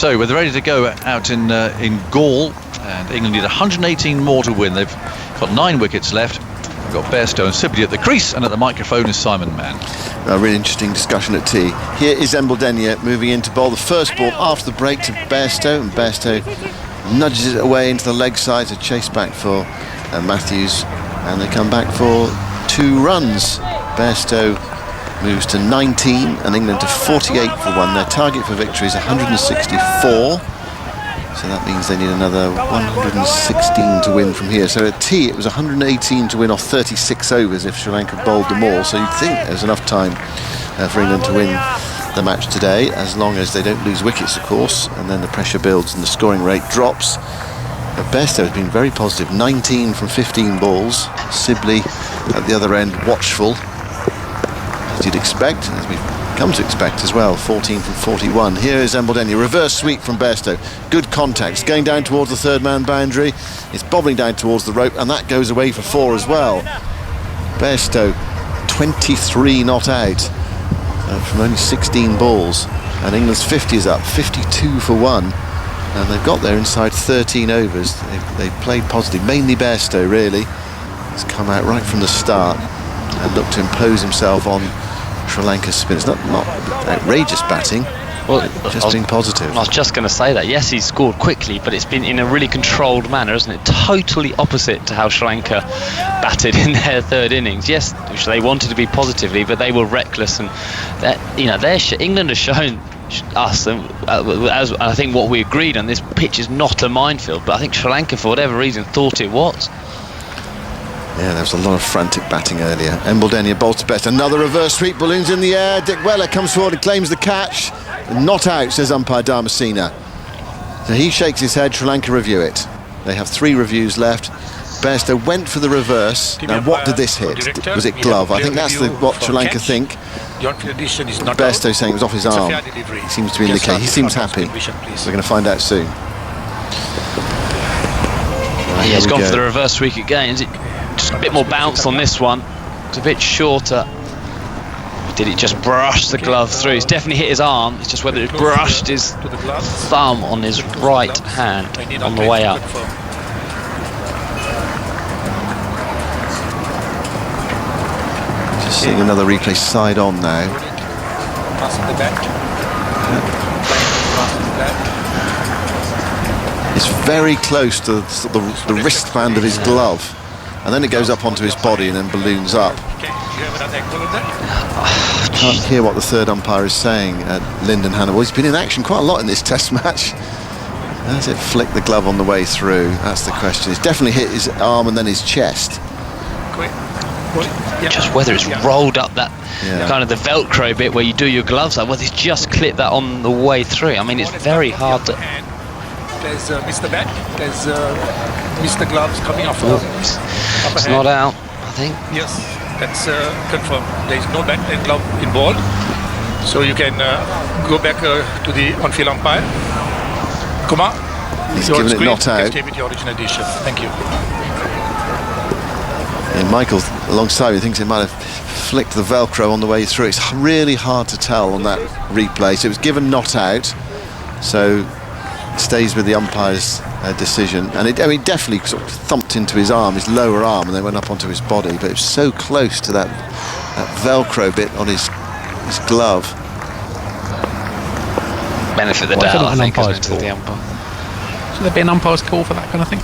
So we're ready to go out in Gaul, and England need 118 more to win. They've got 9 wickets left. We've got Bairstow and Sibley at the crease, and at the microphone is Simon Mann. A really interesting discussion at tea. Here is Embledenia moving in to bowl the first ball after the break to Bairstow, and Bairstow nudges it away into the leg side to chase back for Matthews, and they come back for 2 runs. Bairstow moves to 19 and England to 48 for 1. Their target for victory is 164. So that means they need another 116 to win from here. So at tea, it was 118 to win off 36 overs if Sri Lanka bowled them all. So you'd think there's enough time for England to win the match today, as long as they don't lose wickets, of course, and then the pressure builds and the scoring rate drops. But Bairstow has been very positive, 19 from 15 balls. Sibley at the other end, watchful, as you'd expect, as we've come to expect as well, 14 from 41. Here is Embledenia, reverse sweep from Bairstow. Good contacts, going down towards the third man boundary. It's bobbling down towards the rope, and that goes away for 4 as well. Bairstow, 23 not out from only 16 balls. And England's 50 is up, 52 for 1. And they've got there inside 13 overs. They've played positive, mainly Bairstow really. He's come out right from the start and looked to impose himself on Sri Lanka's spin. It's not outrageous batting, well, just being positive. I was just going to say that. Yes, he's scored quickly, but it's been in a really controlled manner, isn't it? Totally opposite to how Sri Lanka batted in their third innings. Yes, they wanted to be positively, but they were reckless, and England has shown us, as I think what we agreed on, this pitch is not a minefield, but I think Sri Lanka, for whatever reason, thought it was. Yeah, there was a lot of frantic batting earlier. Embledenia bowls to Best. Another reverse sweep, balloons in the air. Dick Weller comes forward and claims the catch. Not out, says umpire Dharmasena. So he shakes his head. Sri Lanka review it. They have 3 reviews left. Bairstow went for the reverse. Now, what did this hit? Was it glove? I think that's what Sri Lanka think. Bairstow saying it was off his arm. He seems to be indicating. He seems happy. We're going to find out soon. He has gone for the reverse sweep again. Is it just a bit more bounce on this one? It's a bit shorter. Or did it just brush the glove through? It's definitely hit his arm. It's just whether it brushed his thumb on his right hand on the way up. Just seeing another replay side on now. It's very close to the wristband of his glove, and then it goes up onto his body and then balloons up. Can't hear what the third umpire is saying at Lyndon Hannibal. He's been in action quite a lot in this test match. Has it flicked the glove on the way through? That's the question. It's definitely hit his arm and then his chest. Just whether it's rolled up that kind of the Velcro bit where you do your gloves up, whether it's just clipped that on the way through. I mean, it's very hard to... There's Mr. Bat, there's Mr. Gloves coming off. It's not out, I think. Yes, that's confirmed. There is no bat and glove involved. So you can go back to the on-field umpire. Kumar, he's given it not out. Stay with your original decision. Thank you. Yeah, Michael, alongside me, thinks it might have flicked the Velcro on the way through. It's really hard to tell on that replay. So it was given not out. So stays with the umpire's decision, and it definitely sort of thumped into his arm, his lower arm, and then went up onto his body, but it was so close to that Velcro bit on his glove. Benefit the doubt, I think, isn't it, to the umpire. Should there be an umpire's call for that kind of thing?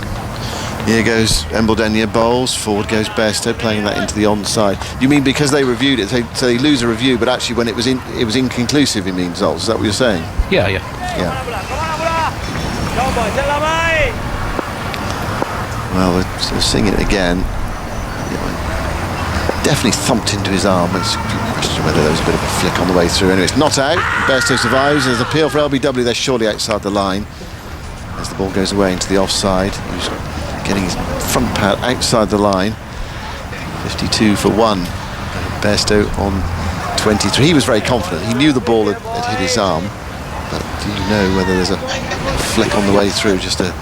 Here goes Embledenia, bowls, forward goes Bairstow, playing that into the onside. You mean because they reviewed it, so they lose a review, but actually when it was inconclusive, you mean, Zolz? Is that what you're saying? Yeah. Well, we're seeing it again. Definitely thumped into his arm. It's a question whether there was a bit of a flick on the way through. Anyway, it's not out. Bairstow survives. There's an appeal for LBW. They're surely outside the line as the ball goes away into the offside. He's getting his front pad outside the line. 52 for 1. Bairstow on 23. He was very confident. He knew the ball had hit his arm. But do you know whether there's a flick on the way through, just a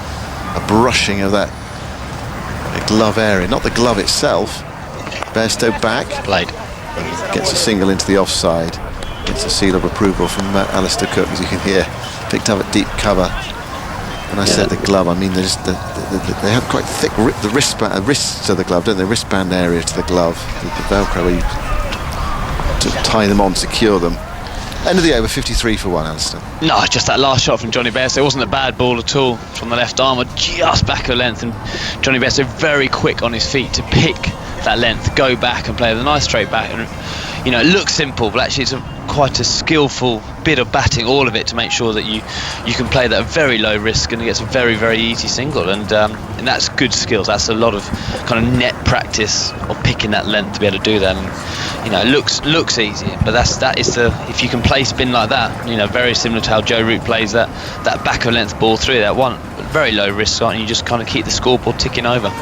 brushing of that glove area, not the glove itself. Bairstow back. Played. Gets a single into the offside. Gets a seal of approval from Alistair Cook, as you can hear picked up at deep cover. When I said the glove, I mean they have quite thick the wrists to the glove, don't they? Wristband area to the glove, the Velcro where you to tie them on, secure them. End of the over, 53 for 1, Alistair. No, just that last shot from Johnny Bairstow. It wasn't a bad ball at all from the left arm, just back of length, and Johnny Bairstow very quick on his feet to pick that length, go back and play with a nice straight back. And you know, it looks simple, but actually it's quite a skillful bit of batting, all of it, to make sure that you can play that at very low risk and it gets a very, very easy single. And that's good skills. That's a lot of kind of net practice of picking that length to be able to do that. And you know, it looks easy, but that is if you can play spin like that, you know, very similar to how Joe Root plays that back of length ball through that one, very low risk, and you just kind of keep the scoreboard ticking over.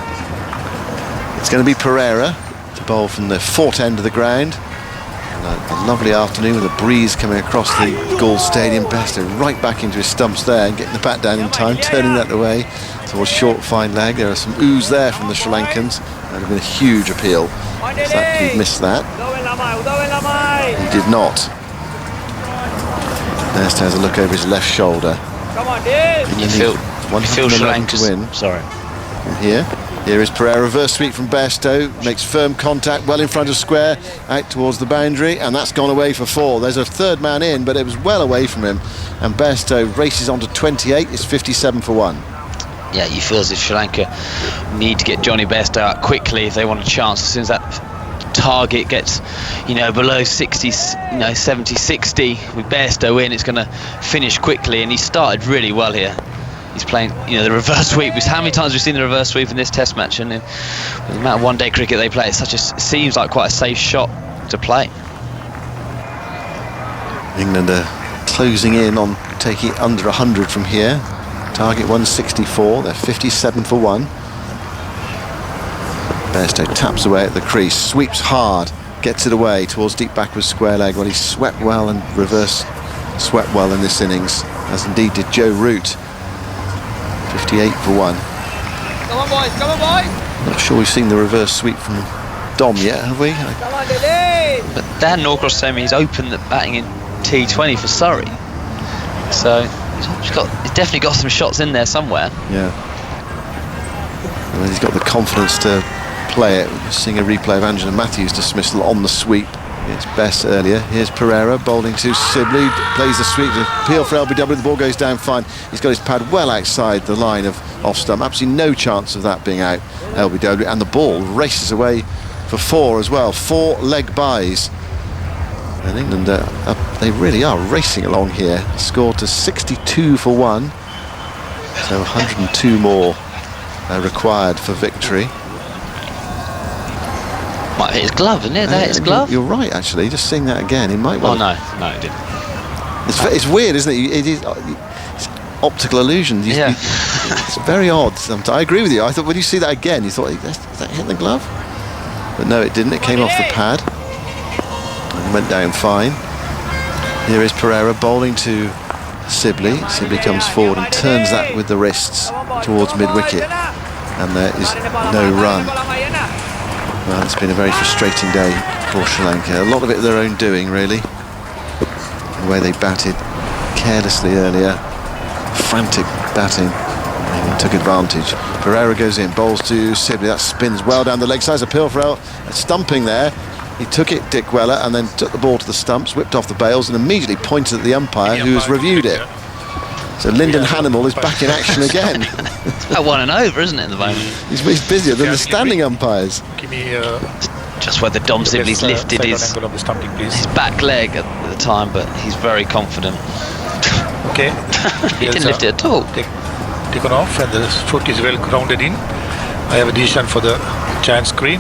It's going to be Pereira to bowl from the fort end of the ground. A lovely afternoon with a breeze coming across the Gaul Stadium. Bairstow right back into his stumps there and getting the bat down in time, turning that away towards short fine leg. There are some oohs there from the Sri Lankans. That would have been a huge appeal. He missed that. He did not. Bairstow has a look over his left shoulder. You feel Sri Lanka's to win. Sorry. From here is Pereira, reverse sweep from Bairstow, makes firm contact well in front of square, out towards the boundary, and that's gone away for 4. There's a third man in, but it was well away from him, and Bairstow races on to 28. It's 57 for 1. Yeah, you feel as if Sri Lanka need to get Johnny Bairstow out quickly if they want a chance. As soon as that target gets, you know, below 60, you know, 70, 60 with Bairstow in, it's going to finish quickly, and he started really well here. He's playing, you know, the reverse sweep. How many times have we seen the reverse sweep in this Test match? And with the amount of one-day cricket they play, it seems like quite a safe shot to play. England are closing in on taking it under 100 from here. Target 164. They're 57 for 1. Bairstow taps away at the crease, sweeps hard, gets it away towards deep backwards square leg. Well, he swept well and reverse swept well in this innings, as indeed did Joe Root. 58 for 1. Come on, boys, come on, boys. Not sure we've seen the reverse sweep from Dom yet, have we? Come on, Dilly. But Dan Norcross told me he's opened the batting in T20 for Surrey. So he's definitely got some shots in there somewhere. Yeah. And he's got the confidence to play it. We're seeing a replay of Angela Matthews' dismissal on the sweep. It's Best earlier. Here's Pereira bowling to Sibley, plays the sweep, appeal for LBW, the ball goes down fine. He's got his pad well outside the line of off stump, absolutely no chance of that being out, LBW, and the ball races away for 4 as well. 4 leg byes, and England they really are racing along here. Scored to 62 for 1, so 102 more required for victory. Might hit his glove, isn't it? That hit his glove? You're right, actually. Just seeing that again, he might well. Oh, no, it didn't. It's weird, isn't it? It is it's optical illusion. Yeah. It's very odd sometimes. I agree with you. I thought when you see that again, you thought, is that hitting the glove? But no, it didn't. It came off the pad and went down fine. Here is Pereira bowling to Sibley. Sibley comes forward and turns that with the wrists towards mid-wicket, and there is no run. Well, it's been a very frustrating day for Sri Lanka. A lot of it their own doing, really. The way they batted carelessly earlier, frantic batting, and took advantage. Pereira goes in, bowls to Sibley. That spins well down the leg side. A Pilfrell stumping there. He took it, Dick Weller, and then took the ball to the stumps, whipped off the bails, and immediately pointed at the umpire, who has reviewed it. So Lyndon Hanimal is back in action again. It's about 1 and over, isn't it, at the moment? He's busier than the standing umpires. Give me just where the Dom Sibley's lifted his back leg at the time, but he's very confident. Okay. He didn't lift it at all. Taken off, and the foot is well grounded in. I have a decision for the giant screen.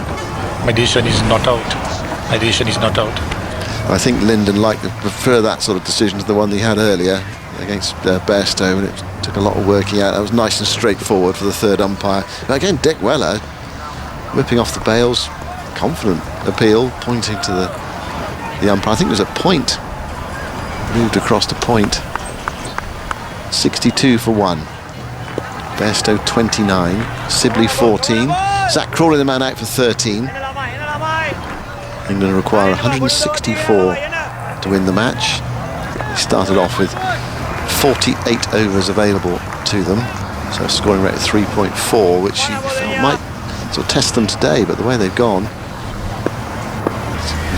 My decision is not out. My decision is not out. I think Lyndon prefer that sort of decision to the one he had earlier against Bairstow, and it took a lot of working out. That was nice and straightforward for the third umpire. But again, Dick Weller whipping off the bails, confident appeal, pointing to the umpire. I think it was a point, moved across to point. 62 for 1. Bairstow 29, Sibley 14. Zach Crawley the man out for 13. England require 164 to win the match. He started off with 48 overs available to them, so a scoring rate of 3.4, which you felt might sort of test them today, but the way they've gone, you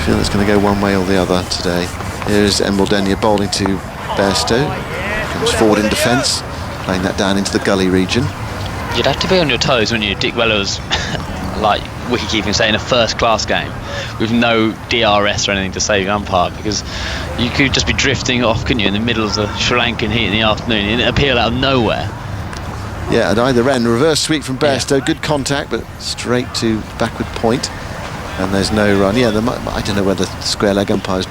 feel it's going to go one way or the other today. Here's Embledenia bowling to Bairstow, comes forward in defence, playing that down into the gully region. You'd have to be on your toes when you Dick Weller's like wicket-keeping, say in a first-class game with no DRS or anything to save the umpire, because you could just be drifting off, couldn't you, in the middle of the Sri Lankan heat in the afternoon, and it appeared out of nowhere. Yeah, at either end, reverse sweep from Bairstow, good contact, but straight to backward point, and there's no run. Yeah, I don't know whether square leg umpires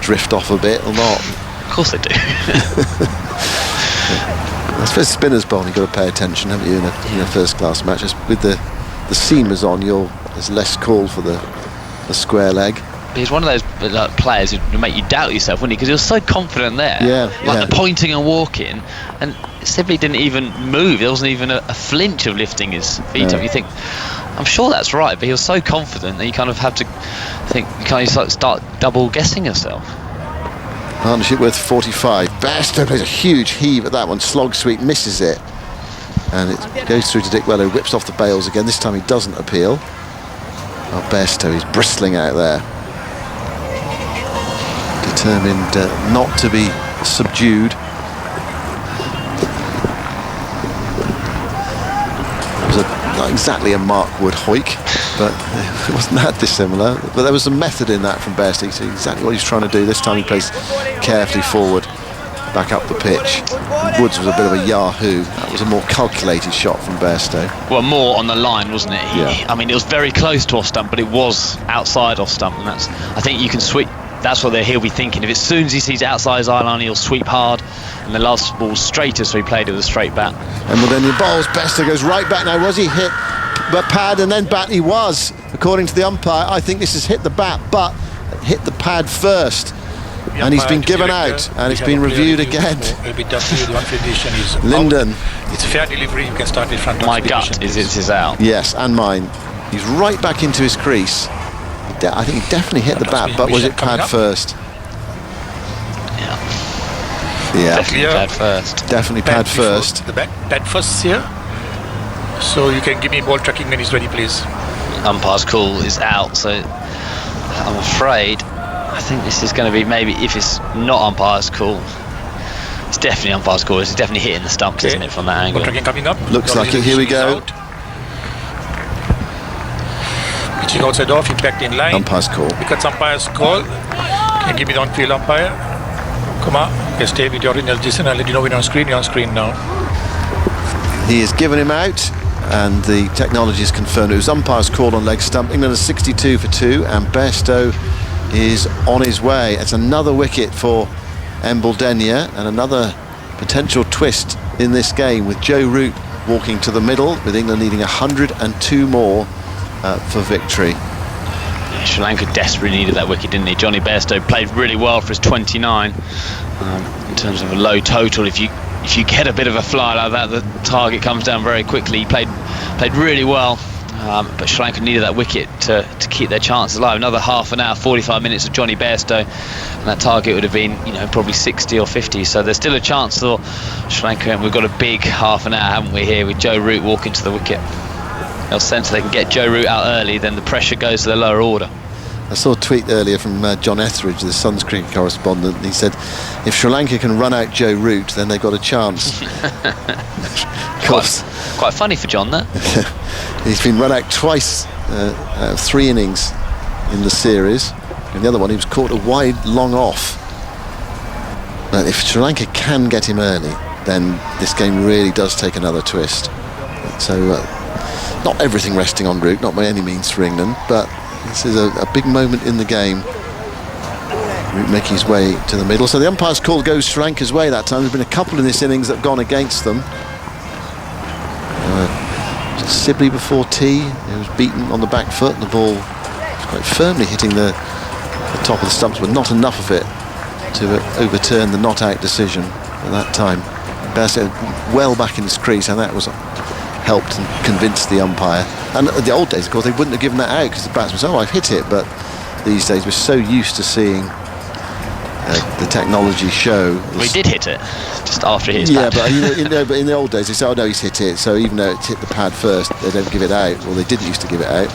drift off a bit or not. Of course they do. I suppose spinners bowling, you've got to pay attention, haven't you, in a first-class match. Just with the seamers on, there's less call for the square leg. He's one of those players who make you doubt yourself, wouldn't he? Because he was so confident there. The pointing and walking, and simply didn't even move. There wasn't even a flinch of lifting his feet up. You think, I'm sure that's right, but he was so confident that you kind of have to think, you kind of start double guessing yourself. Partnership worth 45. Bairstow plays a huge heave at that one. Slog sweep, misses it. And it goes through to Dick Weller, whips off the bails again. This time he doesn't appeal. Oh, Bairstow is bristling out there. Determined not to be subdued. It was not exactly a Mark Wood hoik, but it wasn't that dissimilar. But there was some method in that from Bairstow. So exactly what he's trying to do. This time he plays carefully forward, back up the pitch. Woods was a bit of a yahoo. That was a more calculated shot from Bairstow. Well, more on the line, wasn't it? I mean, it was very close to off stump, but it was outside off stump, and I think you can sweep. That's what he'll be thinking. If as soon as he sees outside his eye line, he'll sweep hard, and the last ball straighter, so he played it with a straight bat. And then the bowls, Bairstow goes right back. Now, was he hit but pad and then bat? He was, according to the umpire. I think this has hit the bat, but hit the pad first. And he's been given out, and it's been reviewed again. Linden. It's fair delivery, you can start it front. My gut is out. Yes, and mine. He's right back into his crease. I think he definitely hit the bat, but was it pad first? Yeah. Definitely pad first. Definitely pad first. The pad first here. So you can give me ball tracking when he's ready, please. Umpire's call is out, so I'm afraid I think this is going to be, maybe if it's not umpire's call, it's definitely umpire's call. It's definitely hitting the stumps, isn't it, from that angle? Ball tracking coming up. Looks like it. Here we go. Pitching outside off, impact in line. Umpire's call. Because umpire's call. Can you give me the on-field umpire? Come on, you stay with your original position. I'll let you know when you're on screen. You're on screen now. He has given him out, and the technology is confirmed. It was umpire's call on leg stump. England is 62 for 2, and Bairstow is on his way. It's another wicket for Embledenia, and another potential twist in this game, with Joe Root walking to the middle, with England needing 102 more for victory. Yeah, Sri Lanka desperately needed that wicket, didn't he? Johnny Bairstow played really well for his 29 in terms of a low total. If you get a bit of a fly like that, the target comes down very quickly. He played really well. But Sri Lanka needed that wicket to keep their chances alive. Another half an hour, 45 minutes of Johnny Bairstow, and that target would have been, probably 60 or 50. So there's still a chance for Sri Lanka. And we've got a big half an hour, haven't we, here, with Joe Root walking to the wicket. They'll sense they can get Joe Root out early, then the pressure goes to the lower order. I saw a tweet earlier from John Etheridge, the Sun's cricket correspondent. He said, if Sri Lanka can run out Joe Root, then they've got a chance. Quite funny for John, that. He's been run out twice, 3 innings in the series. And the other one, he was caught a wide, long off. But if Sri Lanka can get him early, then this game really does take another twist. So, not everything resting on Root, not by any means for England, but this is a big moment in the game. Root making his way to the middle. So the umpire's call goes Sri Lanka's way that time. There's been a couple in this innings that have gone against them. Sibley before tea, he was beaten on the back foot, and the ball was quite firmly hitting the top of the stumps, but not enough of it to overturn the not-out decision at that time. Bairstow well back in his crease, and that was helped and convinced the umpire. And in the old days, of course, they wouldn't have given that out because the batsman said, oh, I've hit it, but these days we're so used to seeing the technology show. We did hit it. just after he hits Yeah, pad. but in the old days they say, oh no, he's hit it. So even though it's hit the pad first, they don't give it out. Well, they didn't used to give it out.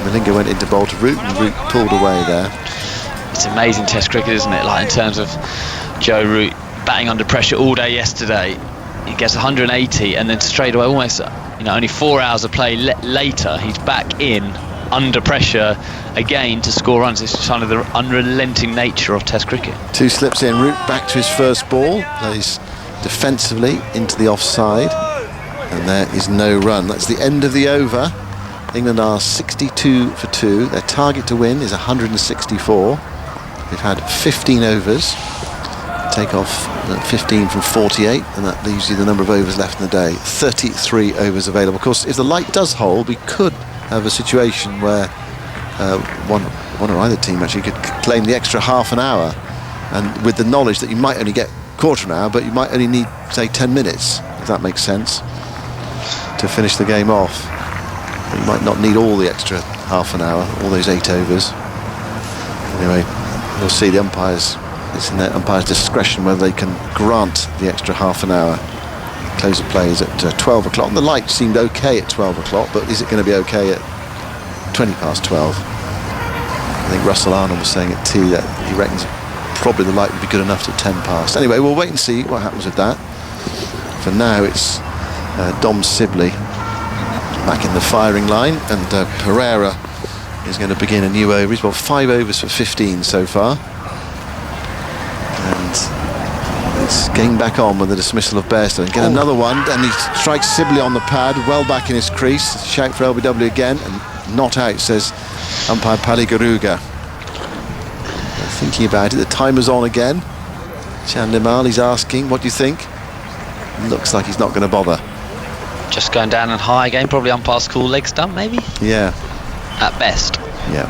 Malinga went into bowl to Root, and Root pulled away there. It's amazing Test cricket, isn't it? Like in terms of Joe Root batting under pressure all day yesterday, he gets 180, and then straight away, almost only 4 hours of play later, he's back in under pressure again to score runs. It's just kind of the unrelenting nature of Test cricket. 2 slips in, Root back to his first ball, plays defensively into the offside, and there is no run. That's the end of the over. England are 62 for 2. Their target to win is 164. They've had 15 overs. Take off 15 from 48, and that leaves you the number of overs left in the day. 33 overs available. Of course, if the light does hold, we could have a situation where one or either team actually could claim the extra half an hour, and with the knowledge that you might only get quarter of an hour, but you might only need, say, 10 minutes, if that makes sense, to finish the game off. But you might not need all the extra half an hour, all those 8 overs. Anyway, we'll see. The umpires, it's in their umpire's discretion whether they can grant the extra half an hour. Close of play is at 12 o'clock. And the light seemed okay at 12 o'clock, but is it going to be okay at 20 past 12? I think Russell Arnold was saying at tea that he reckons probably the light would be good enough to 10 past. Anyway, we'll wait and see what happens with that. For now, it's Dom Sibley back in the firing line, and Pereira is going to begin a new over. He's got 5 overs for 15 so far. And it's getting back on with the dismissal of Bairstow. Get another one, and he strikes Sibley on the pad, well back in his crease. Shout for LBW again, and not out, says umpire Pali Garuga. Thinking about it, the timer's on again. Chandimali's asking, what do you think? Looks like he's not going to bother. Just going down and high again, probably umpire's call leg stump maybe? Yeah. At best. Yeah.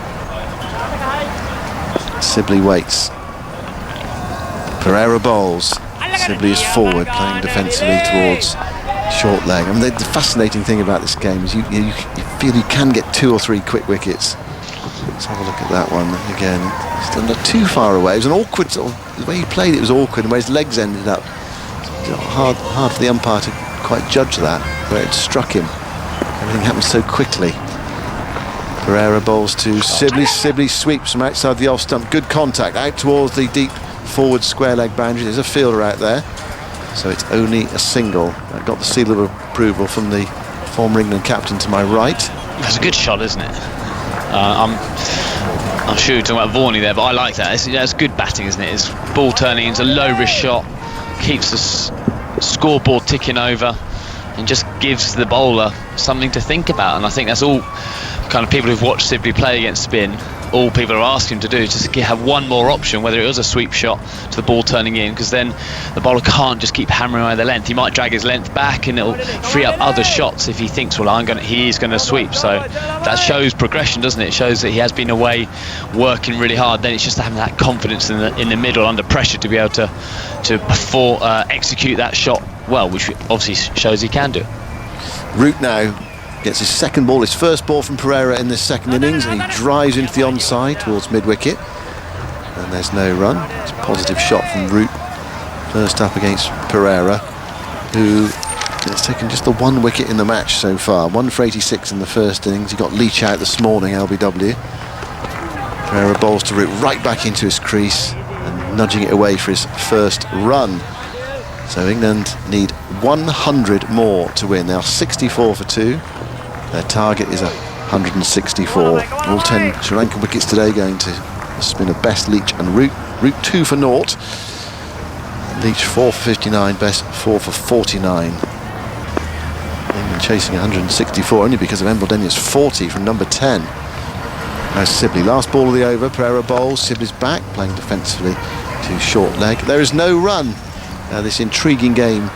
Sibley waits. Pereira bowls. Sibley is forward, playing defensively towards short leg. I mean, the fascinating thing about this game is you feel you can get 2 or 3 quick wickets. Let's have a look at that one again. Still not too far away. It was an awkward sort of, the way he played it was awkward, and where his legs ended up. Hard for the umpire to quite judge that, where it struck him. Everything happened so quickly. Pereira bowls to Sibley. Sibley sweeps from outside the off stump. Good contact out towards the deep forward square leg boundary. There's a fielder out there, so it's only a single. I got the seal of approval from the former England captain to my right. That's a good shot, isn't it? I'm sure you're talking about Varney there, but I like that. It's good batting, isn't it? It's ball turning into a low risk shot, keeps the scoreboard ticking over, and just gives the bowler something to think about. And I think that's all kind of people who've watched Sibley play against spin, all people are asking him to do is just have one more option, whether it was a sweep shot to the ball turning in, because then the bowler can't just keep hammering away the length. He might drag his length back, and it'll free up other shots if he thinks, well, he is going to sweep. So that shows progression, doesn't it? It shows that he has been away working really hard. Then it's just having that confidence in the middle under pressure to be able to execute that shot well, which obviously shows he can do. Root now gets his second ball, his first ball from Pereira in this second innings, and he drives into the onside towards mid-wicket, and there's no run. It's a positive shot from Root, first up against Pereira, who has taken just the 1 wicket in the match so far. 1 for 86 in the first innings. He got Leach out this morning, LBW. Pereira bowls to Root right back into his crease and nudging it away for his first run. So England need 100 more to win. They are 64 for 2. Their target is 164. All 10 Sri Lankan wickets today going to the spin of Best, Leach and Root. Root 2 for 0. Leach 4 for 59, Best 4 for 49. England chasing 164 only because of Embledenia's 40 from number 10. Now Sibley, last ball of the over. Pereira bowls. Sibley's back, playing defensively to short leg. There is no run. This intriguing game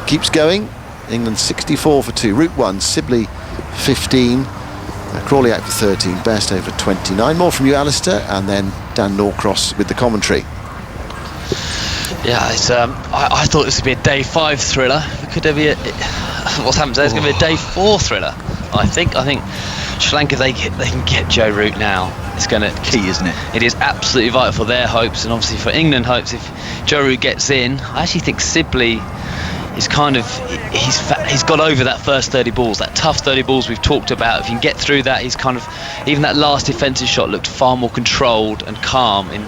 keeps going. England 64 for 2. Root 1, Sibley 15, Crawley out for 13, Bairstow for 29. More from you, Alistair, and then Dan Norcross with the commentary. Yeah, it's I thought this would be a day 5 thriller. Could there be what's happened today? It's going to be a day 4 thriller. I think Sri Lanka, they can get Joe Root now. It's going to Key, isn't it? It is absolutely vital for their hopes, and obviously for England hopes. If Joe Root gets in, I actually think Sibley is he's got over that first 30 balls, that tough 30 balls we've talked about. If you can get through that, he's even that last defensive shot looked far more controlled and calm in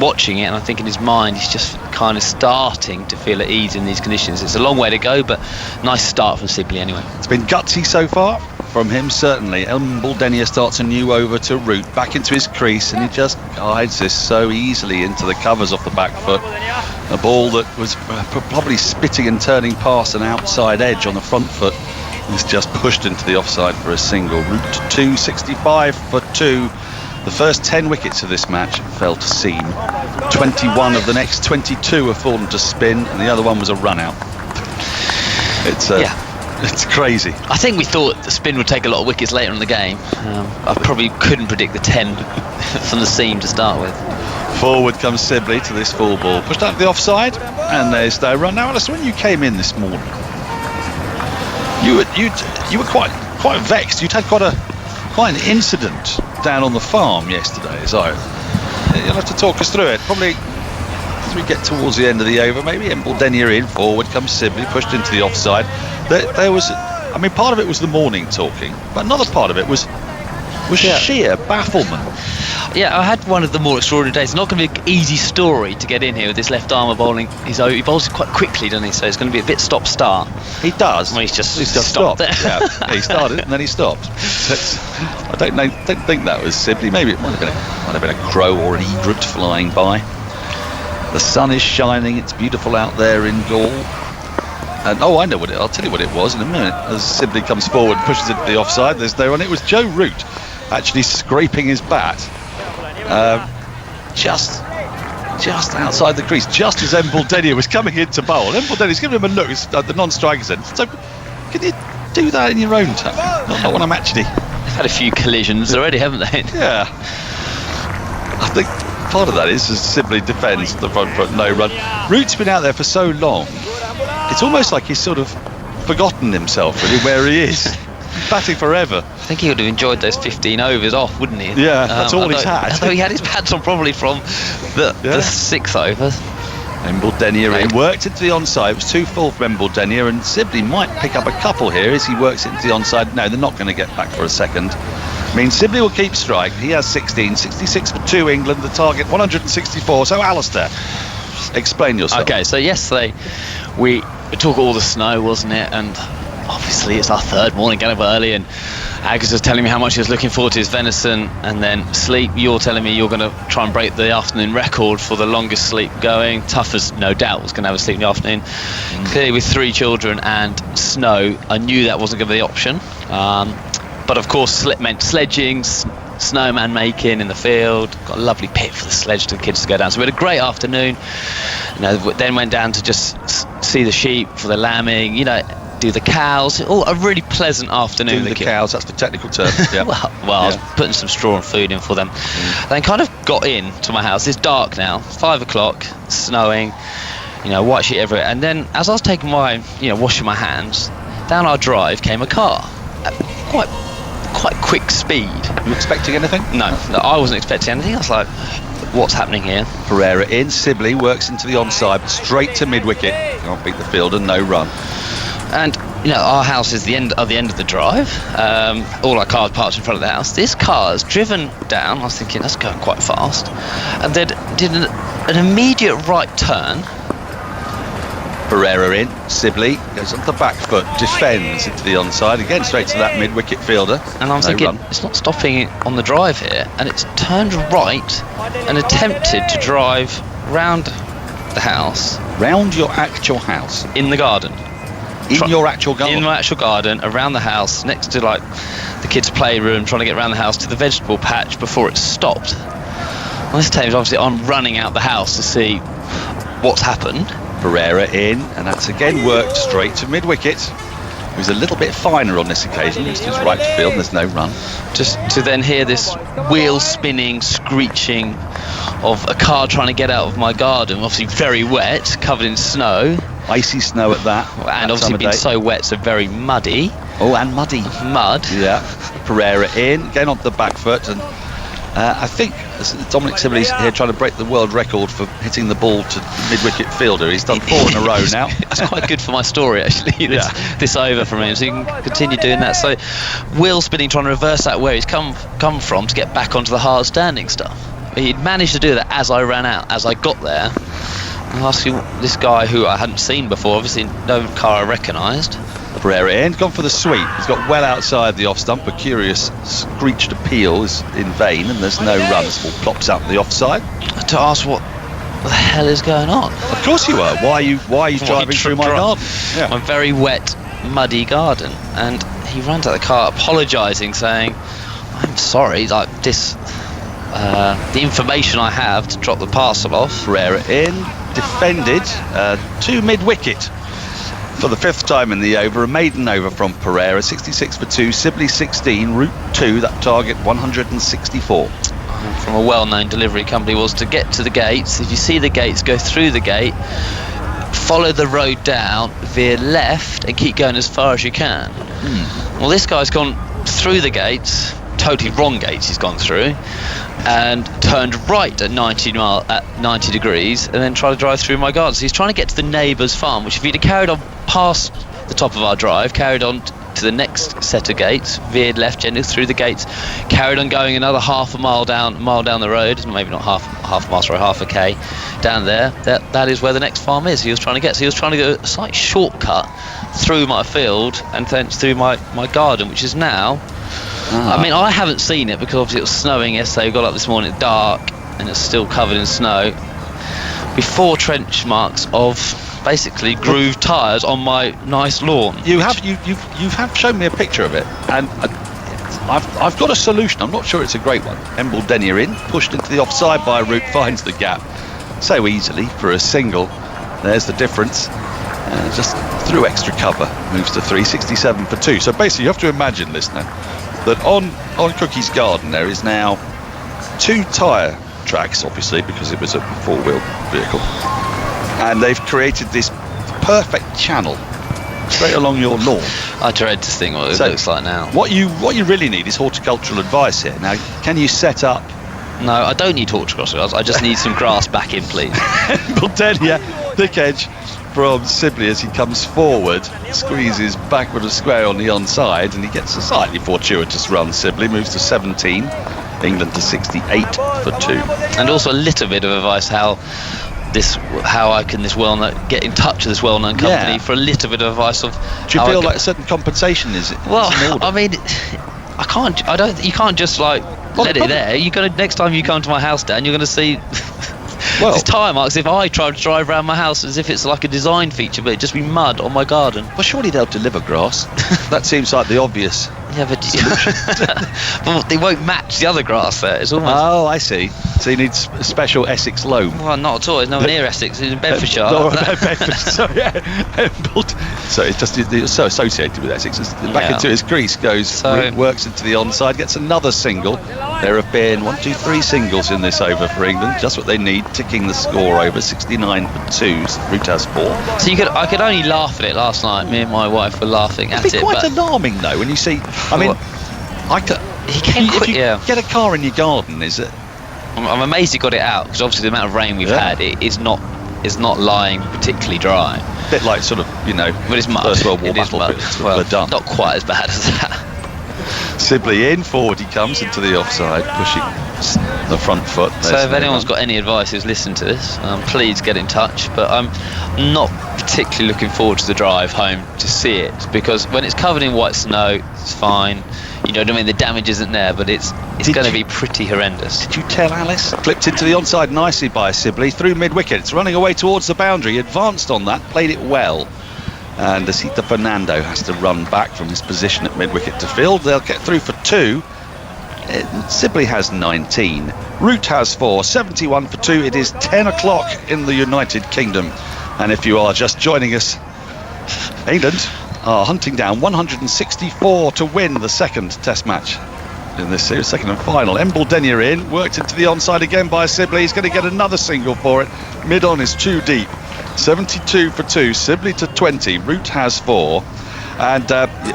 watching it, and I think in his mind he's just kind of starting to feel at ease in these conditions. It's a long way to go, but nice start from Sibley anyway. It's been gutsy so far from him, certainly. Embledenia starts anew over to Root, back into his crease, and he just guides this so easily into the covers off the back foot. A ball that was probably spitting and turning past an outside edge on the front foot is just pushed into the offside for a single. Root 265 for 2. The first 10 wickets of this match fell to seam. 21 of the next 22 have fallen to spin, and the other one was a run out. It's crazy. I think we thought the spin would take a lot of wickets later in the game. I probably couldn't predict the 10 from the seam to start with. Forward comes Sibley to this full ball, pushed out the offside, and there's no run. Now, Alistair, when you came in this morning, you were quite vexed. You'd had quite an incident down on the farm yesterday, so you'll have to talk us through it. Probably as we get towards the end of the over, maybe Embledenia in, forward comes Sibley, pushed into the offside. There was, part of it was the morning talking, but another part of it was sheer bafflement. Yeah, I had one of the more extraordinary days. It's not going to be an easy story to get in here with this left armer bowling. He bowls quite quickly, doesn't he? So it's going to be a bit stop-start. He does. Well, he's just stopped there. Yeah, he started and then he stopped. I don't think that was Sibley. Maybe it might have been a crow or an egret flying by. The sun is shining. It's beautiful out there in Gaul. And I know I'll tell you what it was in a minute. As Sibley comes forward, pushes it to the offside. There's no one. It was Joe Root actually scraping his bat. Just outside the crease, just as Embledenia was coming into bowl. Embledenia's giving him a look at the non-strikers end. So, can you do that in your own time? Not when I'm actually... They've had a few collisions already, haven't they? Yeah. I think part of that is as Sibley defends the front foot, no run. Root's been out there for so long, it's almost like he's sort of forgotten himself really where he is. Batting forever. I think he would have enjoyed those 15 overs off, wouldn't he? Yeah, that's all he's had. Although he had his pads on probably from the 6th over. Embledenia in, worked into the onside. It was too full from Embledenia, and Sibley might pick up a couple here as he works into the onside. No, they're not going to get back for a second. Sibley will keep strike. He has 16, 66 for 2 England, the target 164. So Alistair, explain yourself. Okay, so yesterday we took all the snow, wasn't it? And obviously it's our third morning, getting up early, and Agus was telling me how much he was looking forward to his venison, and then sleep, you're telling me you're going to try and break the afternoon record for the longest sleep going. Tough as no doubt was going to have a sleep in the afternoon. Clearly with 3 children and snow, I knew that wasn't going to be the option, but of course meant sledging, snowman making in the field. Got a lovely pit for the sledge to the kids to go down, so we had a great afternoon. Then went down to just see the sheep for the lambing, do the cows. A really pleasant afternoon. Do the cows, that's the technical term. Yeah. well, I was putting some straw and food in for them. Then kind of got in to my house. It's dark now, 5 o'clock, snowing, white sheet everywhere. And then as I was taking washing my hands, down our drive came a car at quite quick speed. You expecting anything? No, I wasn't expecting anything. I was like, what's happening here? Pereira in, Sibley works into the onside, but straight to mid-wicket. Can't beat the fielder, no run. And our house is the end of the drive. All our cars parked in front of the house. This car's driven down. I was thinking that's going quite fast, and then did an immediate right turn. Pereira in, Sibley goes on the back foot, defends into the onside again, straight to that mid-wicket fielder. And I'm thinking it's not stopping on the drive here, and it's turned right and attempted to drive round the house, round your actual house, in the garden. In your actual garden? In my actual garden, around the house, next to the kids' playroom, trying to get around the house to the vegetable patch before it stopped. Well, this time, obviously, I'm running out the house to see what's happened. Pereira in, and that's again worked straight to mid-wicket. He was a little bit finer on this occasion. It's just right to field, and there's no run. Just to then hear this wheel spinning, screeching of a car trying to get out of my garden, obviously very wet, covered in snow. Icy snow at that. And obviously been so wet, so very muddy. Oh, and muddy. Mud. Yeah. Pereira in, getting onto the back foot, and I think Dominic Sibley's here trying to break the world record for hitting the ball to mid-wicket fielder. He's done 4 in a row now. That's quite good for my story, actually, this over from him, so you can continue doing that. So Will spinning, trying to reverse that where he's come from to get back onto the hard standing stuff. He'd managed to do that as I ran out, as I got there. I'm asking this guy who I hadn't seen before, obviously no car I recognised. Pereira in, gone for the sweep. He's got well outside the off stump. A curious screeched appeal is in vain, and there's no run. This ball plops out the offside. To ask what the hell is going on. Of course you were. Why are you driving through my garden? Yeah. My very wet, muddy garden. And he runs out the car apologising, saying, "I'm sorry, like this, the information I have to drop the parcel off." Pereira in, defended to mid-wicket. For the 5th time in the over, a maiden over from Pereira, 66 for 2, Sibley 16, route 2, that target 164. From a well-known delivery company was to get to the gates. If you see the gates, go through the gate, follow the road down, veer left, and keep going as far as you can. Well, this guy's gone through the gates, totally wrong gates he's gone through, and turned right at 90 degrees, and then tried to drive through my garden. So he's trying to get to the neighbour's farm, which if he'd have carried on past the top of our drive, carried on to the next set of gates, veered left gently through the gates, carried on going another half a mile down the road, maybe not half a mile, sorry, half a k down there, that is where the next farm is he was trying to get. So he was trying to go a slight shortcut through my field and then through my garden, which is now, I mean, I haven't seen it because obviously it was snowing yesterday. We got up this morning at dark and it's still covered in snow. Before trench marks of basically grooved tyres on my nice lawn. You have shown me a picture of it, and I've got a solution. I'm not sure it's a great one. Embledenia in, pushed into the offside by Root, finds the gap so easily for a single. There's the difference. Just through extra cover, moves to 367 for 2. So basically, you have to imagine, listener, that on Cookie's garden there is now 2 tyre tracks, obviously, because it was a 4-wheel vehicle, and they've created this perfect channel straight along your lawn. I dread to think what it looks like now. What you really need is horticultural advice here. Now, can you set up? No, I don't need horticultural advice. I just need some grass back in, please. Embledenia, thick edge from Sibley as he comes forward, squeezes backward and square on the onside, and he gets a slightly fortuitous run. Sibley moves to 17, England to 68 for 2. And also a little bit of advice how I can get in touch with this well-known company for a little bit of advice of. Do you feel like a certain compensation is? Well, I mean, you can't just let it there. You got to, next time you come to my house, Dan, you're going to see. Well, there's tyre marks. If I try to drive around my house as if it's like a design feature, but it'd just be mud on my garden. Well, surely they'll deliver grass. That seems like the obvious. Yeah, but well, they won't match the other grass there. It's almost. Oh, I see. So you need a special Essex loam. Well, not at all. It's nowhere near Essex. It's in Bedfordshire. So it's just so associated with Essex. It's back into his crease goes, works into the onside, gets another single. There have been 1, 2, 3 singles in this over for England. Just what they need, ticking the score over. 69 for 2. Root has 4. So I could only laugh at it last night. Me and my wife were laughing at it. It's quite alarming though when you see. I mean, if you get a car in your garden, is it? I'm amazed he got it out because obviously the amount of rain we've had, it is not lying particularly dry. A bit like sort of, but it's mud. First World War battle. Well, done. Not quite as bad as that. Sibley in, forward he comes into the offside, pushing the front foot. So if anyone's got any advice who's listened to this, please get in touch. But I'm not particularly looking forward to the drive home to see it, because when it's covered in white snow, it's fine. You know what I mean? The damage isn't there, but it's going to be pretty horrendous. Did you tell Alice? Flipped into the onside nicely by Sibley, through mid-wicket. It's running away towards the boundary. Advanced on that, played it well. And Asita Fernando has to run back from his position at mid-wicket to field. They'll get through for 2. Sibley has 19. Root has 4. 71 for 2. It is 10 o'clock in the United Kingdom. And if you are just joining us, England are hunting down 164 to win the second Test match in this series, second and final. Embledenia in, worked into the onside again by Sibley. He's going to get another single for it. Mid-on is too deep. 72 for 2, Sibley to 20. Root has 4. And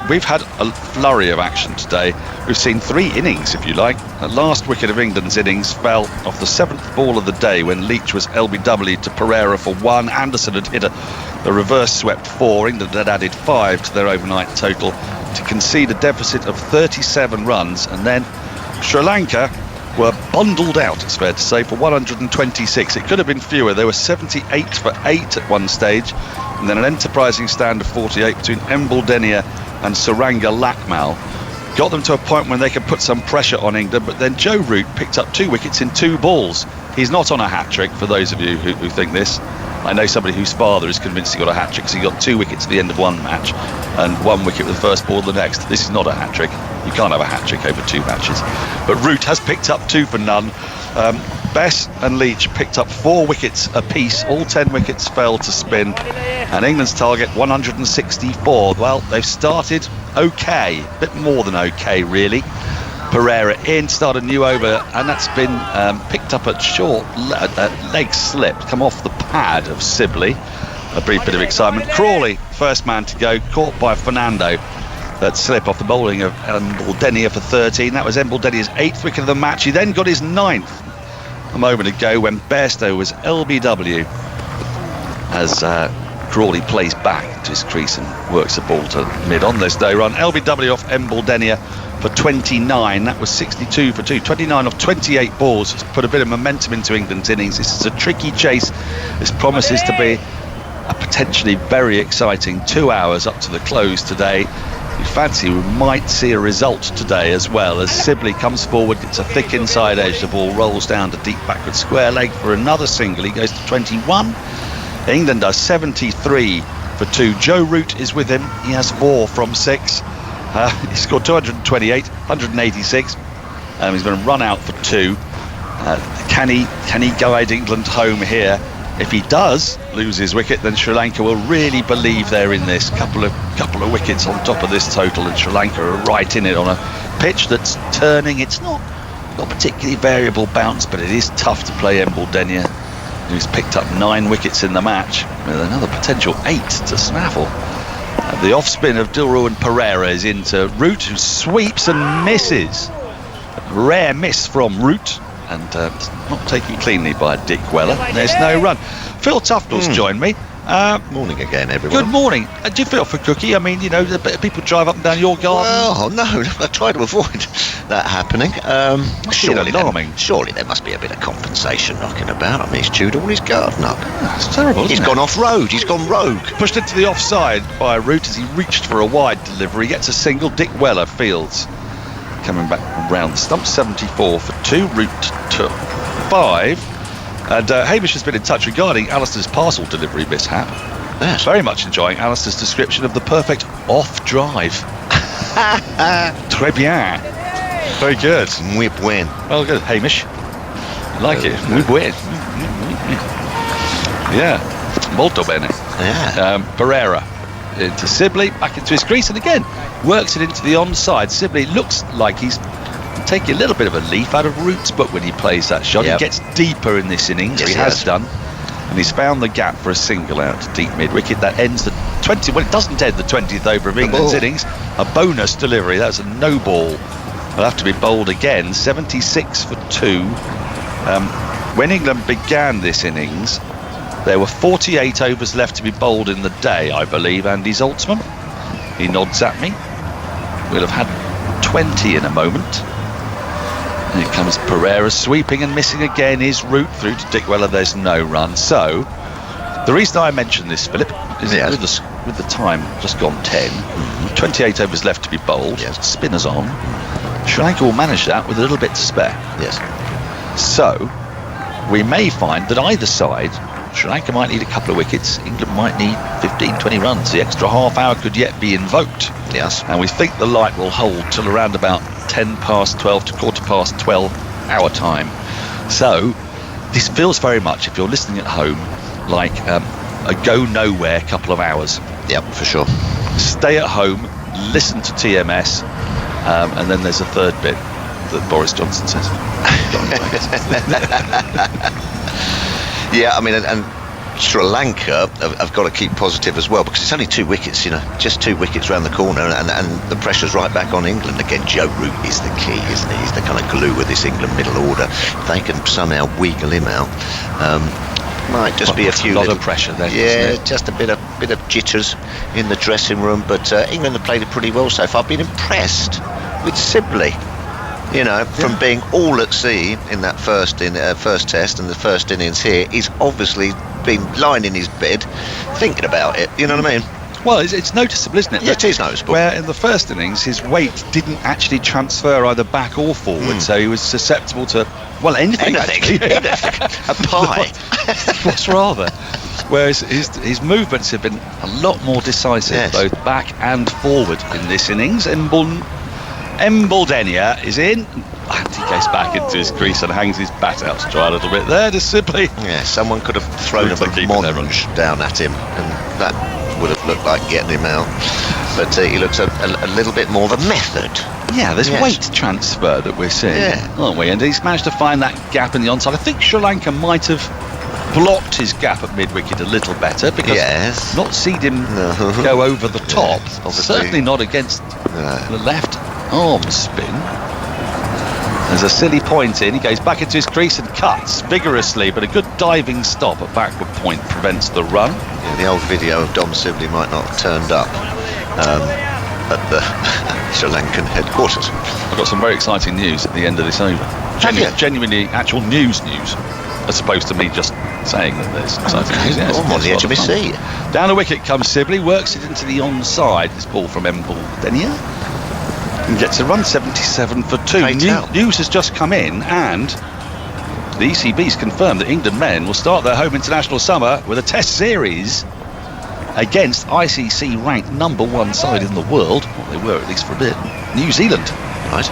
we've had a flurry of action today. We've seen 3 innings, if you like. The last wicket of England's innings fell off the 7th ball of the day when Leach was LBW'd to Pereira for 1. Anderson had hit a reverse swept 4. England had added 5 to their overnight total to concede a deficit of 37 runs. And then Sri Lanka were bundled out, it's fair to say, for 126. It could have been fewer. They were 78 for 8 at one stage, and then an enterprising stand of 48 between Embaldenia and Suranga Lakmal got them to a point when they could put some pressure on England. But then Joe Root picked up 2 wickets in 2 balls. He's not on a hat-trick, for those of you who think this. I know somebody whose father is convinced he got a hat-trick, because he got 2 wickets at the end of one match and 1 wicket with the first ball of the next. This is not a hat-trick. You can't have a hat-trick over 2 matches. But Root has picked up 2 for none. Bess and Leach picked up 4 wickets apiece. All 10 wickets fell to spin. And England's target, 164. Well, they've started okay. A bit more than okay, really. Pereira in, start a new over, and that's been picked up at short leg slip, come off the pad of Sibley. A brief bit of excitement. Crawley, first man to go, caught by Fernando. That slip off the bowling of Embaldenia for 13. That was Embaldenia's 8th wicket of the match. He then got his 9th a moment ago when Bairstow was LBW as Crawley plays back to his crease and works the ball to mid-on. There's no run. LBW off Embaldenia for 29. That was 62 for 2. 29 off 28 balls. It's put a bit of momentum into England's innings. This is a tricky chase. This promises to be a potentially very exciting 2 hours up to the close today. You fancy we might see a result today as well, as Sibley comes forward, gets a thick inside edge, the ball rolls down to deep backward square leg for another single. He goes to 21. England does 73 for 2. Joe Root is with him. He has 4 from 6. He scored 228, 186. He's going to run out for 2. Can he guide England home here? If he does lose his wicket, then Sri Lanka will really believe they're in this. Couple of wickets on top of this total, and Sri Lanka are right in it on a pitch that's turning. It's not particularly variable bounce, but it is tough to play Embaldenia, who's picked up 9 wickets in the match, with another potential 8 to snaffle. The off-spin of Dilru and Pereira is into Root, who sweeps and misses. Rare miss from Root, and not taken cleanly by Dick Weller. There's no run. Phil Tufnell's joined me. Morning again, everyone. Good morning. Do you feel for Cookie? I mean, you know, people drive up and down your garden. Well, no, I try to avoid that happening. Surely there must be a bit of compensation knocking about. I mean, he's chewed all his garden up. That's terrible, isn't He's it? gone off-road. He's gone rogue. Pushed into the offside by Root as he reached for a wide delivery. Gets a single. Dick Weller fields. Coming back round the stump, 74 for 2. Root to 5. And Hamish has been in touch regarding Alistair's parcel delivery mishap. Yes. Very much enjoying Alistair's description of the perfect off-drive. Très bien. Very good. Muy buen. Well, good, Hamish. I like it. Muy buen. Yeah. Molto bene. Yeah. Pereira into Sibley, back into his crease, and again works it into the onside. Sibley looks like he's taking a little bit of a leaf out of Root's book when he plays that shot. Yep. He gets deeper in this innings, Yes, he has done, and he's found the gap for a single out to deep mid-wicket. That ends the 20. Well, it doesn't end the 20th over of England's innings. A bonus delivery. That's a no ball. Will have to be bowled again. 76 for 2. When England began this innings, there were 48 overs left to be bowled in the day, I believe. Andy Zaltzman, he nods at me. We'll have had 20 in a moment. Here comes Pereira, sweeping and missing again. His route through to Dick Weller. There's no run. So the reason I mentioned this, Philip, is with the time just gone 10, 28 overs left to be bowled. Yes. Spinners on. Sri Lanka will manage that with a little bit to spare. Yes. So we may find that either side, Sri Lanka might need a couple of wickets, England might need 15, 20 runs. The extra half hour could yet be invoked. Yes. And we think the light will hold till around about 10 past 12 to quarter past 12 our time. So this feels very much, if you're listening at home, like a go nowhere couple of hours. Yep, for sure. Stay at home, listen to TMS, and then there's a third bit that Boris Johnson says. Yeah, I mean, and Sri Lanka have got to keep positive as well, because it's only 2 wickets, just 2 wickets round the corner, and the pressure's right back on England again. Joe Root is the key, isn't he? He's the kind of glue with this England middle order. If they can somehow wiggle him out, might just be a few lot of pressure there. Yeah, just a bit of jitters in the dressing room. But England have played it pretty well so far. I've been impressed with Sibley. From being all at sea in that first test and the first innings here, he's obviously been lying in his bed thinking about it. You know what I mean? Well, it's noticeable, isn't it? Yeah, it is noticeable. Where in the first innings, his weight didn't actually transfer either back or forward, so he was susceptible to, well, anything. Actually. Anything. A pie. What's rather. Whereas his movements have been a lot more decisive, both back and forward in this innings. Embledenia is in, and he goes back into his crease and hangs his bat out to dry a little bit there, just simply. Yeah, someone could have thrown a monge down at him, and that would have looked like getting him out. But he looks a little bit more of a method. Yeah, there's weight transfer that we're seeing, aren't we? And he's managed to find that gap in the onside. I think Sri Lanka might have blocked his gap at mid-wicket a little better, because not seen him go over the top. Certainly not against the left arm spin. There's a silly point in. He goes back into his crease and cuts vigorously, but a good diving stop at backward point prevents the run. Yeah, the old video of Dom Sibley might not have turned up at the Sri Lankan headquarters. I've got some very exciting news at the end of this over. Genuinely actual news, as opposed to me just saying that there's exciting news. Yeah, I'm on the edge of my seat. Down the wicket comes Sibley, works it into the onside. This ball from Embledenia. And gets a run, 77 for 2. News has just come in, and the ECB's confirmed that England men will start their home international summer with a test series against ICC ranked #1 side in the world. Well, they were at least for a bit. New Zealand. Right.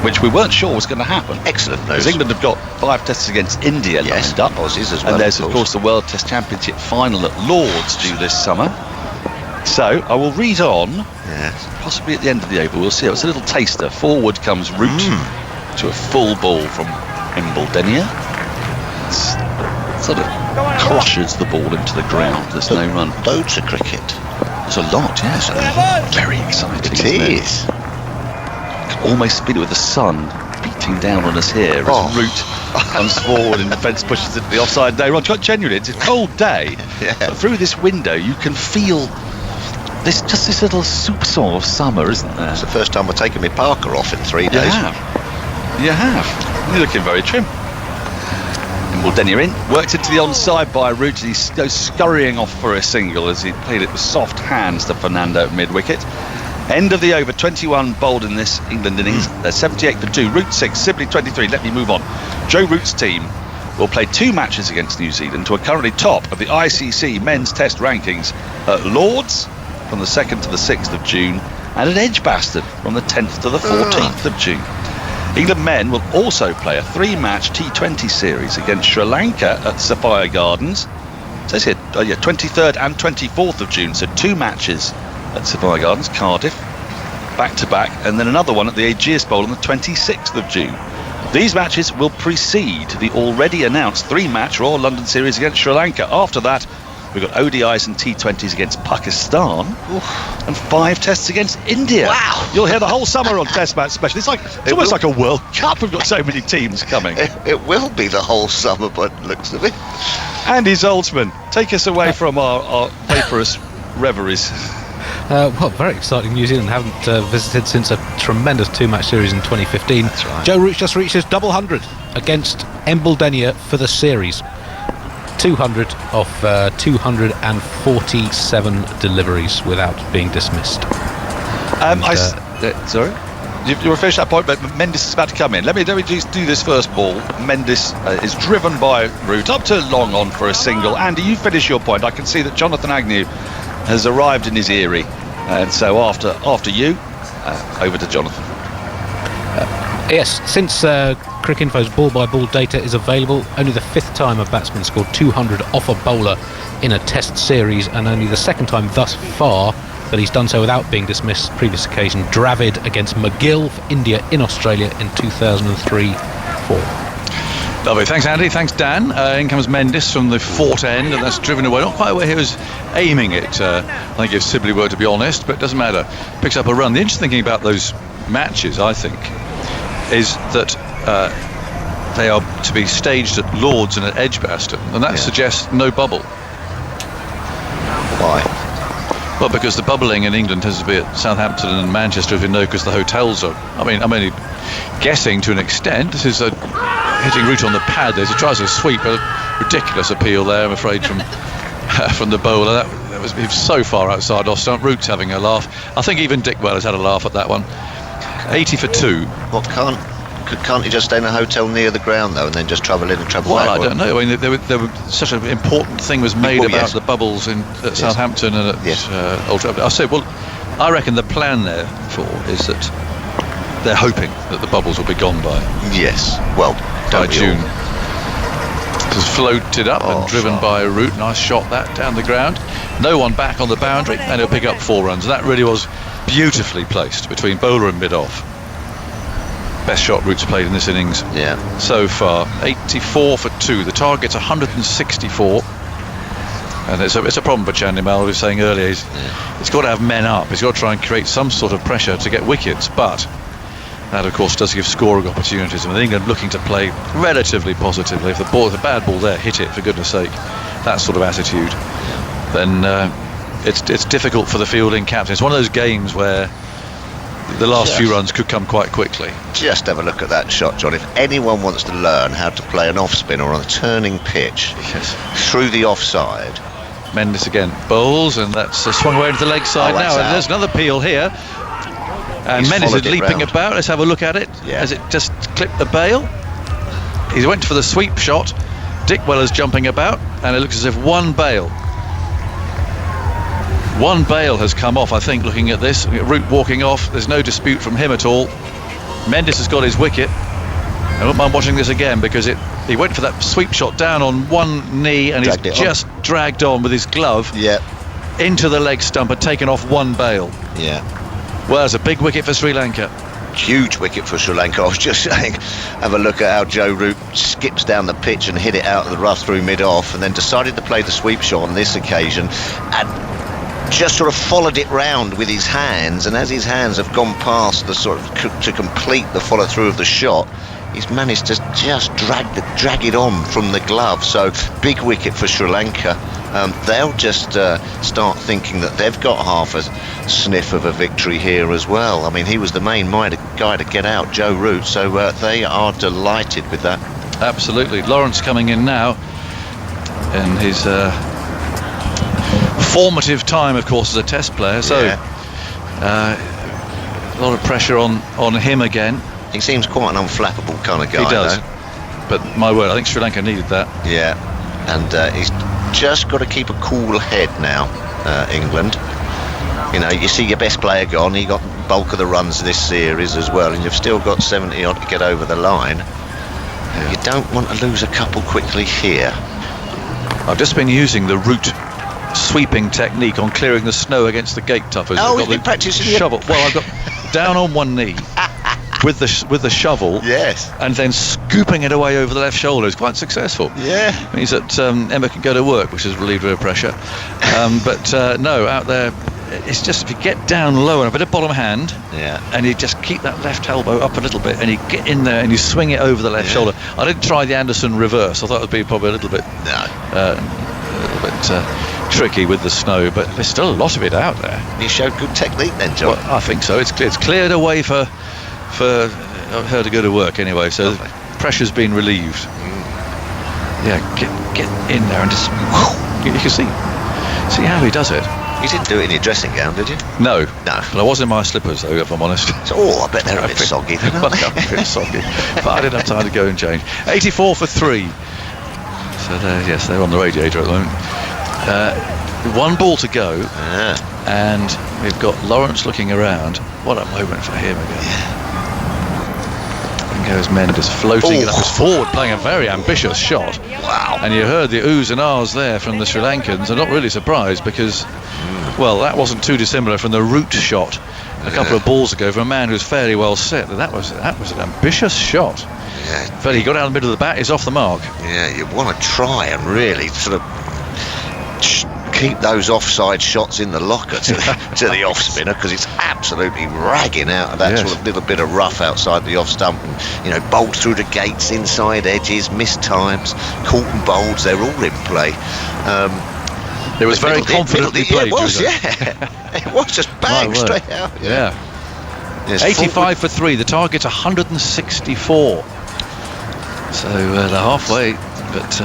Which we weren't sure was going to happen. Excellent news. Because England have got 5 tests against India lined up. Aussies as well. And there's, of course, the World Test Championship final at Lords due this summer. So I will read on, possibly at the end of the over, we'll see. It's a little taster. Forward comes Root to a full ball from Embledenia. Sort of crushes the ball into the ground. There's no run. Loads of cricket. There's a lot, yes. Very exciting. It is. You can almost feel it with the sun beating down on us here as Root comes forward and defence pushes it to the offside. No, Ron, genuinely, it's a cold day. But through this window, you can feel this little soupçon of summer, isn't there? It's the first time I've taken my Parker off in 3 days. You have. You're looking very trim. Embledenia in, worked into the onside by Root. He goes scurrying off for a single as he played it with soft hands to Fernando at mid-wicket. End of the over, 21 bowled in this England innings. They're 78 for 2, Root 6, Sibley 23. Let me move on. Joe Root's team will play 2 matches against New Zealand, who are currently top of the ICC men's test rankings at Lords from the 2nd to the 6th of June, and at Edgbaston from the 10th to the 14th of June. England men will also play a 3-match T20 series against Sri Lanka at Sapphire Gardens. It says here, 23rd and 24th of June, so 2 matches at Sapphire Gardens, Cardiff, back-to-back, and then another one at the Ageas Bowl on the 26th of June. These matches will precede the already announced 3-match Royal London series against Sri Lanka. After that, we've got ODIs and T20s against Pakistan and 5 tests against India. Wow. You'll hear the whole summer on Test Match Special. It's almost like a World Cup. We've got so many teams coming. It will be the whole summer, but looks of it. Andy Zoltzman, take us away from our vaporous reveries. Well, very exciting. New Zealand haven't visited since a tremendous 2-match series in 2015. That's right. Joe Root just reached his double 100 against Embledenia for the series. 200 off 247 deliveries without being dismissed. Sorry? You were finished that point, but Mendes is about to come in. Let me just do this first ball. Mendes is driven by Root up to long on for a single. Andy, you finish your point. I can see that Jonathan Agnew has arrived in his eyrie, and so after you, over to Jonathan. Yes, since Cricinfo's ball-by-ball data is available, only the 5th time a batsman scored 200 off a bowler in a test series, and only the 2nd time thus far that he's done so without being dismissed. Previous occasion, Dravid against McGill for India in Australia in 2003-04. Lovely, thanks Andy, thanks Dan. In comes Mendes from the fort end, and that's driven away, not quite where he was aiming it, I think if Sibley were to be honest, but it doesn't matter. Picks up a run. The interesting thing about those matches, I think, is that they are to be staged at Lords and at Edgbaston, and that suggests no bubble. Why? Well, because the bubbling in England tends to be at Southampton and Manchester, if you know, because the hotels are. I mean, I'm only guessing to an extent. This is a hitting route on the pad. There's a tries to sweep, a ridiculous appeal there, I'm afraid, from the bowler. That was so far outside off stump. Root's having a laugh. I think even Dickwell has had a laugh at that one. 80 for 2. What can't you just stay in a hotel near the ground though, and then just travel in and travel back? Well, I don't know. I mean, there were such an important thing was made about the bubbles at Southampton and at Old Trafford. I say, well, I reckon the plan therefore is that they're hoping that the bubbles will be gone by. Yes. Well, by June. It was floated up and driven by a Root. Nice shot that down the ground. No one back on the boundary, and he'll pick up 4 runs. And that really was beautifully placed between bowler and mid-off. Best shot Root's played in this innings so far. 84 for 2. The target's 164. And it's a problem for Chandimal. We were saying earlier, he's got to have men up. He's got to try and create some sort of pressure to get wickets. But that, of course, does give scoring opportunities. And with England looking to play relatively positively, if the bad ball there, hit it, for goodness sake. That sort of attitude. Then it's difficult for the fielding captain. It's one of those games where the last few runs could come quite quickly. Just have a look at that shot, John. If anyone wants to learn how to play an off-spin or on a turning pitch through the offside. Mendes again bowls, and that's swung away into the leg side now. And there's another peel here. And Mendes is leaping about. Let's have a look at it. Has it just clipped the bail? He went for the sweep shot. Dickwell is jumping about, and it looks as if one bail has come off, I think, looking at this. Root walking off, there's no dispute from him at all. Mendes has got his wicket. I don't mind watching this again, because he went for that sweep shot down on one knee, and he's just dragged on with his glove into the leg stump and taken off one bail. Well, it's a big wicket for Sri Lanka. Huge wicket for Sri Lanka. I was just saying, have a look at how Joe Root skips down the pitch and hit it out of the rough through mid-off, and then decided to play the sweep shot on this occasion, and just sort of followed it round with his hands, and as his hands have gone past the sort of to complete the follow through of the shot, he's managed to just drag it on from the glove. So big wicket for Sri Lanka. They'll just start thinking that they've got half a sniff of a victory here as well. I mean, he was the main guy to get out, Joe Root, so they are delighted with that. Absolutely. Lawrence coming in now, and his formative time, of course, as a test player, so a lot of pressure on him again. He seems quite an unflappable kind of guy. He does, but my word, I think Sri Lanka needed that. And he's just got to keep a cool head now, England. You know, you see your best player gone, he got bulk of the runs this series as well, and you've still got 70 odd to get over the line. You don't want to lose a couple quickly here. I've just been using the Root sweeping technique on clearing the snow against the gate tuffers. Oh, you've been practicing shovel. Well, I've got down on one knee with the shovel, and then scooping it away over the left shoulder. It's quite successful. Means that Emma can go to work, which has relieved her pressure. But no, out there, it's just if you get down low and a bit of bottom hand, and you just keep that left elbow up a little bit, and you get in there and you swing it over the left shoulder. I didn't try the Anderson reverse. I thought it would be probably a little bit tricky with the snow, but there's still a lot of it out there. You showed good technique then, John. Well, I think so. It's cleared away for her to go to work anyway, so the pressure's been relieved. Get in there and just you can see how he does it. You didn't do it in your dressing gown, did you? No. But I was in my slippers, though, if I'm honest. I bet they're a bit soggy. A bit soggy, but I didn't have time to go and change. 84 for 3. So they're on the radiator at the moment. One ball to go, and we've got Lawrence looking around. What a moment for him again. Goes Mendes floating it up forward, playing a very ambitious shot. Wow. And you heard the oohs and ahs there from the Sri Lankans. I'm not really surprised, because well, that wasn't too dissimilar from the Root shot a couple of balls ago from a man who's fairly well set. That was an ambitious shot. Yeah. But he got down the middle of the bat, he's off the mark. Yeah, you want to try and really sort of keep those offside shots in the locker to the off spinner, because it's absolutely ragging out of that Yes. sort of little bit of rough outside the off stump, and bowled through the gates, inside edges, missed times, caught and bowls, they're all in play. It was very confidently played. It was, Judo. yeah. It was just bang, My word. straight out. Yeah. Yes, 85 for 3, the target's 164. So they're halfway, but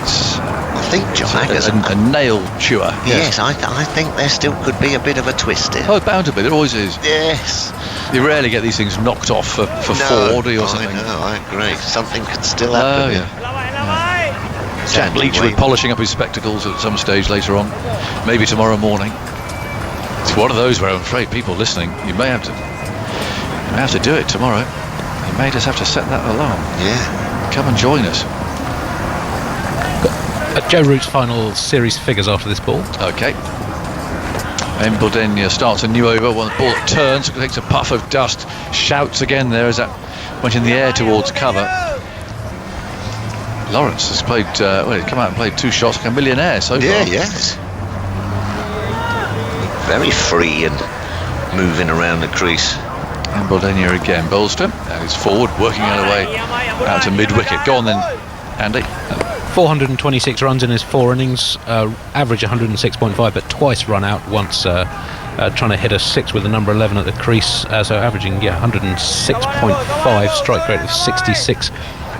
it's I think John Agger's a nail chewer. Yes, I think there still could be a bit of a twist here. Oh, bound to be, there always is. Yes. You rarely get these things knocked off for No, 40 or something. I know, I agree. Something could still happen. Oh, here. yeah. Jack Andy Leach will be Wayne. polishing up his spectacles at some stage later on, maybe tomorrow morning. It's one of those where I'm afraid people listening, you may have to do it tomorrow. You may just have to set that alarm. Yeah. Come and join us. Joe Root's final series figures after this ball. Okay. Embledenia starts a new over. One ball that turns, takes a puff of dust, shouts again there as that went in the air towards cover. Lawrence has played, he's come out and played 2 shots like a millionaire so far. Yeah, yes. Very free and moving around the crease. Embledenia again, bowls to him, and he's forward, working out away out to mid-wicket. Go on then, Andy. 426 runs in his 4 innings, average 106.5, but twice run out, once trying to hit a 6 with the number 11 at the crease, so averaging 106.5, strike rate of 66.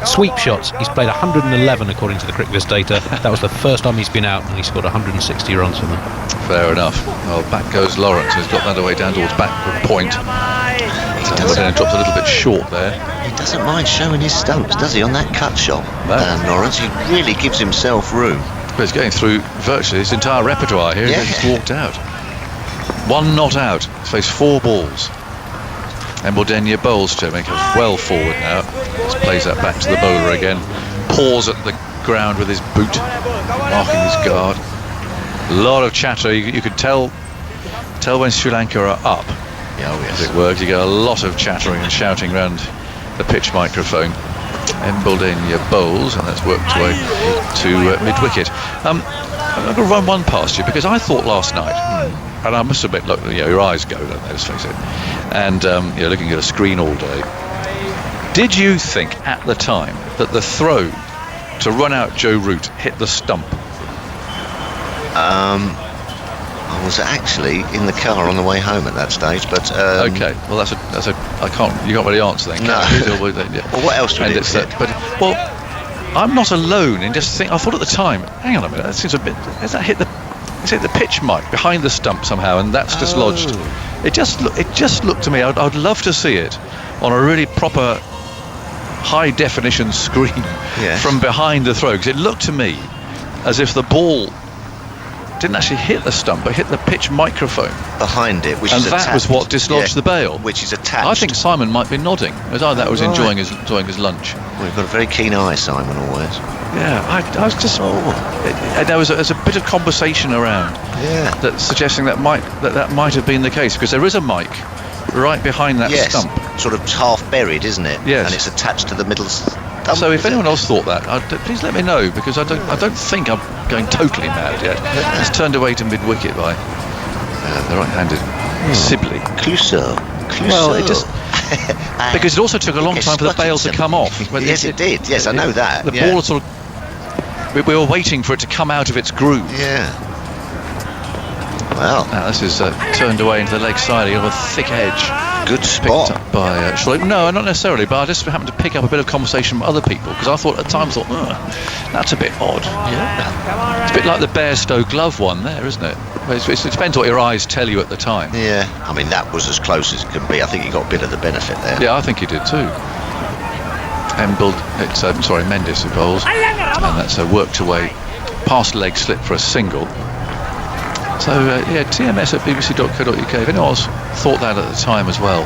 Sweep shots, he's played 111 according to the Cricketers data. That was the first time he's been out, and he scored 160 runs for them. Fair enough. Well, back goes Lawrence, who's got that away down towards backward point. Embledenia drops a little bit short there. He doesn't mind showing his stumps, does he, on that cut shot? No. Lawrence, he really gives himself room. But he's going through virtually his entire repertoire here. Yeah. He's just walked out. 1 not out. He's faced 4 balls. Embledenia bowls to him. He goes well forward now. Just plays that back to the bowler again. Paws at the ground with his boot, marking his guard. A lot of chatter. You could tell when Sri Lanka are up. Yeah, oh, As yes. it works, you get a lot of chattering and shouting around the pitch microphone. Embledenia bowls, and that's worked away to mid-wicket. I'm going to run one past you, because I thought last night, and I must admit, look, your eyes go, don't they, let's face it, and you're looking at a screen all day. Did you think at the time that the throw to run out Joe Root hit the stump? I was actually in the car on the way home at that stage, but Okay, well that's a you can't really answer then. No. Can you? Well, what else would And it it's hit? well, I'm not alone in just think. I thought at the time, hang on a minute, that seems a bit. Has that hit the pitch mic behind the stump somehow, and that's dislodged? Oh. It just looked to me. I'd love to see it on a really proper high definition screen Yes. from behind the throw, because it looked to me as if the ball didn't actually hit the stump, but hit the pitch microphone, behind it, which and is that attached. was what dislodged the bail. Which is attached. I think Simon might be nodding, as I was Right. enjoying his lunch. Well, you've got a very keen eye, Simon, always. Yeah, I was just. There was a bit of conversation around Yeah. that suggesting that might have been the case, because there is a mic right behind that Yes. stump. Sort of half buried, isn't it? Yes. And it's attached to the middle stump. So if is anyone it? else thought that, please let me know, because I don't think I'm going totally mad yet. It's turned away to mid-wicket by the right-handed Sibley. Clouseau. Well, it just because it also took a long It time for the bail to spotted come off. something. Yes, it did. Yes, I know that. The Yeah. ball sort of. We were waiting for it to come out of its groove. Yeah. Well, Now this is turned away into the leg side of a thick edge. good Picked spot. up by Schlepp. No, not necessarily, but I just happened to pick up a bit of conversation from other people, because I thought at the time, that's a bit odd. Yeah. It's a bit like the Bairstow glove one there, isn't it? It depends what your eyes tell you at the time. Yeah. I mean, that was as close as it could be. I think you got a bit of the benefit there. Yeah, I think he did too. Mendes who bowls, and that's worked away past leg slip for a single. So TMS at bbc.co.uk. If anyone else thought that at the time as well,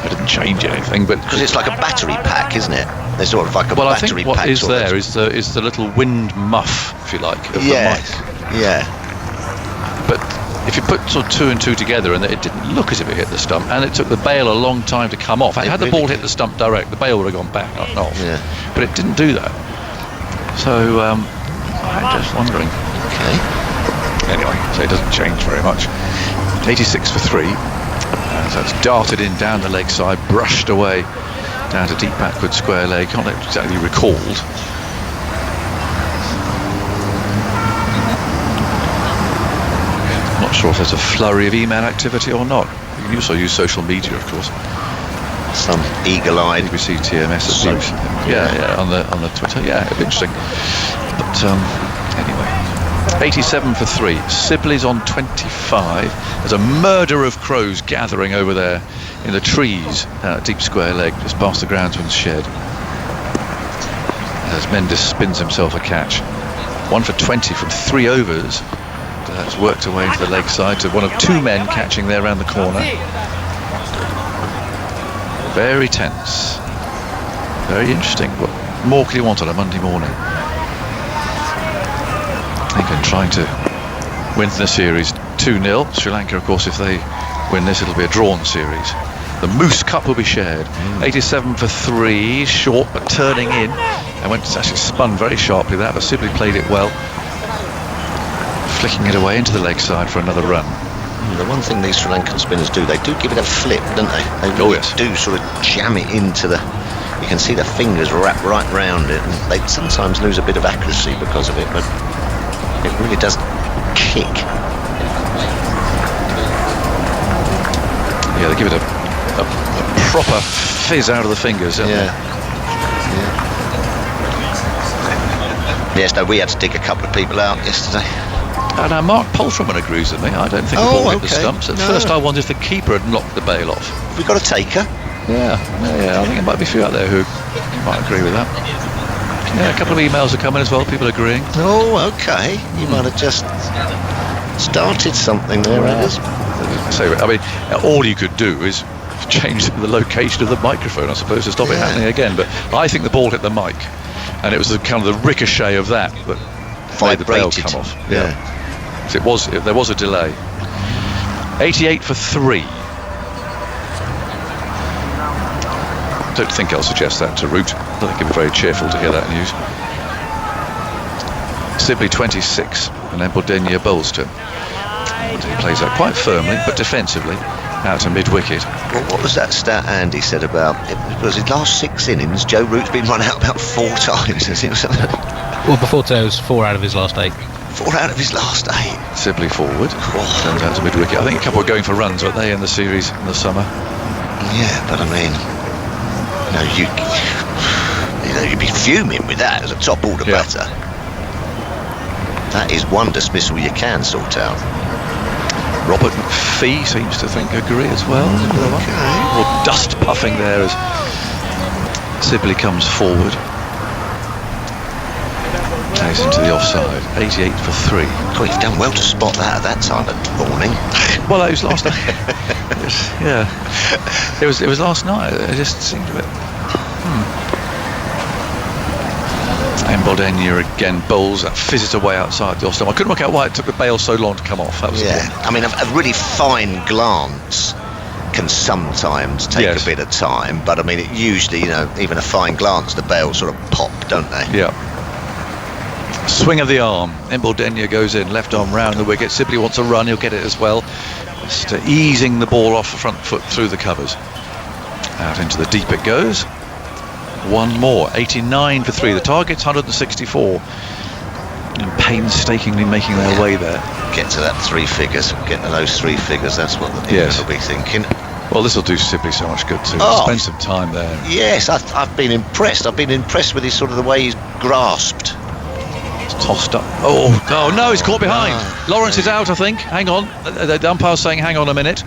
it didn't change anything, but Because it's like a battery pack, isn't it? There's sort of like a well, I battery think what pack. is sort of- there is the little wind muff, if you like, of Yes. the mic. Yeah. But if you put sort of 2 and 2 together, and it didn't look as if it hit the stump, and it took the bail a long time to come off. Had the ball hit the stump direct, the bail would have gone back, not off. Yeah. But it didn't do that. So I'm just wondering. Okay. Anyway, so it doesn't change very much. 86 for 3. So it's darted in down the leg side, brushed away down to deep backward square leg. Can't exactly recalled. Not sure if there's a flurry of email activity or not. You can also use social media, of course. Some eagle-eyed BBC TMS abuse. Yeah, on the Twitter. Yeah, it'd be interesting. But anyway, 87 for 3. Sibley's on 25. There's a murder of crows gathering over there in the trees deep square leg, just past the groundsman's shed. As Mendes spins himself a catch. 1 for 20 from 3 overs. That's worked away into the leg side to one of 2 men catching there around the corner. Very tense. Very interesting. What more can you want on a Monday morning? England trying to win the series 2-0. Sri Lanka, of course, if they win this, it'll be a drawn series. The Moose Cup will be shared. 87 for 3, short but turning in. And actually spun very sharply there, but Sibley played it well. Flicking it away into the leg side for another run. The one thing these Sri Lankan spinners do, they do give it a flip, don't they? They really do sort of jam it into the... You can see the fingers wrap right round it, and they sometimes lose a bit of accuracy because of it, but it really does kick. Yeah, they give it a proper fizz out of the fingers, don't they? Yes, no, we had to dig a couple of people out yesterday. Now Mark Poltroman agrees with me. I don't think the ball hit the stumps. At first I wondered if the keeper had knocked the bail off. Have we got a taker? Yeah, I think there might be a few out there who might agree with that. Yeah, a couple of emails are coming as well, people agreeing. Oh, okay. You might have just started something there, Edders. So, I mean, all you could do is change the location of the microphone, I suppose, to stop it happening again. But I think the ball hit the mic, and it was the kind of the ricochet of that made the bail come off. Yeah. So there was a delay. 88 for 3. Don't think I'll suggest that to Root. I think he'll be very cheerful to hear that news. Sibley 26 and Embledenia bowls to him. He plays that quite firmly but defensively out to mid-wicket. Well, what was that stat Andy said about it? Was his last 6 innings, Joe Root's been run out about 4 times, has he? Well, before today it was 4 out of his last 8. 4 out of his last 8. Sibley forward, turns out to mid-wicket. I think a couple are going for runs, weren't they, in the series in the summer? Yeah, but I mean, you'd be fuming with that as a top order batter. That is one dismissal you can sort out. Robert McPhee seems to agree as well. Or dust puffing there as Sibley comes forward. Plays into the offside. 88 for 3. God, you've done well to spot that at that time of morning. Well, it was last night. It was last night. It just seemed a bit. Embledenia again bowls that fizzes away outside the off-stump. I couldn't work out why it took the bail so long to come off. That was I mean, a really fine glance can sometimes take a bit of time, but I mean, it usually, even a fine glance, the bails sort of pop, don't they? Yeah. Swing of the arm. Embledenia goes in, left arm round the wicket. Sibley wants a run, he'll get it as well. Just easing the ball off the front foot through the covers. Out into the deep it goes. One more. 89 for 3. The target's 164. And painstakingly making their way there. Get to that 3 figures. Get to those 3 figures. That's what the England will be thinking. Well, this will do Sibley so much good too. Spend some time there. Yes, I've been impressed. I've been impressed with the way he's grasped. It's tossed up. Oh no, he's caught behind. Lawrence is out, I think. Hang on. The umpire's saying hang on a minute.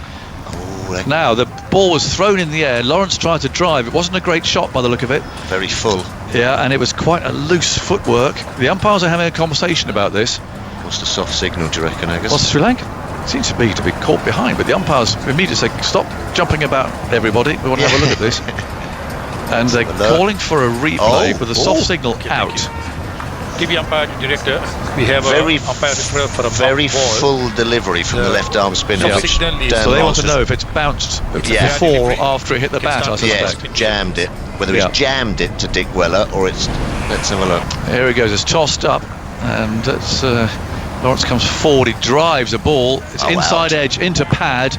Now the ball was thrown in the air. Lawrence tried to drive. It wasn't a great shot by the look of it. Very full. Yeah, and it was quite a loose footwork. The umpires are having a conversation about this. What's the soft signal, do you reckon, Agus? Well, Sri Lanka seems to be caught behind, but the umpires immediately say, stop jumping about, everybody. We want to have a look at this. And they're calling for a replay with a soft signal out. TV umpire director, we have Very a umpire referral for a very ball. full delivery from the left arm spinner, Yeah. which Signal is- Dan So they want Lance to has- know if it's bounced Yeah. before or after it hit the bat, I Yes, suspect. jammed it. Whether Yeah. it's jammed it to Dick Weller or it's... Let's have a look. Here he goes, it's tossed up, and it's Lawrence comes forward, he drives a ball, it's Oh, inside out. edge into pad.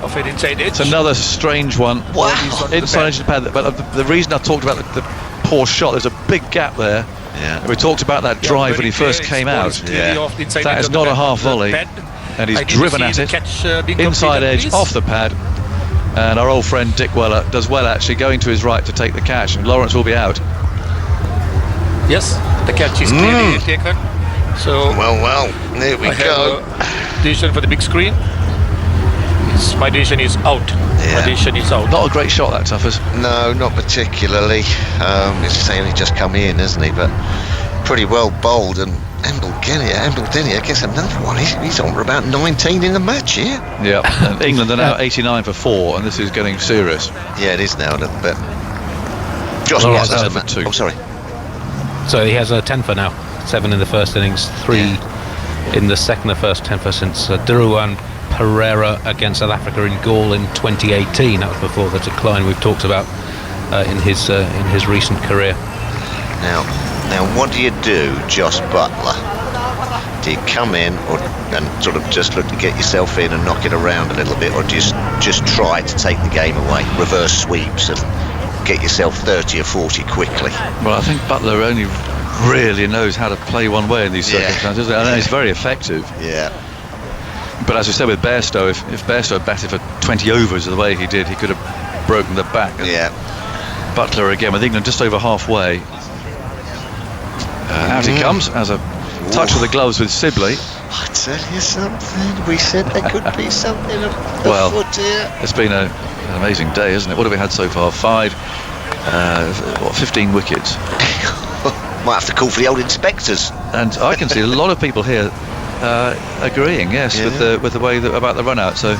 Of an inside edge. It's another strange one. Wow. Inside edge into pad, but the reason I talked about the poor shot, there's a big gap there. Yeah. We talked about that drive when he first came out. Yeah. That is not a half volley, and he's driven at it, inside edge, off the pad, and our old friend Dick Weller does well actually, going to his right to take the catch, and Lawrence will be out. Yes, the catch is clearly taken. So Well, there we I go. have a decision for the big screen. My decision is out. Yeah. My decision is out. Not a great shot, that, Tuffers. No, not particularly. It's only just come in, hasn't he? But pretty well bowled. And Ambledenia gets another one. He's on for about 19 in the match here. Yeah, and England are now 89 for 4, and this is getting serious. Yeah, it is now a little bit. Just Well, lost that's the for match. 2. Oh, sorry. So he has a 10 for now. 7 in the first innings, 3 in the second. The first 10 for since Dhiruwan Perera against South Africa in Gaul in 2018. That was before the decline we've talked about in his recent career. Now, what do you do, Josh Butler? Do you come in and sort of just look to get yourself in and knock it around a little bit, or do you just try to take the game away, reverse sweeps and get yourself 30 or 40 quickly? Well, I think Butler only really knows how to play one way in these circumstances, and he's very effective. Yeah. But as we said with Bairstow, if Bairstow batted for 20 overs the way he did, he could have broken the back. Yeah. Butler again with England just over halfway. Out he comes as a touch of the gloves with Sibley. I tell you something, we said there could be something Well, afoot here. It's been an amazing day, hasn't it? What have we had so far? 15 wickets. Might have to call for the old inspectors. And I can see a lot of people here agreeing, yes, with the way about the run out. So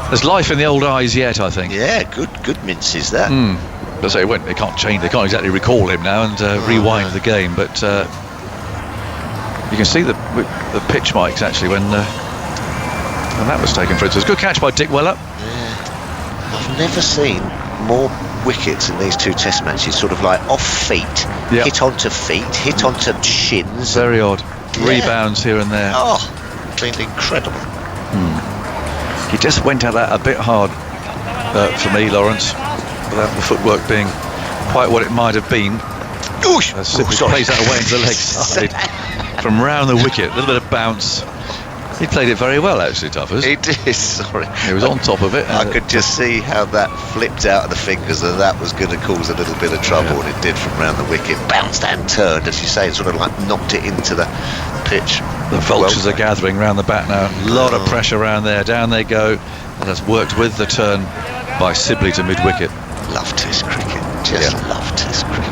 there's life in the old eyes yet, I think. Yeah, good minces that. But say they can't change. They can't exactly recall him now and rewind the game. But you can see the pitch mics actually when that was taken for instance. Good catch by Dick Weller. I've never seen more wickets in these two test matches, sort of like off feet, Yep. hit onto feet, hit onto shins. Very odd. Yeah. Rebounds here and there. Oh, been incredible. He just went at that a bit hard for me, Lawrence, without the footwork being quite what it might have been. Oosh. As Sibley plays that away into the leg side from round the wicket. A little bit of bounce. He played it very well, actually, Tuffers. He did, sorry. He was on top of it. I could just see how that flipped out of the fingers, and that was going to cause a little bit of trouble, and it did from round the wicket. Bounced and turned, as you say, it sort of like knocked it into the pitch. The vultures are gathering round the bat now. A lot of pressure around there. Down they go. And has worked with the turn by Sibley to mid-wicket. Love Test cricket. Just love Test cricket.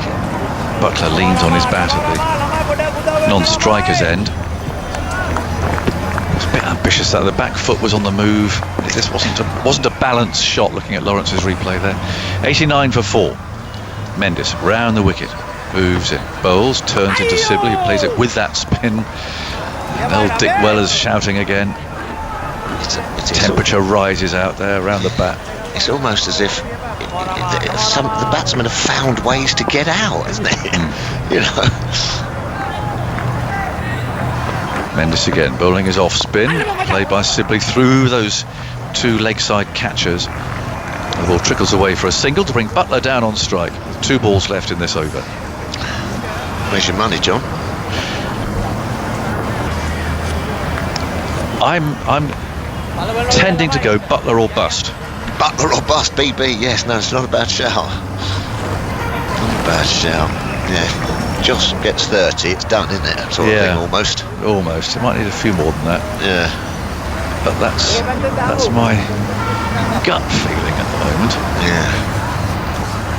Butler leans on his bat at the non-striker's end. It's a bit ambitious that the back foot was on the move. It just wasn't a balanced shot looking at Lawrence's replay there. 89 for 4. Mendes round the wicket. Moves it. Bowles. Turns into Sibley, who plays it with that spin. And old Dick Weller's shouting again. Temperature rises out there around the bat. It's almost as if the batsmen have found ways to get out, isn't it? You know. Mendes again, bowling his off spin, played by Sibley through those two leg side catchers. The ball trickles away for a single to bring Butler down on strike. 2 balls left in this over. Where's your money, John? I'm tending to go Butler or bust. Butler or bust, BB, yes, no, it's not a bad shout. Not a bad shout, yeah. Josh gets 30, it's done, isn't it? Sort of thing, almost. Almost. It might need a few more than that. Yeah. But that's my gut feeling at the moment. Yeah.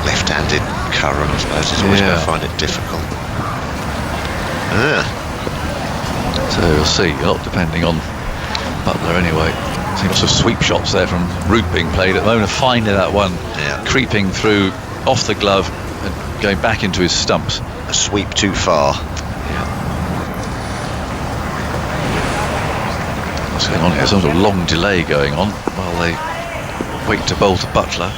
Left-handed current, I suppose, is always going to find it difficult. Yeah. So we'll see, a lot depending on Butler anyway. See lots of sweep shots there from Root being played at the moment. Finally that one creeping through off the glove and going back into his stumps. A sweep too far. What's going on here? Some sort of long delay going on while they wait to bowl to Butler.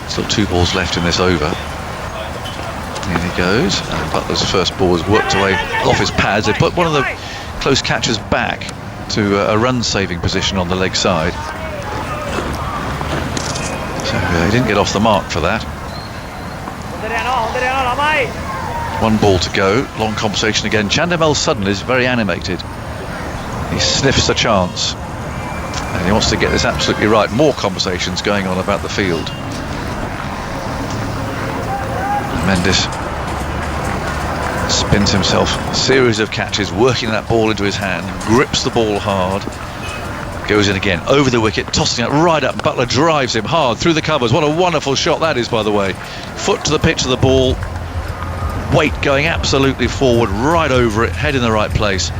Still 2 balls left in this over. In he goes, and Butler's first ball has worked away off his pads. They put one of the close catchers back to a run-saving position on the leg side. So he didn't get off the mark for that. 1 ball to go. Long conversation again. Chandamel Sudden is very animated. He sniffs the chance, and he wants to get this absolutely right. More conversations going on about the field. Mendes spins himself, a series of catches, working that ball into his hand, grips the ball hard, goes in again, over the wicket, tossing it right up. Butler drives him hard through the covers. What a wonderful shot that is, by the way. Foot to the pitch of the ball, weight going absolutely forward, right over it, head in the right place.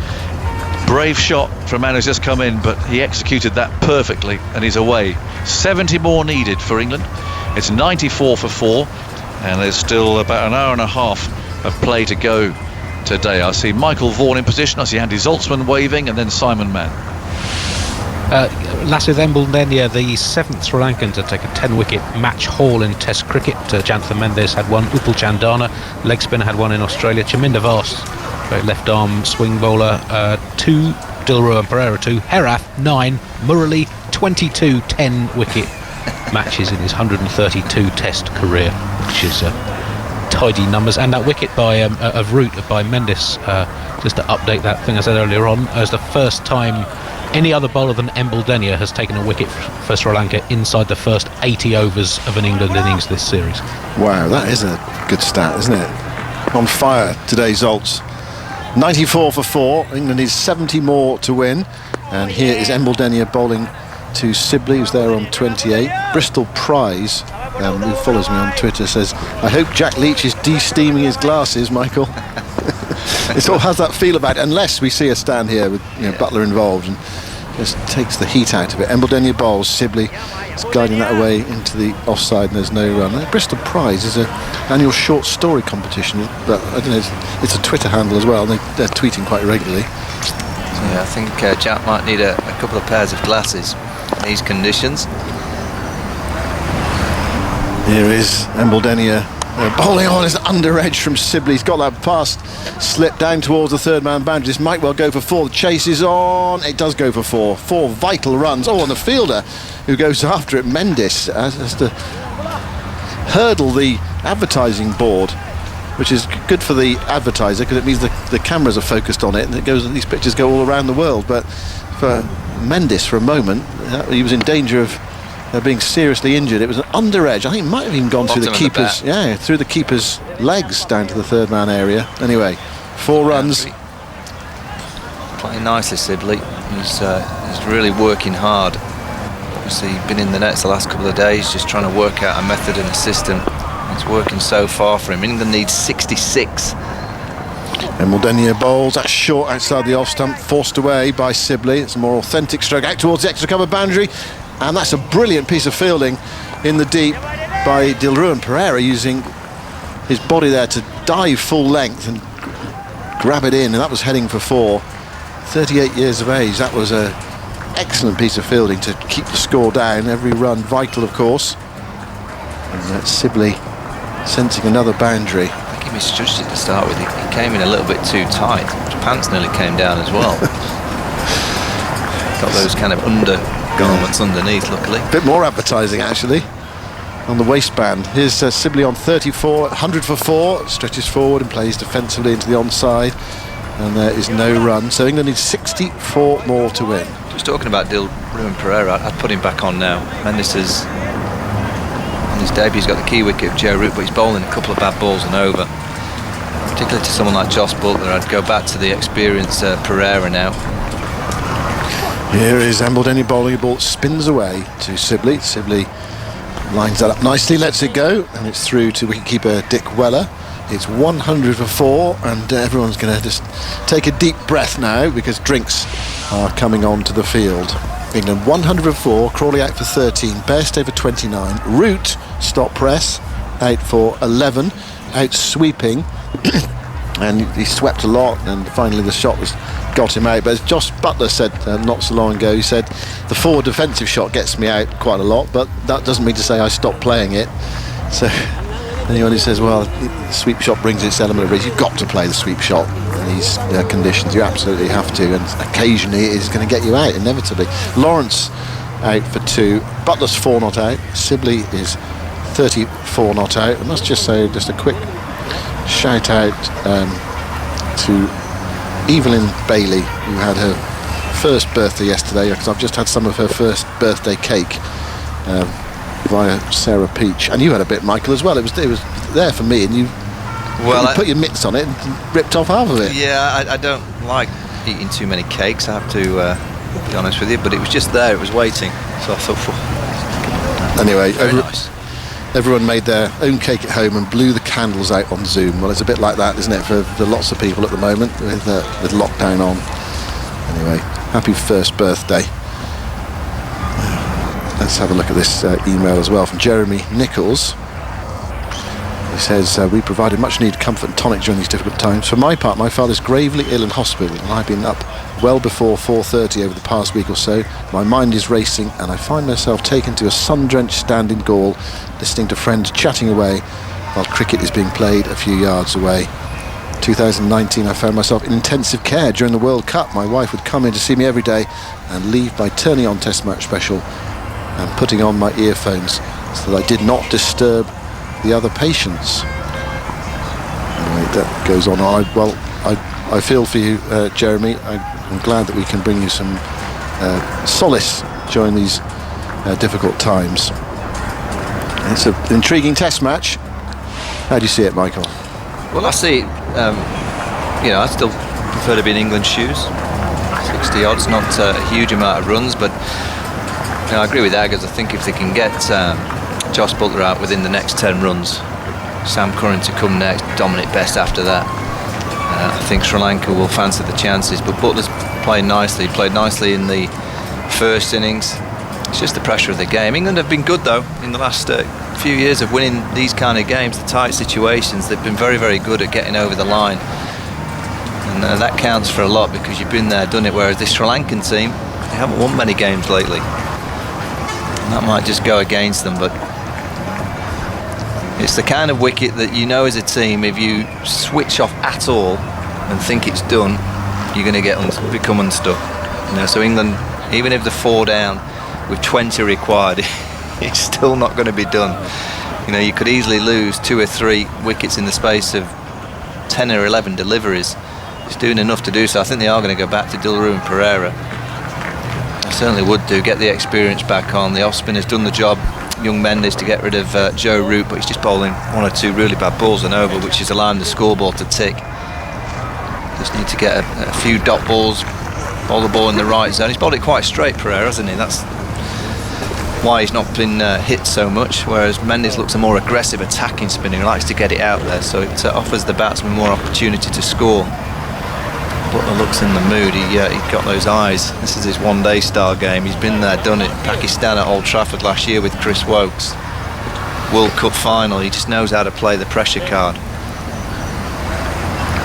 Brave shot from a man who's just come in, but he executed that perfectly, and he's away. 70 more needed for England. It's 94 for 4. And there's still about an hour and a half of play to go today. I see Michael Vaughan in position, I see Andy Zaltzman waving, and then Simon Mann. Lasith Embledenia, the 7th Sri Lankan to take a 10-wicket match haul in Test cricket. Janthan Mendes had 1, Upal Chandana, leg spinner, had 1 in Australia. Chaminda Vaas, great left-arm swing bowler, 2, Dilruwan Pereira 2, Herath 9, Murali 22 10-wicket matches in his 132 Test career, which is tidy numbers. And that wicket by of root by Mendes, just to update that thing I said earlier on, as the first time any other bowler than Embledenia has taken a wicket for Sri Lanka inside the first 80 overs of an England innings this series. Wow, that is a good stat, isn't it? On fire today, Zoltz. 94 for 4. England needs 70 more to win. And here is Embledenia bowling to Sibley, who's there on 28. Bristol Prize, who follows me on Twitter, says, I hope Jack Leach is de-steaming his glasses, Michael. It all has that feel about it, unless we see a stand here with Butler involved and just takes the heat out of it. Embledenia bowls, Sibley is guiding that away into the offside, and there's no run. Bristol Prize is an annual short story competition, but I don't know, it's a Twitter handle as well, and they're tweeting quite regularly. Yeah, I think Jack might need a couple of pairs of glasses in these conditions. Here is Embledenia bowling on his under edge from Sibley. He's got that pass slip down towards the third man boundary. This might well go for 4. The chase is on. It does go for 4. 4 vital runs. Oh, and the fielder who goes after it, Mendes, has to hurdle the advertising board, which is good for the advertiser because it means the cameras are focused on it, and these pictures go all around the world. But for Mendes, for a moment, he was in danger of being seriously injured. It was an under edge. I think it might have even gone through the keeper's, through the keeper's legs down to the third man area. Anyway, 4 runs. Playing nicely, Sibley. He's really working hard. Obviously, been in the nets the last couple of days, just trying to work out a method and a system. It's working so far for him. England needs 66. Embledenia bowls, that's short outside the off stump, forced away by Sibley. It's a more authentic stroke out towards the extra cover boundary, and that's a brilliant piece of fielding in the deep by Dilruwan Pereira, using his body there to dive full length and grab it in, and that was heading for 4. 38 years of age. That was an excellent piece of fielding to keep the score down. Every run vital, of course. And that's Sibley sensing another boundary. I think he misjudged it to start with. He came in a little bit too tight. His pants nearly came down as well. Got those kind of undergarments underneath, luckily. A bit more advertising, actually, on the waistband. Here's Sibley on 34, 100 for 4, stretches forward and plays defensively into the onside, and there is no run. So England needs 64 more to win. Just talking about Dilruwan Pereira, I'd put him back on now. Mendes has, on his debut, he's got the key wicket of Joe Root, but he's bowling a couple of bad balls and over. Particularly to someone like Jos Buttler, I'd go back to the experienced Pereira now. Here is Embledenia bowling a ball that spins away to Sibley. Sibley lines that up nicely, lets it go, and it's through to wicketkeeper Dick Weller. It's 100 for 4, and everyone's going to just take a deep breath now because drinks are coming onto the field. England 100 for 4, Crawley out for 13, Best over 29, Root stop press out for 11, out sweeping, and he swept a lot, and finally the shot was got him out. But as Josh Butler said not so long ago, he said the forward defensive shot gets me out quite a lot, but that doesn't mean to say I stop playing it. So anyone who says, well, the sweep shot brings its element of risk, you've got to play the sweep shot in these conditions. You absolutely have to, and occasionally it is going to get you out, inevitably. Lawrence out for 2, Butler's 4 not out, Sibley is 34 not out. I must just say, just a quick shout out to Evelyn Bailey, who had her first birthday yesterday, because I've just had some of her first birthday cake via Sarah Peach, and you had a bit, Michael, as well. It was there for me, and you put your mitts on it and ripped off half of it. Yeah, I don't like eating too many cakes, I have to be honest with you, but it was just there, it was waiting, so I thought, anyway, nice. Everyone made their own cake at home and blew the candles out on Zoom. Well, it's a bit like that, isn't it, for lots of people at the moment with lockdown on. Anyway, happy first birthday. Let's have a look at this email as well from Jeremy Nichols. He says, we provided much needed comfort and tonic during these difficult times. For my part, my father's gravely ill in hospital, and I've been up well before 4:30 over the past week or so. My mind is racing, and I find myself taken to a sun-drenched stand in Gaul, listening to friends chatting away while cricket is being played a few yards away. 2019, I found myself in intensive care during the World Cup. My wife would come in to see me every day and leave by turning on Test Match Special and putting on my earphones so that I did not disturb the other patients. Anyway, that goes on. I feel for you, Jeremy. I'm glad that we can bring you some solace during these difficult times. It's an intriguing Test match. How do you see it, Michael? Well, I see, I still prefer to be in England's shoes. 60 odds, not a huge amount of runs, but I agree with Aggers. I think if they can get Josh Butler out within the next 10 runs, Sam Curran to come next, Dominic Best after that, I think Sri Lanka will fancy the chances. But Butler's played nicely. He played nicely in the first innings. It's just the pressure of the game. England have been good, though, in the last few years of winning these kind of games, the tight situations. They've been very, very good at getting over the line. And that counts for a lot because you've been there, done it, whereas this Sri Lankan team, they haven't won many games lately. And that might just go against them, but it's the kind of wicket that you know as a team, if you switch off at all and think it's done, you're going to become unstuck. So England, even if they're 4 down with 20 required, it's still not going to be done. You could easily lose 2 or 3 wickets in the space of 10 or 11 deliveries. It's doing enough to do so. I think they are going to go back to Dilru and Pereira. I certainly would do. Get the experience back on. The off-spinner's done the job. Young Mendes to get rid of Joe Root, but he's just bowling 1 or 2 really bad balls and over, which is allowing the scoreboard to tick. Just need to get a few dot balls, bowl the ball in the right zone. He's bowled it quite straight, Pereira, hasn't he? That's why he's not been hit so much, whereas Mendes looks a more aggressive attacking spinner. He likes to get it out there, so it offers the batsman more opportunity to score. Butler looks in the mood. He got those eyes. This is his one-day star game. He's been there, done it. Pakistan at Old Trafford last year with Chris Wokes. World Cup final. He just knows how to play the pressure card.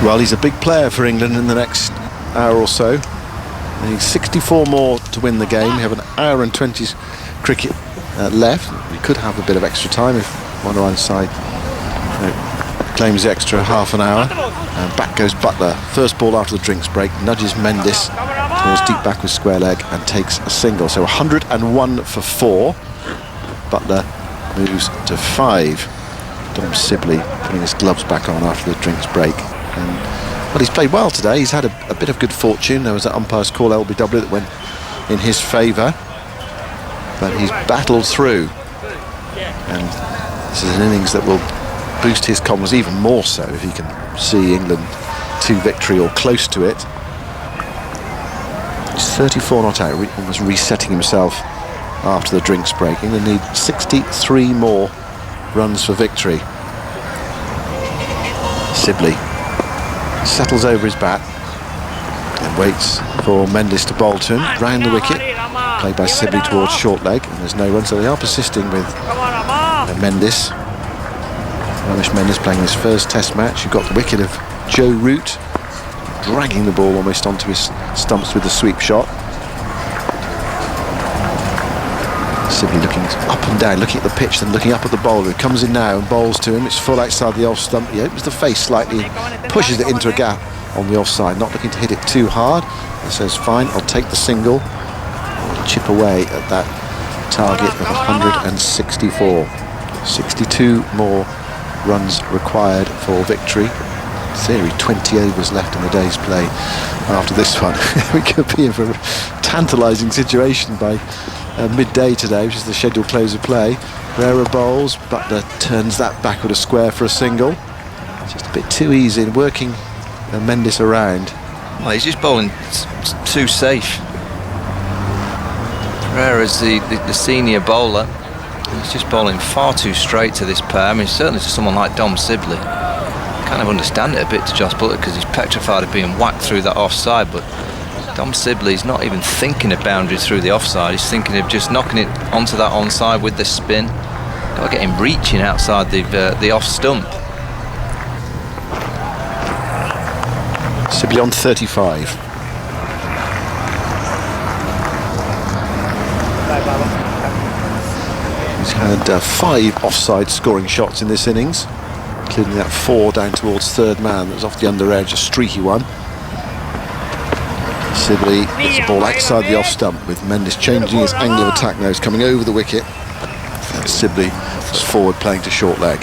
Well, he's a big player for England in the next hour or so. They need 64 more to win the game. We have an hour and 20 cricket left. We could have a bit of extra time if one or other side claims the extra half an hour. And back goes Butler. First ball after the drinks break, nudges Mendes towards deep back with square leg and takes a single. So 101 for 4. Butler moves to 5. Dom Sibley putting his gloves back on after the drinks break. And, well, he's played well today. He's had a bit of good fortune. There was that umpire's call LBW that went in his favour, but he's battled through. And this is an innings that will boost his confidence even more so if he can see England to victory or close to it. He's 34 not out, almost resetting himself after the drinks break. England need 63 more runs for victory. Sibley settles over his bat and waits for Mendes to bowl to him. Round the wicket, played by Sibley towards short leg, and there's no run, so they are persisting with Mendes. Ramesh Mendes playing his first Test match. You've got the wicket of Joe Root, dragging the ball almost onto his stumps with the sweep shot. Sibley looking up and down, looking at the pitch, then looking up at the bowler. He comes in now and bowls to him. It's full outside the off stump. He opens the face slightly, pushes it into a gap on the offside, not looking to hit it too hard. He says, fine, I'll take the single. I'll chip away at that target of 164. 62 more runs required for victory. In theory, 20 overs left in the day's play after this one. We could be in for a tantalising situation by midday today, which is the scheduled close of play. Pereira bowls, Butler turns that back with a square for a single. It's just a bit too easy in working Mendes around. Well, he's just bowling too safe. Pereira's the senior bowler. He's just bowling far too straight to this pair. I mean, certainly to someone like Dom Sibley. I kind of understand it a bit to Josh Butler because he's petrified of being whacked through that offside, but Dom Sibley's not even thinking of boundaries through the offside. He's thinking of just knocking it onto that onside with the spin. Got to get him reaching outside the off stump. Sibley on 35. He's had 5 offside scoring shots in this innings, including that 4 down towards third man that was off the under edge, a streaky one. Sibley gets the ball outside the off stump with Mendes changing his angle of attack now. He's coming over the wicket. And Sibley was forward playing to short leg.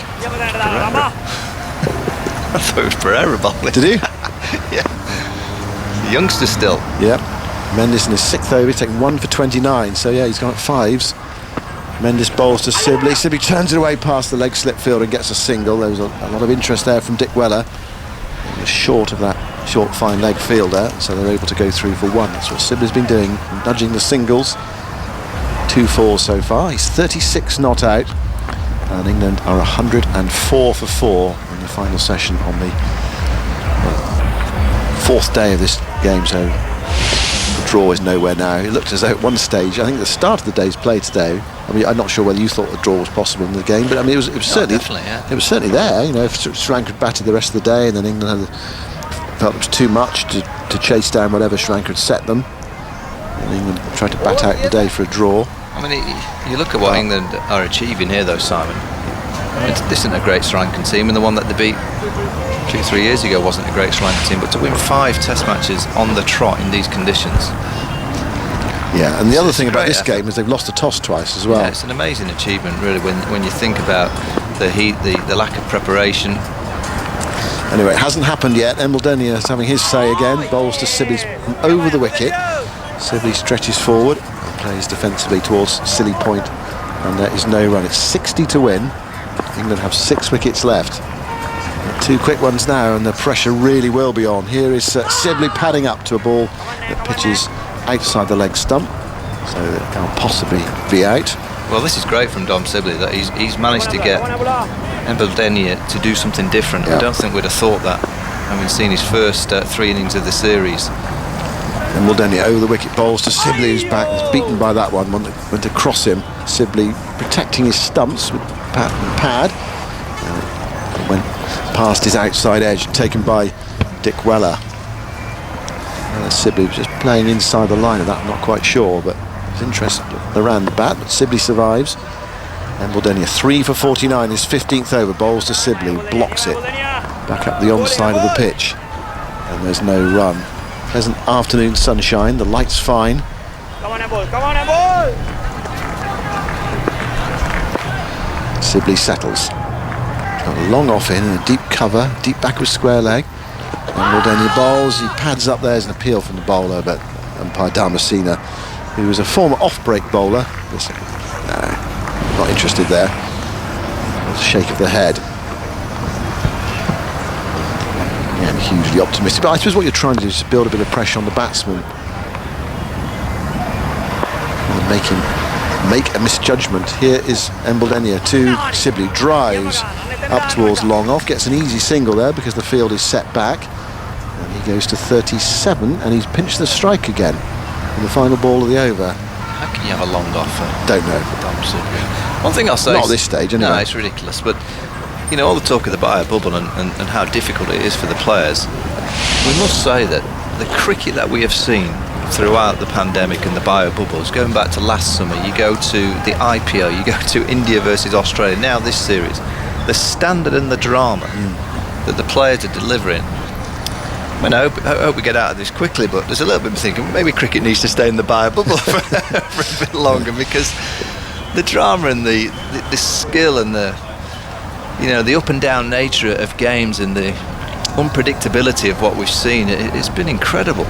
I thought it was Pereira bowling. Did he? Yeah. The youngster still. Yep. Mendes in his 6th over, he's taken 1 for 29. So yeah, he's gone at 5s. Mendes bowls to Sibley. Sibley turns it away past the leg slip field and gets a single. There was a lot of interest there from Dick Weller. He was short of that short fine leg fielder, so they're able to go through for 1. That's what Sibley's been doing, nudging the singles. 2 4 so far. He's 36 not out, and England are 104 for 4 in the final session on the 4th day of this game, so the draw is nowhere now. It looked as though at one stage, I think the start of the day's play today, I mean, I'm not sure whether you thought the draw was possible in the game, but I mean, it was certainly, yeah. It was certainly there. You know, if Sri Lanka had batted the rest of the day, and then England felt it was too much to chase down whatever Sri Lanka had set them, and England tried to bat out the day for a draw. I mean, you look at what England are achieving here, though, Simon. I mean, this isn't a great Sri Lankan team, and the one that they beat 2-3 years ago wasn't a great Sri Lankan team, but to win 5 Test matches on the trot in these conditions. Yeah, and the other thing about this game is they've lost the toss twice as well. Yeah, it's an amazing achievement, really, when you think about the heat, the lack of preparation. Anyway, it hasn't happened yet. Embledenia is having his say again. Bowls to Sibley from over the wicket. Sibley stretches forward and plays defensively towards Silly Point, and there is no run. It's 60 to win. England have 6 wickets left. 2 quick ones now, and the pressure really will be on. Here is Sibley padding up to a ball that pitches outside the leg stump, so it can't possibly be out. Well, this is great from Dom Sibley, that he's managed to get Embledenia to do something different. Yeah. I don't think we'd have thought that, having seen his first 3 innings of the series. Embledenia over the wicket, bowls to Sibley, who's back, was beaten by that one, went to cross him. Sibley protecting his stumps with pad. It went past his outside edge, taken by Dick Weller. Sibley was just playing inside the line of that, I'm not quite sure, but he's interested around the bat, but Sibley survives. Embledenia 3 for 49, his 15th over, bowls to Sibley, blocks it back up the onside of the pitch, and there's no run. Pleasant afternoon sunshine, the light's fine. Come on, ball, come on, ball! Sibley settles. Got a long off in and a deep cover, deep backward square leg. Embledenia bowls, he pads up. There's an appeal from the bowler, but umpire Damasina, who was a former off-break bowler, not interested there. A shake of the head. Yeah, hugely optimistic, but I suppose what you're trying to do is to build a bit of pressure on the batsman and make him make a misjudgment. Here is Embledenia to Sibley, drives up towards long off, gets an easy single there because the field is set back, and he goes to 37, and he's pinched the strike again in the final ball of the over. How can you have a long off? Don't know. One thing I'll say, not at this stage anyway. No, it's ridiculous, but you know, all the talk of the bio bubble and how difficult it is for the players, we must say that the cricket that we have seen throughout the pandemic and the bio bubbles, going back to last summer, you go to the IPO, you go to India versus Australia, now this series, the standard and the drama that the players are delivering. I mean, I hope we get out of this quickly, but there's a little bit of thinking maybe cricket needs to stay in the bio bubble for a bit longer, because the drama and the skill and the, you know, the up and down nature of games and the unpredictability of what we've seen, it's been incredible.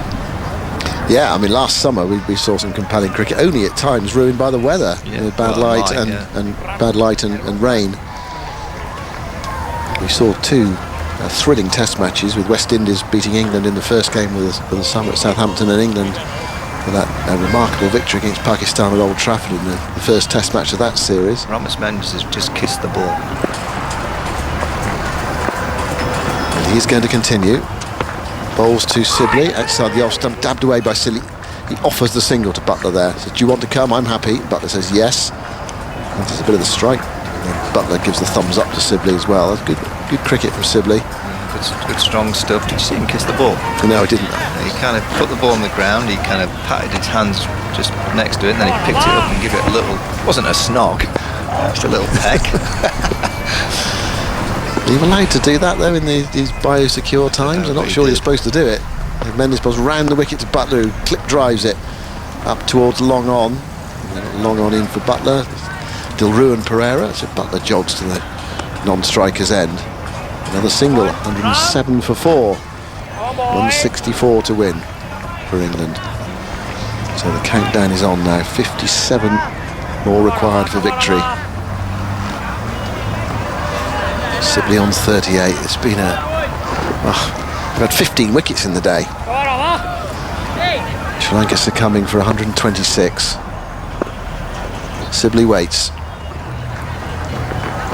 Yeah, I mean, last summer we saw some compelling cricket, only at times ruined by the weather, bad light and rain. We saw two thrilling test matches, with West Indies beating England in the first game with the summer at Southampton, and England with that remarkable victory against Pakistan at Old Trafford in the first test match of that series. Ramos Mendes has just kissed the ball. And he's going to continue. Bowls to Sibley outside the off stump, dabbed away by Sibley. He offers the single to Butler there. Says, "Do you want to come? I'm happy." Butler says yes. And there's a bit of the strike. And then Butler gives the thumbs up to Sibley as well. That's good cricket from Sibley. Good strong stuff. Did you see him kiss the ball? No, I didn't. He kind of put the ball on the ground. He kind of patted his hands just next to it, and then he picked it up and gave it a little. It wasn't a snog. Just a little peck. Are you allowed to do that though in these biosecure times? I'm not sure you're supposed to do it. Mendes bowls round the wicket to Butler, who clip drives it up towards long on. Long on in for Butler. Dilruan Pereira. So Butler jogs to the non-striker's end. Another single, 107 for 4. 164 to win for England. So the countdown is on now. 57 more required for victory. Sibley on 38. It's been we've had 15 wickets in the day. Sri Lanka succumbing for 126. Sibley waits.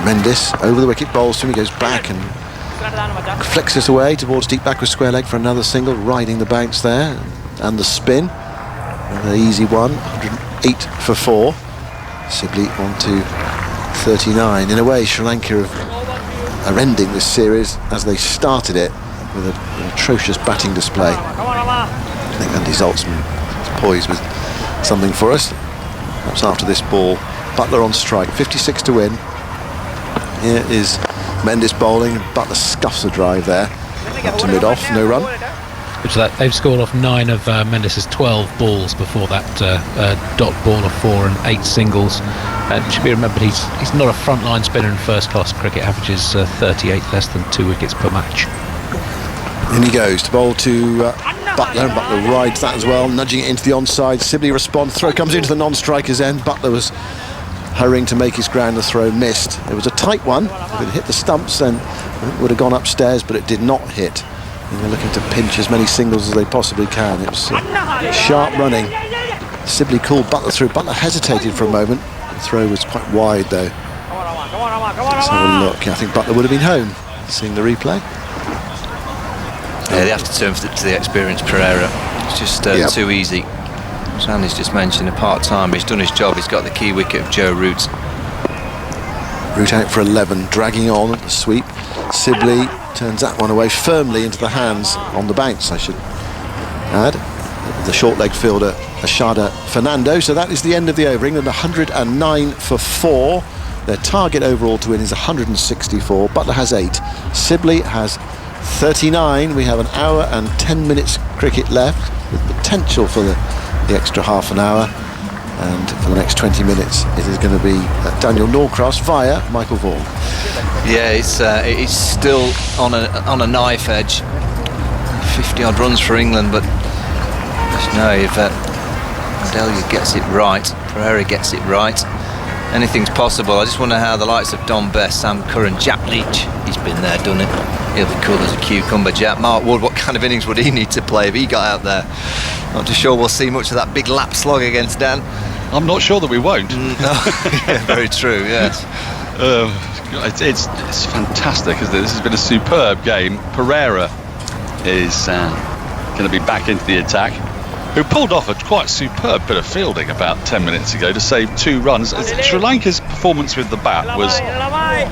Mendes over the wicket, bowls to him. He goes back and flicks it away towards deep backward square leg for another single, riding the bounce there and the spin. Another easy one. 108 for 4. Sibley on to 39. In a way, Sri Lanka are ending this series as they started it, with an atrocious batting display. I think Andy Zaltzman is poised with something for us. Perhaps after this ball. Butler on strike, 56 to win. Here is Mendes bowling. Butler scuffs a drive there up to mid-off, no run. Which they've scored off 9 of Mendes' 12 balls before that dot ball of 4 and 8 singles. It should be remembered he's not a frontline spinner in first-class cricket. Averages 38 less than 2 wickets per match. In he goes to bowl to Butler, and Butler rides that as well, nudging it into the onside. Sibley responds. Throw comes into the non-striker's end. Butler was hurrying to make his ground. The throw missed. It was a tight one. If it hit the stumps, then it would have gone upstairs, but it did not hit. And they're looking to pinch as many singles as they possibly can. It was sharp running. Sibley called Butler through. Butler hesitated for a moment. The throw was quite wide though. Let's have a look. I think Butler would have been home, seeing the replay. Yeah, they have to turn to the experienced Pereira. It's just too easy. As Andy's just mentioned, a part-time, but he's done his job. He's got the key wicket of Joe Root. Root out for 11, dragging on at the sweep. Sibley turns that one away firmly into the hands on the bounce, I should add. The short-leg fielder, Ashada Fernando. So that is the end of the over. England 109 for 4. Their target overall to win is 164. Butler has 8. Sibley has 39. We have an hour and 10 minutes cricket left, with potential for the extra half an hour. And for the next 20 minutes, it is going to be Daniel Norcross via Michael Vaughan. Yeah, it's still on a knife edge. 50-odd runs for England, but just know if Delia gets it right, Pereira gets it right, anything's possible. I just wonder how the likes of Don Best, Sam Curran, Jack Leach, he's been there, done it. He'll be cool as a cucumber. Jack Mark Wood, what kind of innings would he need to play if he got out there? Not too sure we'll see much of that big lap slog against Dan. I'm not sure that we won't. Yeah, very true, yes. It's fantastic, isn't it? This has been a superb game. Pereira is going to be back into the attack, who pulled off a quite superb bit of fielding about 10 minutes ago to save 2 runs. Sri Lanka's performance with the bat was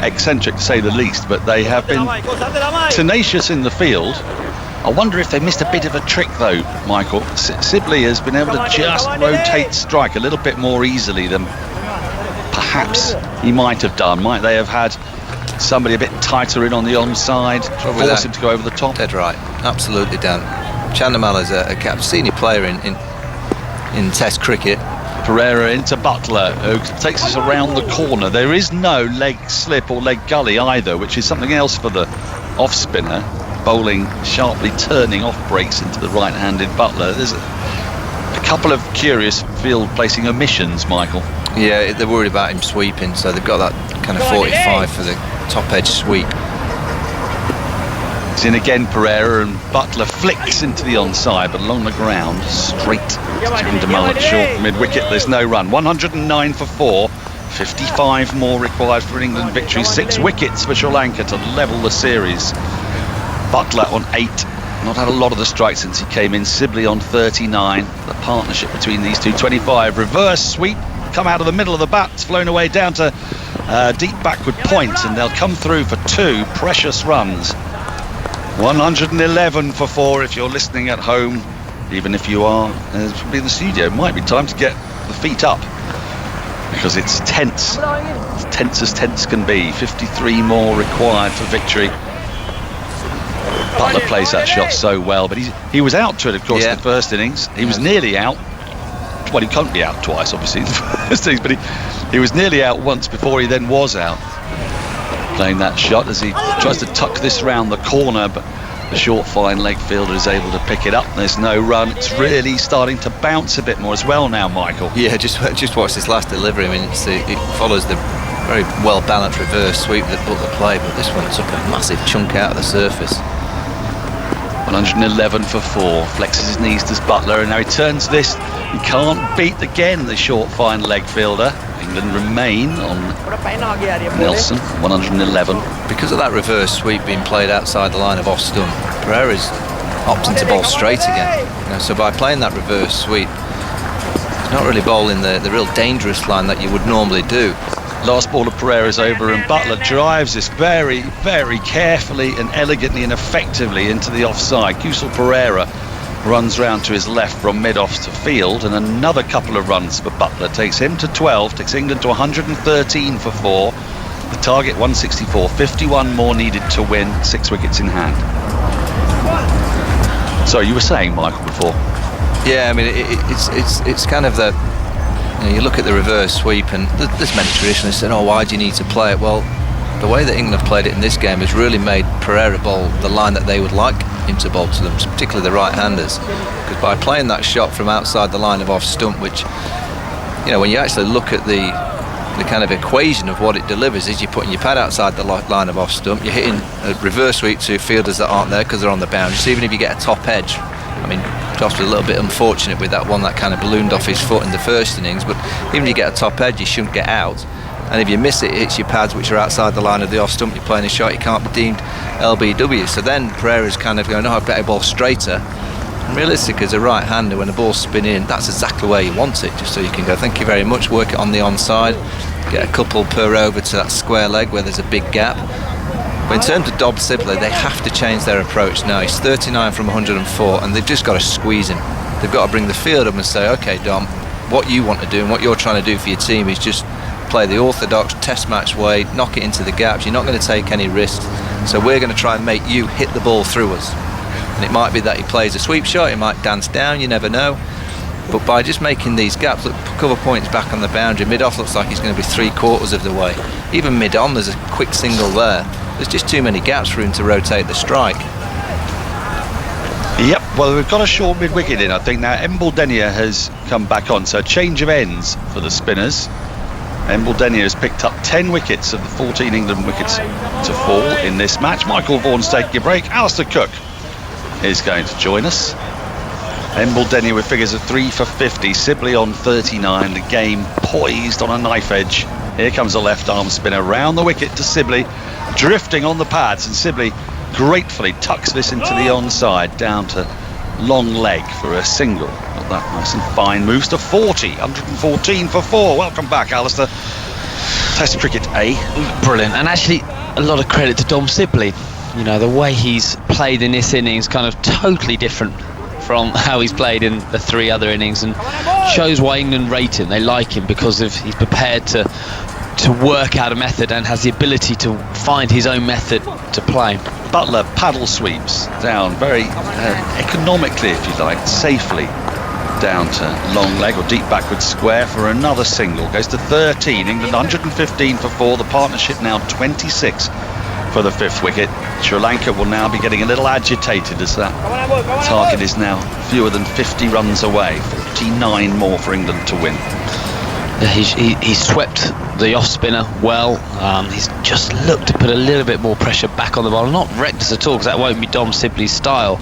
eccentric to say the least, but they have been tenacious in the field. I wonder if they missed a bit of a trick though, Michael. Sibley has been able to just rotate strike a little bit more easily than perhaps he might have done. Might they have had somebody a bit tighter in on the onside, force him to go over the top? Dead right, absolutely, Dan. Chandamala's a senior player in Test cricket. Pereira into Butler, who takes us around the corner. There is no leg slip or leg gully either, which is something else for the off spinner, bowling sharply turning off breaks into the right-handed Butler. There's a couple of curious field placing omissions, Michael. Yeah, they're worried about him sweeping, so they've got that kind of 45 for the top edge sweep. It's in again, Pereira, and Butler flicks into the onside, but along the ground, straight to Chandamala, short mid-wicket. There's no run. 109 for 4, 55 more required for England victory. 6 wickets for Sri Lanka to level the series. Butler on 8. Not had a lot of the strikes since he came in. Sibley on 39. The partnership between these two, 25. Reverse sweep, come out of the middle of the bat, flown away down to deep backward point, and they'll come through for 2 precious runs. 111 for 4 if you're listening at home. Even if you are probably in the studio, it might be time to get the feet up, because it's tense. It's tense as tense can be. 53 more required for victory. Butler plays that shot so well, but he was out to it, of course, in the first innings. He was nearly out. Well, he can't be out twice, obviously, in the first innings, but he was nearly out once before he then was out. Playing that shot as he tries to tuck this round the corner, but the short fine leg fielder is able to pick it up. There's no run. It's really starting to bounce a bit more as well now, Michael. Yeah, just watch this last delivery. I mean, it follows the very well balanced reverse sweep that Butler played, but this one took a massive chunk out of the surface. 111 for 4. Flexes his knees to Butler, and now he turns this. He can't beat again the short fine leg fielder. England remain on Nelson, 111. Because of that reverse sweep being played outside the line of off stump, Pereira's opting to bowl straight again. So by playing that reverse sweep, he's not really bowling the real dangerous line that you would normally do. Last ball of Pereira's over, and Butler drives this very, very carefully and elegantly and effectively into the offside. Kusal Pereira runs round to his left from mid-off to field, and another couple of runs for Butler takes him to 12, takes England to 113 for 4. The target 164, 51 more needed to win, 6 wickets in hand. So you were saying, Michael, before? Yeah, I mean, it's kind of the... You look at the reverse sweep, and there's many traditionalists saying, why do you need to play it? Well, the way that England have played it in this game has really made Pereira bowl the line that they would like him to bowl to them, particularly the right-handers. Because by playing that shot from outside the line of off stump, which, when you actually look at the kind of equation of what it delivers, is you're putting your pad outside the line of off stump, you're hitting a reverse sweep to fielders that aren't there because they're on the boundary. So even if you get a top edge, I mean, Josh was a little bit unfortunate with that one that kind of ballooned off his foot in the first innings, but even if you get a top edge, you shouldn't get out. And if you miss it, it hits your pads which are outside the line of the off stump, you're playing a shot, you can't be deemed LBW. So then Pereira's kind of going, I better bowl straighter. And realistic as a right-hander, when the ball's spin in, that's exactly where you want it, just so you can go, thank you very much, work it on the onside, get a couple per over to that square leg where there's a big gap. But in terms of Dob Sibley, they have to change their approach now. He's 39 from 104, and they've just got to squeeze him. They've got to bring the field up and say, OK, Dom, what you want to do and what you're trying to do for your team is just play the orthodox test match way, knock it into the gaps. You're not going to take any risks. So we're going to try and make you hit the ball through us. And it might be that he plays a sweep shot, he might dance down, you never know. But by just making these gaps, look, cover points back on the boundary, mid-off looks like he's going to be 3/4 of the way. Even mid-on, there's a quick single there. There's just too many gaps for him to rotate the strike. Yep, well, we've got a short mid-wicket in, I think. Now, Embledenia has come back on, so change of ends for the spinners. Embledenia has picked up 10 wickets of the 14 England wickets to fall in this match. Michael Vaughan's taking a break. Alistair Cook is going to join us. Embledenia with figures of 3 for 50. Sibley on 39. The game poised on a knife edge. Here comes a left arm spinner round the wicket to Sibley, drifting on the pads, and Sibley gratefully tucks this into the onside down to long leg for a single. Got that nice and fine. Moves to 40. 114 for 4. Welcome back, Alistair. Test cricket A. Brilliant, and actually a lot of credit to Dom Sibley. You know, the way he's played in this innings kind of totally different from how he's played in the 3 other innings, and shows why England rate him. They like him because of he's prepared to work out a method and has the ability to find his own method to play. Butler paddle sweeps down very economically, if you like, safely down to long leg or deep backward square for another single. Goes to 13. England 115 for 4. The partnership now 26 for the 5th wicket. Sri Lanka will now be getting a little agitated as that target is now fewer than 50 runs away. 49 more for England to win. Yeah, he's swept the off spinner well. He's just looked to put a little bit more pressure back on the ball. Not reckless at all, because that won't be Dom Sibley's style.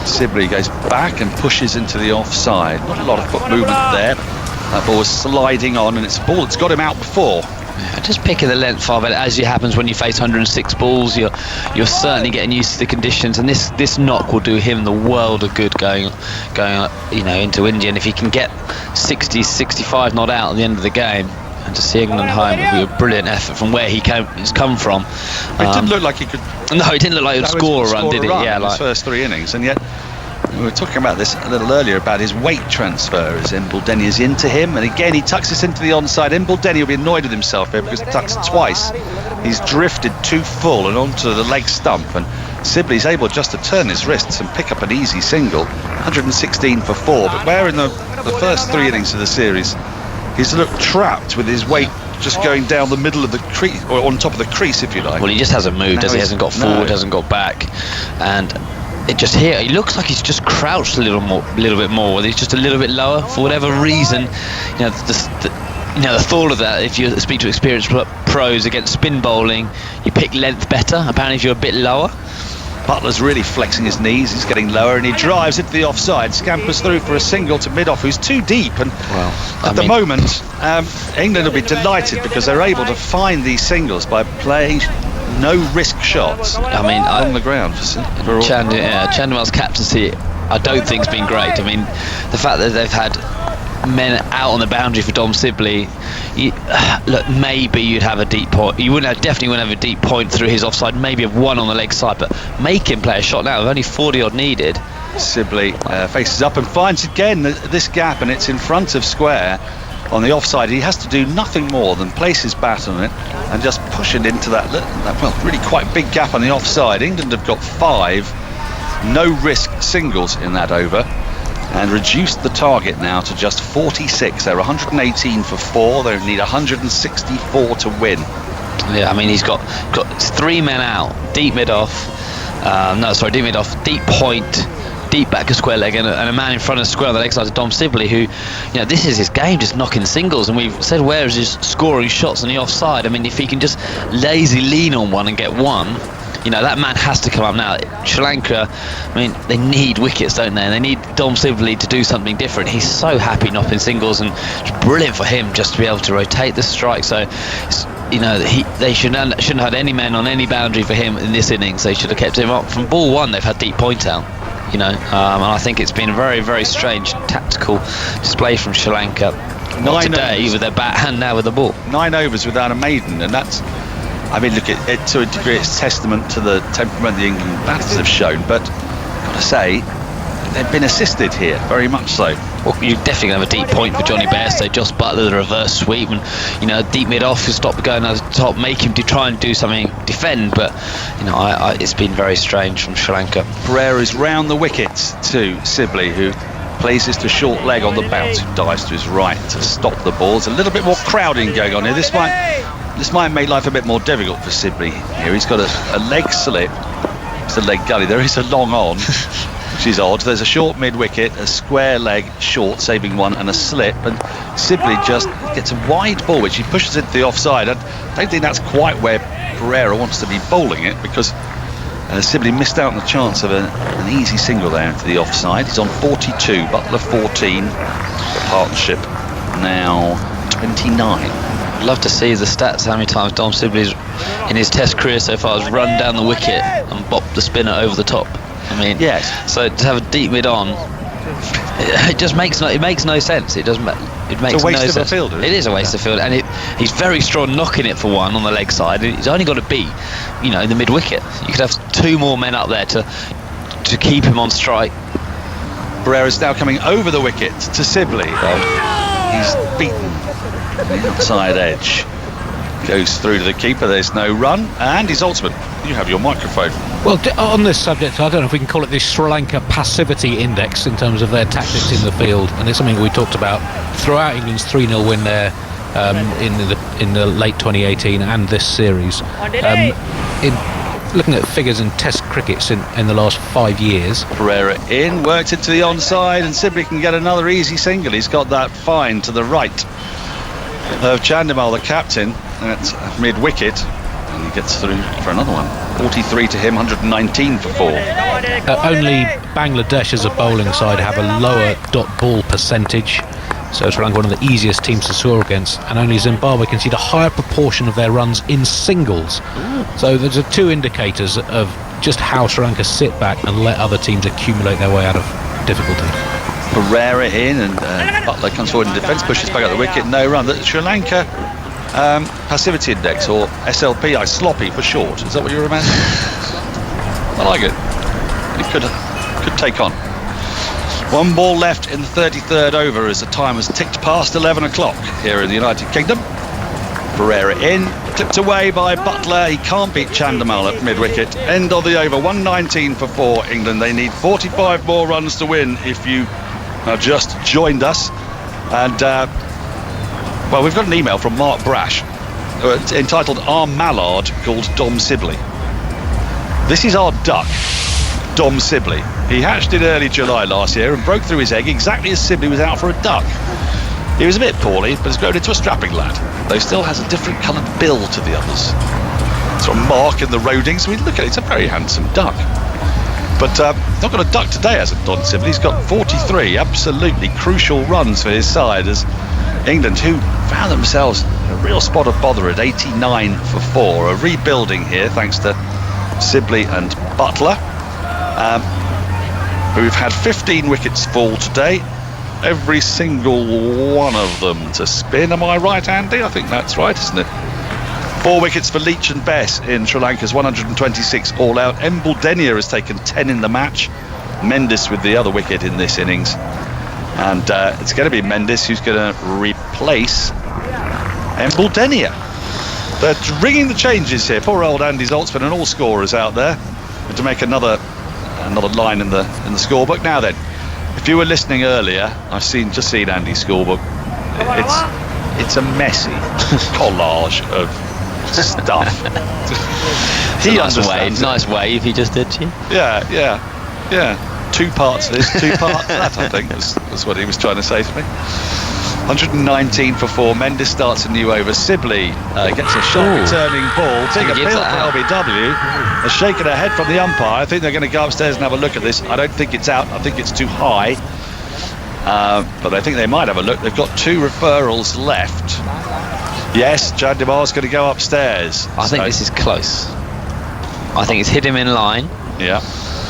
Sibley goes back and pushes into the offside. Not a lot of foot movement there. That ball was sliding on, and it's a ball that's got him out before. Yeah, just picking the length far better, as it happens when you face 106 balls. You're certainly getting used to the conditions, and this knock will do him the world of good going into India. And if he can get 60, 65 not out at the end of the game, and to see England home, it would be a brilliant effort from where he's come from. It didn't look like he could. No, it didn't look like he would score a run, did it? Yeah, in his first 3 innings, and yet. We were talking about this a little earlier about his weight transfer as Embledenia's into him, and again he tucks this into the onside. Embledenia will be annoyed with himself here because tucks twice. He's drifted too full and onto the leg stump, and Sibley's able just to turn his wrists and pick up an easy single. 116 for 4, but where in the first 3 innings of the series he's looked trapped with his weight just going down the middle of the crease, or on top of the crease, if you like. Well, he just hasn't moved, he hasn't got forward, hasn't got back, and it just here, he looks like he's just crouched a little bit more. He's just a little bit lower for whatever reason. You know, the thought of that. If you speak to experienced pros against spin bowling, you pick length better. Apparently, if you're a bit lower. Butler's really flexing his knees. He's getting lower, and he drives into the offside. Scampers through for a single to mid-off, who's too deep. And at the moment, England will be delighted because they're able to find these singles by playing no-risk shots. I mean, on the ground. Chandimal's captaincy, I don't think has been great. I mean, the fact that they've had men out on the boundary for Dom Sibley, look, maybe you'd have a deep point. Definitely wouldn't have a deep point through his offside. Maybe have one on the leg side, but make him play a shot now. With only 40 odd needed. Sibley faces up and finds again this gap, and it's in front of square. On the offside, he has to do nothing more than place his bat on it and just push it into that really quite big gap on the offside. England have got 5 no-risk singles in that over and reduced the target now to just 46. They're 118 for 4. They need 164 to win. Yeah, I mean, he's got 3 men out, deep mid-off, deep mid-off, deep point, deep back of square leg, and a man in front of square on the leg side of Dom Sibley, who, this is his game, just knocking singles. And we've said, where is his scoring shots on the offside? I mean, if he can just lazy lean on one and get one, that man has to come up now. Sri Lanka, I mean, they need wickets, don't they? And they need Dom Sibley to do something different. He's so happy knocking singles, and it's brilliant for him just to be able to rotate the strike. So, they shouldn't have had any men on any boundary for him in this innings. They should have kept him up. From ball 1, they've had deep point out. And I think it's been a very, very strange tactical display from Sri Lanka. Not today with their bat and now with the ball. 9 overs without a maiden, and that's, I mean, look, it to a degree it's testament to the temperament the England batters have shown, but got to say they've been assisted here, very much so. Well, you definitely have a deep point for Johnny Bairstow. Joss Buttler, the reverse sweep, and deep mid off, stop going over the top, make him to try and do something, defend. But it's been very strange from Sri Lanka. Pereira's round the wickets to Sibley, who places to short leg on the bounce, who dives to his right to stop the balls. A little bit more crowding going on here. This might make life a bit more difficult for Sibley here. He's got a leg slip. It's a leg gully. There is a long on. Which is odd. There's a short mid-wicket, a square leg short, saving one, and a slip, and Sibley just gets a wide ball, which he pushes into the offside. I don't think that's quite where Pereira wants to be bowling it, because Sibley missed out on the chance of an easy single there into the offside. He's on 42, Butler 14, the partnership now 29. I'd love to see the stats, how many times Dom Sibley's in his test career so far has run down the wicket and bopped the spinner over the top. I mean, yes. So to have a deep mid on, it just makes no sense. It makes no sense. It's a waste of a fielder. It is a waste of field, and He's very strong knocking it for one on the leg side. He's only got to be, you know, in the mid wicket. You could have 2 more men up there to keep him on strike. Pereira's now coming over the wicket to Sibley. He's beaten the outside edge. Goes through to the keeper. There's no run, and his ultimate. You have your microphone. Well, on this subject, I don't know if we can call it the Sri Lanka passivity index in terms of their tactics in the field, and it's something we talked about throughout England's 3-0 win there in the late 2018 and this series. In looking at figures in Test crickets in the last 5 years. Pereira in, worked into the onside, and Sibley can get another easy single. He's got that fine to the right of Chandimal, the captain, at mid-wicket, and he gets through for another one. 43 to him, 119 for 4. Only Bangladesh as a bowling side have a lower dot ball percentage, so Sri Lanka one of the easiest teams to score against, and only Zimbabwe concede a higher proportion of their runs in singles. So there's 2 indicators of just how Sri Lanka sit back and let other teams accumulate their way out of difficulty. Pereira in, and Butler comes forward in defence, pushes back at the wicket, no run. The Sri Lanka passivity index, or SLPI, sloppy for short. Is that what you're imagining? I like it. It could take on. 1 ball left in the 33rd over as the time has ticked past 11 o'clock here in the United Kingdom. Pereira in, clipped away by Butler. He can't beat Chandimal at mid-wicket. End of the over, 119 for 4 England. They need 45 more runs to win if you have just joined us. And well, we've got an email from Mark Brash entitled "Our Mallard Called Dom Sibley." This is our duck, Dom Sibley. He hatched in early July last year and broke through his egg exactly as Sibley was out for a duck. He was a bit poorly, but has grown into a strapping lad, though still has a different coloured bill to the others. It's a mark in the roding, so we look at it, it's a very handsome duck. But not got a duck today, hasn't Dom Sibley? He's got 43 absolutely crucial runs for his side as England, who found themselves in a real spot of bother at 89 for 4, are rebuilding here thanks to Sibley and Butler. We've had 15 wickets fall today, every single one of them to spin. Am I right, Andy? I think that's right, isn't it? 4 wickets for Leach and Bess in Sri Lanka's 126 all out. Embledenia has taken 10 in the match. Mendes with the other wicket in this innings. And it's going to be Mendes who's going to replace Embledenia. They're ringing the changes here. Poor old Andy Zaltzman and all scorers out there to make another line in the scorebook. Now then, if you were listening earlier, I've just seen Andy's scorebook. It's a messy collage of stuff. Nice wave he just did to you. Yeah. 2 parts of this, 2 parts of that, I think was what he was trying to say to me. 119 for 4. Mendes starts a new over. Sibley gets a short returning ball. Big appeal for LBW. Has shaken her head from the umpire. I think they're going to go upstairs and have a look at this. I don't think it's out. I think it's too high. But I think they might have a look. They've got 2 referrals left. Yes, Chandimal's going to go upstairs. I think this is close. I think it's hit him in line. Yeah.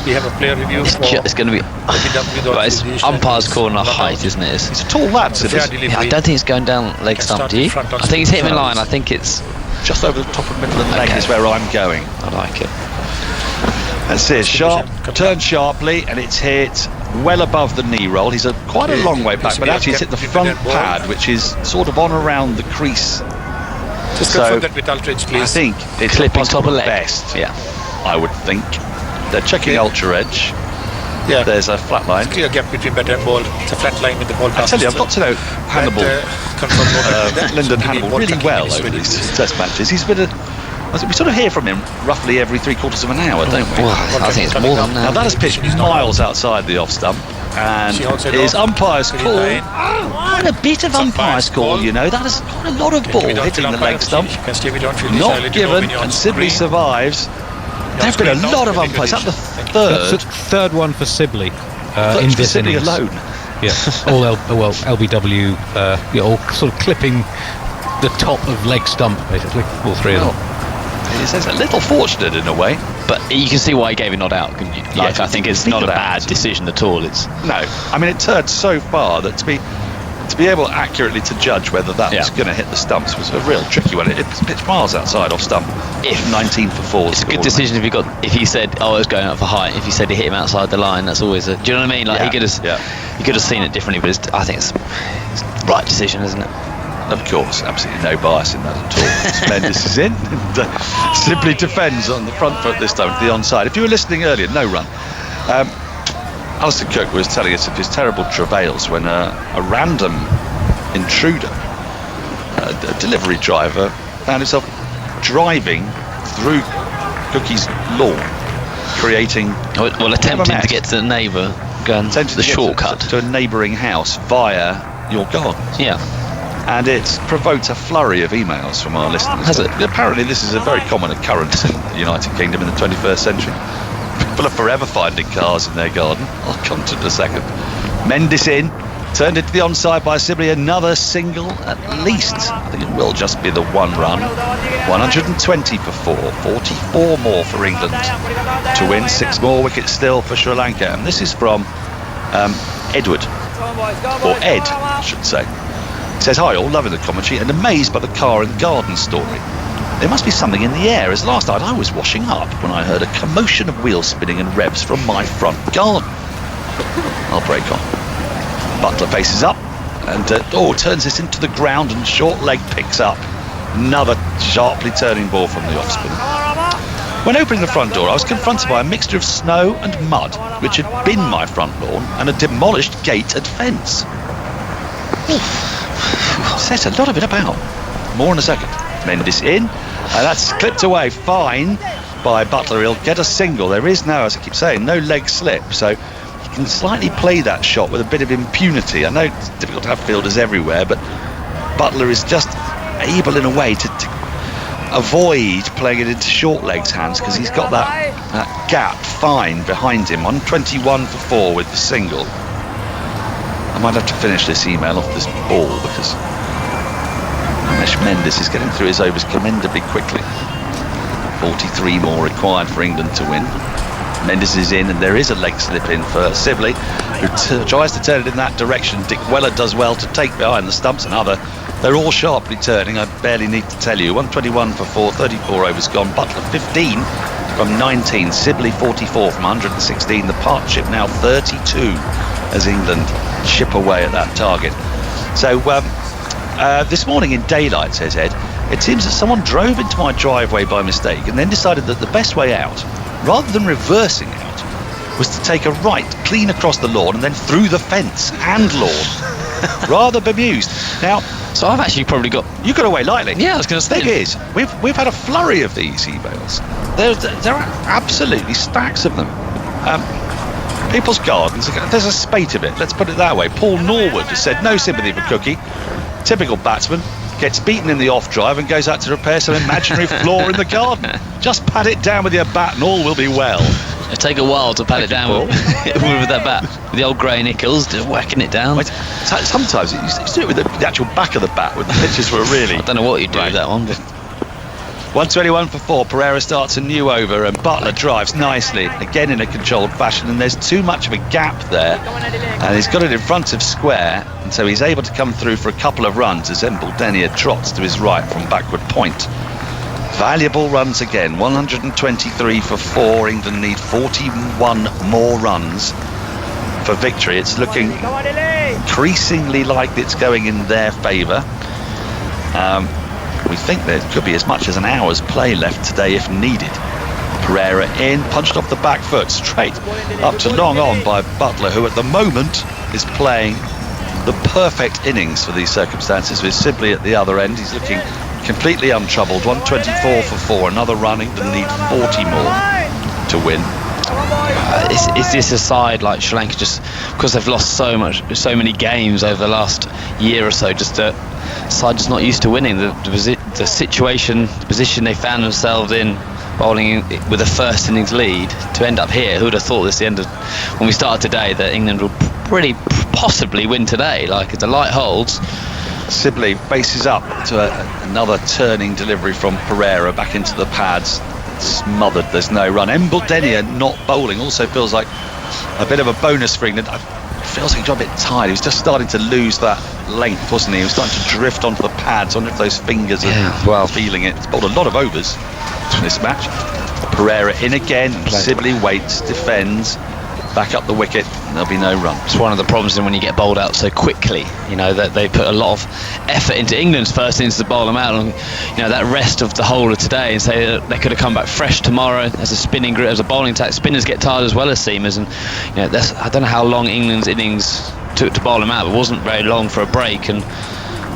We have a player review. It's going to be. But it's umpire's call on a height, isn't it? It's a tall lad. Yeah, I don't think it's going down leg stump, do you? I think it's hit him in line. I think it's just over the top of the middle of the leg is where I'm going. I like it. That's it. Sharp, turned sharply, and it's hit well above the knee roll. He's quite a long way back, but actually it's hit the front pad, which is sort of on around the crease. Just confirm that with Ultra Edge, please. I think it's clipping top of leg. Best. Yeah, I would think. They're checking Ultra Edge. Yeah. There's a flat line. It's a clear gap between batter and ball. It's a flat line with the ball. I tell you, I've got to know Hannibal, Lyndon Hannibal, really well over these Test matches. He's been we sort of hear from him roughly every 3/4 of an hour, don't we? Well, I think it's more than that. Now that is pitched miles outside the off stump, and his umpire's call. Quite a bit of umpire's call, you know. That is quite a lot of ball hitting the leg stump. Not given, and Sibley survives. There've been a lot of umpires. That's the third. Third one for Sibley in this Sibley innings alone. Yeah, all LBW, all sort of clipping the top of leg stump, basically, all 3 of them. It's a little fortunate in a way, but you can see why he gave it not out, couldn't you? I think it's not a bad decision at all. It's no. I mean, it turned so far that to be be able accurately to judge whether that was going to hit the stumps was a real tricky one. It pitched miles outside off stump. If 19 for 4. It's a good decision if he said, oh, it was going up for height. If he said he hit him outside the line, that's always a. Do you know what I mean? Like he could have seen it differently, but I think it's the right decision, isn't it? Of course, absolutely no bias in that at all. Mendes is in and simply defends on the front foot this time to the onside. If you were listening earlier, no run. Alistair Cook was telling us of his terrible travails when a random intruder, a delivery driver, found himself driving through Cookie's lawn, creating attempting to get to the neighbour, going the shortcut to a neighbouring house via your garden. Yeah. And it's provoked a flurry of emails from our listeners. Has it? Apparently this is a very common occurrence in the United Kingdom in the 21st century. People are forever finding cars in their garden. I'll come to it in a second. Mendes in, turned into the onside by Sibley. Another single at least. I think it will just be the one run. 120 for 4, 44 more for England to win. 6 more wickets still for Sri Lanka. And this is from Edward, or Ed, I should say. He says, hi all, loving the commentary and amazed by the car and garden story. There must be something in the air, as last night I was washing up when I heard a commotion of wheel spinning and revs from my front garden. I'll break on. Butler faces up and turns this into the ground, and short leg picks up another sharply turning ball from the off spin. When opening the front door, I was confronted by a mixture of snow and mud, which had been my front lawn, and a demolished gate and fence. Says a lot of it about. More in a second. Mendes in, and that's clipped away fine by Butler. He'll get a single. There is now, as I keep saying, no leg slip, so he can slightly play that shot with a bit of impunity. I know it's difficult to have fielders everywhere, but Butler is just able in a way to avoid playing it into short legs hands, because he's got that gap fine behind him. 121 for 4 with the single. I might have to finish this email off this ball, because Mendes is getting through his overs commendably quickly. 43 more required for England to win. Mendes is in, and there is a leg slip in for Sibley, who tries to turn it in that direction. Dick Weller does well to take behind the stumps, and they're all sharply turning. I barely need to tell you. 121 for 4, 34 overs gone. Butler 15 from 19. Sibley 44 from 116. The partnership now 32 as England chip away at that target. So this morning in daylight, says Ed, it seems that someone drove into my driveway by mistake and then decided that the best way out, rather than reversing out, was to take a right clean across the lawn and then through the fence and lawn. Rather bemused. Now, so I've actually probably got... You got away lightly. Yeah, I was going to say. The thing is, we've had a flurry of these emails. There are absolutely stacks of them. People's gardens, there's a spate of it, let's put it that way. Paul Norwood has said no sympathy for Cookie. Typical batsman, gets beaten in the off drive and goes out to repair some imaginary flaw in the garden. Just pat it down with your bat and all will be well. It'll take a while to pat it down with that bat. With the old grey nickels, just whacking it down. Sometimes you used to do it with the actual back of the bat when the pitches were really... I don't know what you'd do with that one, but... 121 for 4, Pereira starts a new over and Butler drives nicely, again in a controlled fashion, and there's too much of a gap there, and he's got it in front of square, and so he's able to come through for a couple of runs as Embledenia trots to his right from backward point. Valuable runs again, 123 for 4, England need 41 more runs for victory. It's looking increasingly like it's going in their favour. We think there could be as much as an hour's play left today if needed. Pereira in, punched off the back foot, straight up to long on by Butler, who at the moment is playing the perfect innings for these circumstances, with Sibley at the other end. He's looking completely untroubled. 124 for 4, another run. England need 40 more to win. Is this a side like Sri Lanka, just because they've lost so many games over the last year or so, just a side just not used to winning? The situation, the position they found themselves in, bowling with a first innings lead, to end up here. Who would have thought this, the end of when we started today, that England would pretty possibly win today? Like, if the light holds. Sibley faces up to another turning delivery from Pereira back into the pads. Smothered, there's no run. Embledenia not bowling also feels like a bit of a bonus for England. feels like he got a bit tired. He was just starting to lose that length, wasn't he? He was starting to drift onto the pads. I wonder if those fingers are feeling it. He's bowled a lot of overs in this match. Pereira in again. Sibley waits, defends, back up the wicket, and there'll be no run. It's one of the problems when you get bowled out so quickly, you know, that they put a lot of effort into England's first innings to bowl them out, and you know, that rest of the whole of today, and say that they could have come back fresh tomorrow as a spinning group, as a bowling attack. Spinners get tired as well as seamers, and you know, I don't know how long England's innings took to bowl them out, but it wasn't very long for a break. And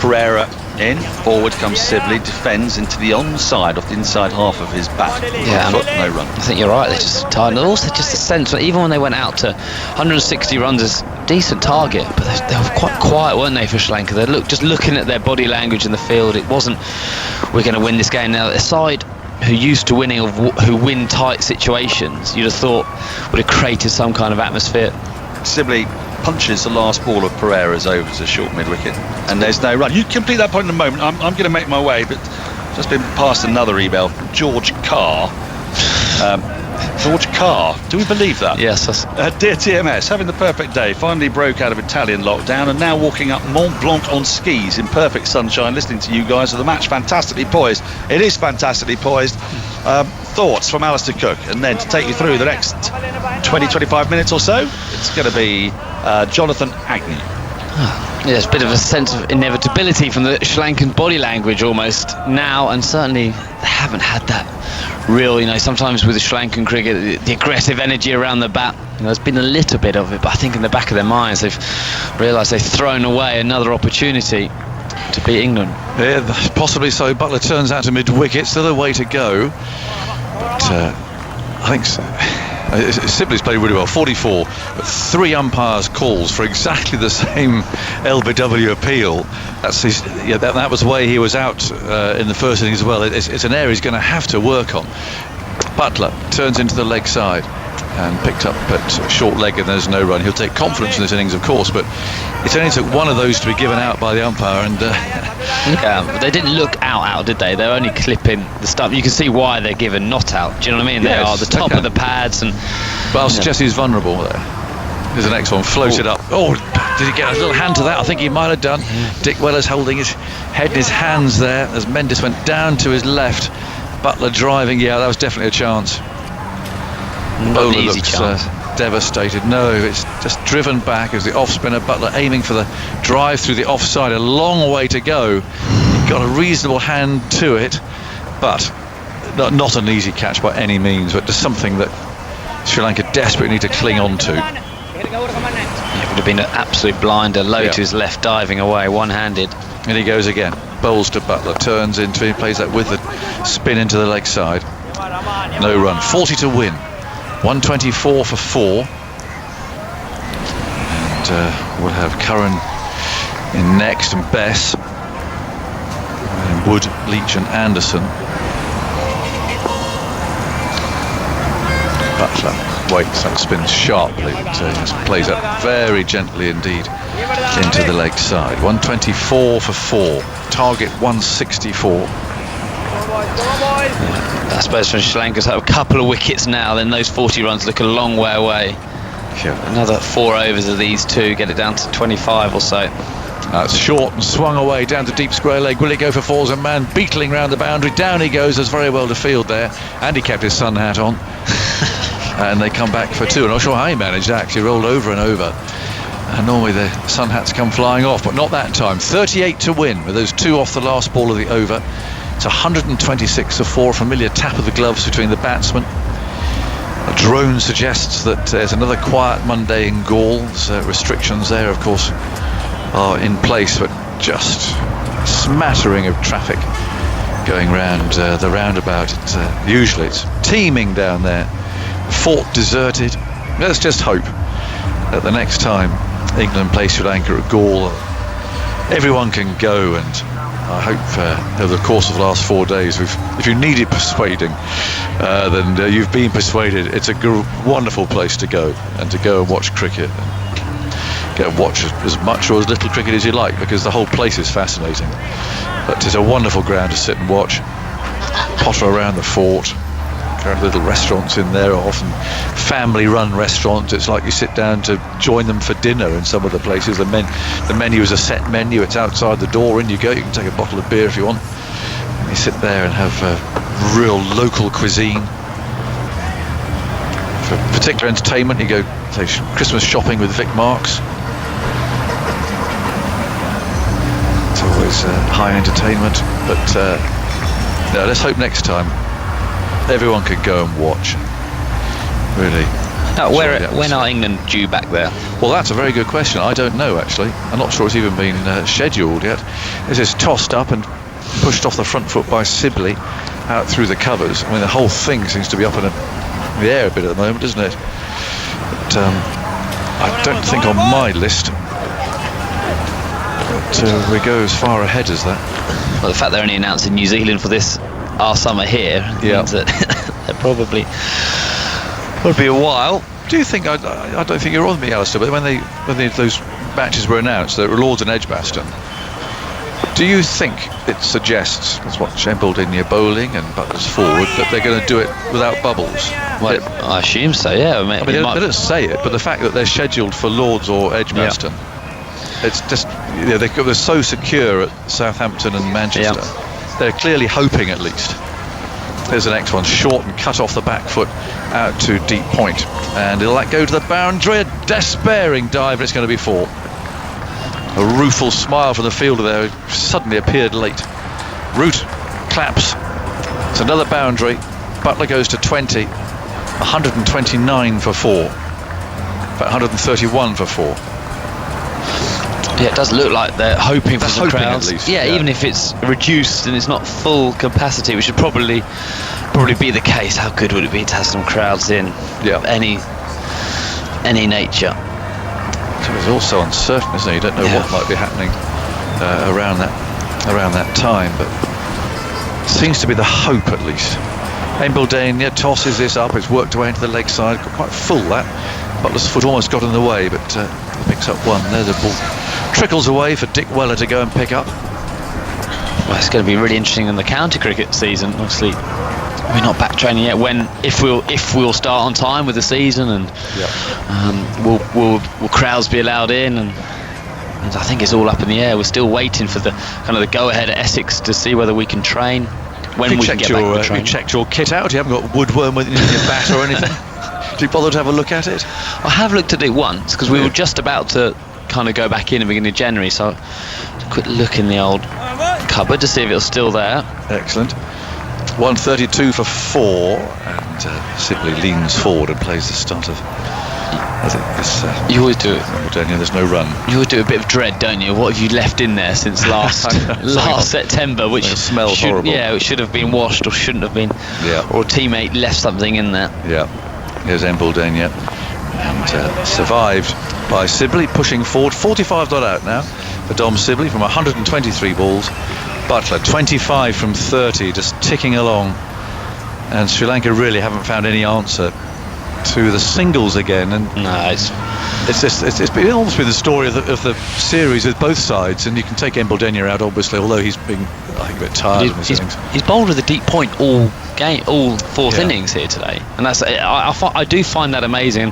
Pereira in, forward comes Sibley, defends into the onside off the inside half of his bat. Yeah, no run. I think you're right, they're just tired. And also just a sense that even when they went out to 160 runs, is a decent target, but they were quite quiet, weren't they, for Sri Lanka? They just looking at their body language in the field, it wasn't, we're going to win this game now. A side who used to winning, who win tight situations, you'd have thought would have created some kind of atmosphere. Sibley punches the last ball of Pereira's over as a short mid-wicket, and there's no run. You complete that point in a moment. I'm going to make my way, but just been past another email from George Carr. George Carr, do we believe that? Yes. Dear TMS, having the perfect day, finally broke out of Italian lockdown and now walking up Mont Blanc on skis in perfect sunshine, listening to you guys of the match. Fantastically poised. It is fantastically poised. Thoughts from Alistair Cook, and then to take you through the next 20-25 minutes or so, it's going to be Jonathan Agnew. Yeah, there's a bit of a sense of inevitability from the Sri Lankan body language almost now, and certainly they haven't had that real, you know, sometimes with the Sri Lankan cricket, the aggressive energy around the bat, you know, there's been a little bit of it, but I think in the back of their minds they've realised they've thrown away another opportunity to beat England. Yeah, possibly so. Butler turns out to mid-wicket, still a way to go, but I think so. Sibley's played really well, 44, but 3 umpires' calls for exactly the same LBW appeal. That was the way he was out in the first innings as well. It's an area he's going to have to work on. Butler turns into the leg side and picked up at short leg, and there's no run. He'll take confidence in this innings, of course, but it only took one of those to be given out by the umpire, and they didn't look out, did they? They're only clipping the stuff. You can see why they're given not out. Do you know what I mean? They are the top of the pads, and but I'll suggest he's vulnerable there. There's the next one, floated up. Oh, did he get a little hand to that? I think he might have done. Dick Weller's holding his head in his hands there as Mendes went down to his left. Butler driving, yeah, that was definitely a chance. Bowler looks devastated. No, it's just driven back as the off-spinner. Butler aiming for the drive through the offside, a long way to go. He got a reasonable hand to it, but not an easy catch by any means, but just something that Sri Lanka desperately need to cling on to. It would have been an absolute blinder, low to his left, diving away, one-handed. And he goes again, bowls to Butler, turns into, he plays that with the spin into the leg side. No run, 40 to win. 124 for 4, and we'll have Curran in next, and Bess, and Wood, Leach and Anderson. Butler waits and spins sharply, just plays that very gently indeed into the leg side. 124 for 4, target 164. I suppose for Sri Lanka's have a couple of wickets now, then those 40 runs look a long way away. Another 4 overs of these two, get it down to 25 or so. That's short and swung away down to deep square leg. Will he go for falls, and man beetling round the boundary? Down he goes, as very well to field there, and he kept his sun hat on. And they come back for 2. I'm not sure how he managed that, actually rolled over and over. And normally the sun hats come flying off, but not that time. 38 to win with those 2 off the last ball of the over. It's 126 to 4, familiar tap of the gloves between the batsmen. A drone suggests that there's another quiet Monday in Gaul. Restrictions there, of course, are in place, but just a smattering of traffic going round the roundabout. Usually it's teeming down there. Fort deserted. Let's just hope that the next time England play Sri Lanka at Gaul, everyone can go, and I hope over the course of the last 4 days, if you needed persuading, then you've been persuaded. It's a wonderful place to go, and to go and watch cricket, and get to watch as much or as little cricket as you like, because the whole place is fascinating. But it's a wonderful ground to sit and watch, potter around the fort, There are little restaurants in there, often family-run restaurants. It's like you sit down to join them for dinner in some of the places. The menu is a set menu. It's outside the door. In you go. You can take a bottle of beer if you want. And you sit there and have real local cuisine. For particular entertainment, you go say Christmas shopping with Vic Marks. It's always high entertainment, but no, let's hope next time everyone could go and watch. Really. Now, when are England due back there? Well, that's a very good question. I don't know, actually. I'm not sure it's even been scheduled yet. This is tossed up and pushed off the front foot by Sibley out through the covers. I mean, the whole thing seems to be up in the air a bit at the moment, doesn't it? But I don't think on my list that we go as far ahead as that. Well, the fact they're only announcing New Zealand for this our summer here means that they're probably would be a while. Do you think? I don't think you're on me, Alistair. But when those matches were announced, that were Lords and Edgbaston. Do you think it suggests, let's watch Embledonnia bowling and Butler's forward, that they're going to do it without bubbles? Well, I assume so. Yeah. I mean, they don't say it, but the fact that they're scheduled for Lords or Edgbaston, it's just they're so secure at Southampton and Manchester. They're clearly hoping, at least. There's the next one, short and cut off the back foot out to deep point, and it'll go to the boundary. A despairing dive, and it's going to be 4. A rueful smile from the fielder there, who suddenly appeared late. Root claps. It's another boundary. Butler goes to 20. 129 for 4. In fact, 131 for 4. Yeah, it does look like they're hoping for some crowds. At least. Yeah, even if it's reduced and it's not full capacity, which should probably be the case. How good would it be to have some crowds in? Yeah. Any nature. So it's also uncertain, isn't it? You don't know what might be happening around that time, but it seems to be the hope, at least. Embledonnia tosses this up. It's worked away into the leg side, quite full that. Butler's foot almost got in the way, but he picks up one. There's a ball. Trickles away for Dick Weller to go and pick up. Well, it's going to be really interesting in the county cricket season. Obviously, we're not back training yet. If we'll start on time with the season, and will crowds be allowed in? And I think it's all up in the air. We're still waiting for the kind of the go-ahead at Essex to see whether we can train. When we can get back to training. You checked your kit out? You haven't got woodworm with your bat or anything? Did you bother to have a look at it? I have looked at it once because we were just about to kind of go back in the beginning of January, so a quick look in the old cupboard to see if it was still there. Excellent. 132 for 4, and Sibley leans forward and plays the start of this. You always do it. There's no run. You always do a bit of dread, don't you? What have you left in there since last September, which smells horrible. Yeah, it should have been washed or shouldn't have been. Yeah. Or a teammate left something in there. Yeah. Here's Embledonnia, and survived by Sibley, pushing forward. 45 not out now for Dom Sibley from 123 balls. Butler 25 from 30, just ticking along, and Sri Lanka really haven't found any answer to the singles again. And no, it's been almost been the story of the series with both sides, and you can take Embledonnia out obviously, although he's been, I think, a bit tired of his innings. He's bowled with a deep point all fourth innings here today, and that's I do find that amazing.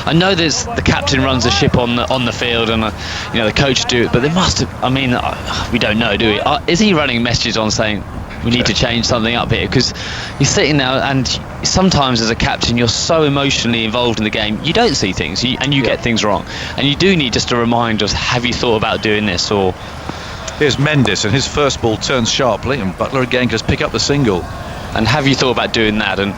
I know there's the captain runs the ship on the field, and the coach do it, but they must have. I mean, we don't know, do we? Is he running messages on saying we need to change something up here? Because you're sitting there, and sometimes as a captain you're so emotionally involved in the game, you don't see things, and you get things wrong, and you do need just a reminder of, have you thought about doing this? Or here's Mendes, and his first ball turns sharply, and Butler again can just pick up the single. And have you thought about doing that? And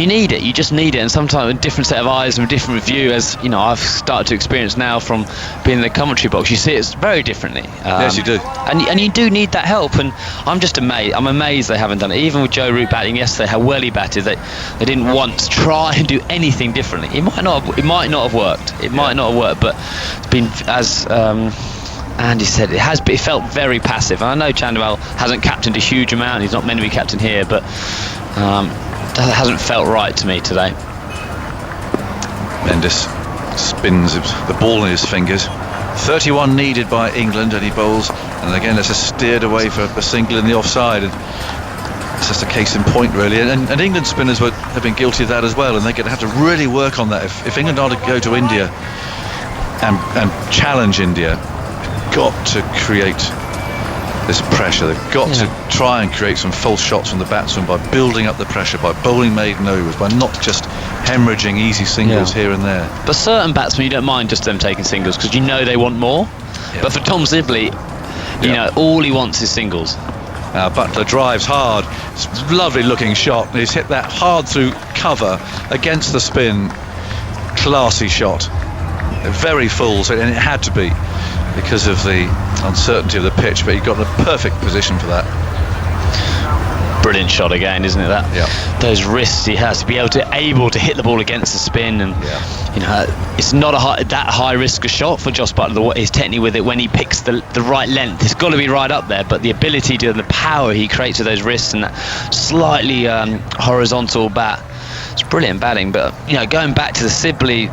you need it. You just need it. And sometimes a different set of eyes and a different view, as you know, I've started to experience now from being in the commentary box. You see it very differently. Yes, you do. And you do need that help. And I'm just amazed. I'm amazed they haven't done it. Even with Joe Root batting yesterday, how well he batted, they didn't once try and do anything differently. It might not have worked. It might not have worked. But it's been as. Andy said it felt very passive. And I know Chandimal hasn't captained a huge amount. He's not meant to be captain here, but that hasn't felt right to me today. Mendes spins the ball in his fingers. 31 needed by England, and he bowls, and again it's a steered away for a single in the offside. And It's just a case in point, really. And England spinners have been guilty of that as well, and they're going to have to really work on that. If England are to go to India and challenge India, they've got to create this pressure. They've got to try and create some false shots from the batsman by building up the pressure, by bowling maiden overs, by not just hemorrhaging easy singles here and there. But certain batsmen, you don't mind just them taking singles because you know they want more. But for Tom Sibley, you know, all he wants is singles. Butler drives hard. It's a lovely looking shot. He's hit that hard through cover against the spin. Classy shot. Very full, and it had to be because of the uncertainty of the pitch, but he got a perfect position for that. Brilliant shot again, isn't it? That those wrists he has to be able to hit the ball against the spin, and you know, it's not that high risk a shot for Jos Buttler. His technique with it when he picks the right length, it's got to be right up there. But the ability to, the power he creates with those wrists and that slightly horizontal bat, it's brilliant batting. But you know, going back to the Sibley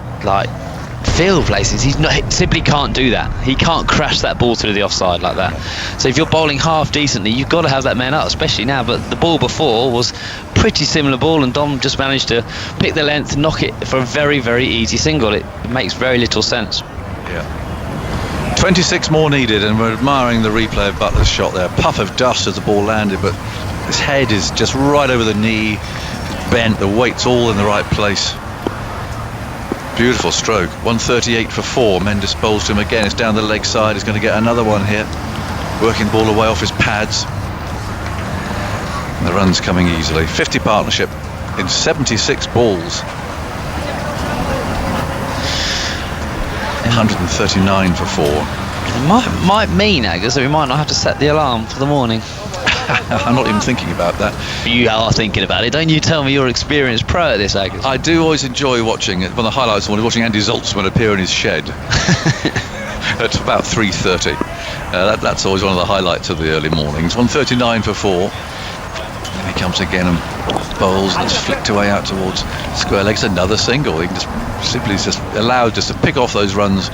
field places, Sibley can't do that. He can't crash that ball through the offside like that. So if you're bowling half decently, you've got to have that man up, especially now. But the ball before was pretty similar ball, and Dom just managed to pick the length, knock it for a very, very easy single. It makes very little sense. 26 more needed, and we're admiring the replay of Butler's shot there. Puff of dust as the ball landed, but his head is just right over the knee, bent, the weight's all in the right place. Beautiful stroke. 138 for 4. Mendes bowls to him again. It's down the leg side. He's going to get another one here. Working the ball away off his pads. And the run's coming easily. 50 partnership in 76 balls. 139 for 4. It might mean, Agus, that we might not have to set the alarm for the morning. I'm not even thinking about that. You are thinking about it. Don't you tell me you're experienced pro at this, Agus. I do always enjoy watching it. One of the highlights was watching Andy Zoltzman appear in his shed at about 3:30. That's always one of the highlights of the early mornings. 139 for 4. And he comes again and bowls, and it's flicked away out towards square legs. Another single. He can simply allowed just to pick off those runs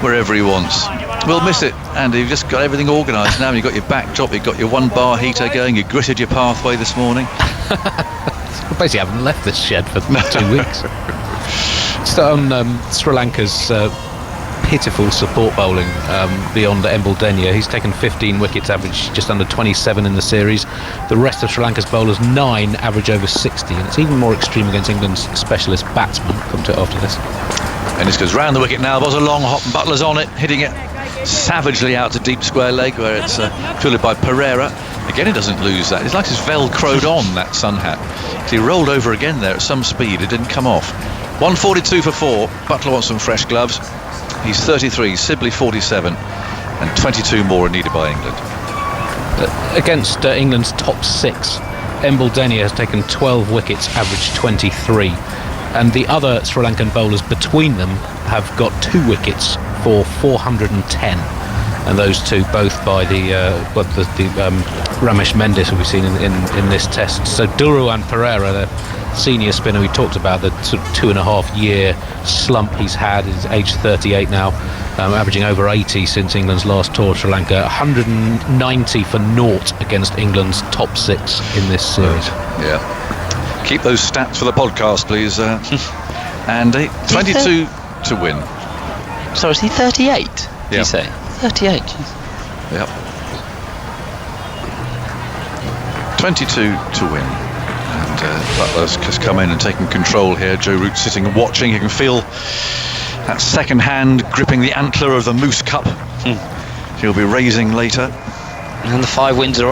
wherever he wants. We'll miss it, Andy. You've just got everything organised now. You've got your backdrop, you've got your 1 bar heater going, you gritted your pathway this morning. I basically haven't left this shed for 2 weeks. So on Sri Lanka's pitiful support bowling beyond Embledenia, he's taken 15 wickets, average just under 27 in the series. The rest of Sri Lanka's bowlers, 9, average over 60, and it's even more extreme against England's specialist batsmen. Come to it after this. And this goes round the wicket now. Bowls a long hop, and Butler's on it, hitting it savagely out to deep square leg, where it's fielded by Pereira. Again, he doesn't lose that. It's like he's velcroed on that sun hat. He rolled over again there at some speed. It didn't come off. 142 for 4. Butler wants some fresh gloves. He's 33, Sibley 47, and 22 more are needed by England. Against England's top 6, Embledenia has taken 12 wickets, average 23. And the other Sri Lankan bowlers between them have got 2 wickets for 410, and those two both by the Ramesh Mendes, who we've seen in this test. So Duru and Pereira, the senior spinner we talked about, the sort of 2.5-year slump he's had, is age 38 now, averaging over 80 since England's last tour of Sri Lanka. 190 for naught against England's top 6 in this series. Yeah. Keep those stats for the podcast, please. Andy, 22 to win. Sorry, is he 38? Did you say 38? Geez. Yep. 22 to win. And Butler's just come in and taken control here. Joe Root sitting and watching. You can feel that second hand gripping the antler of the Moose Cup. He'll be raising later. And the 5 wins in a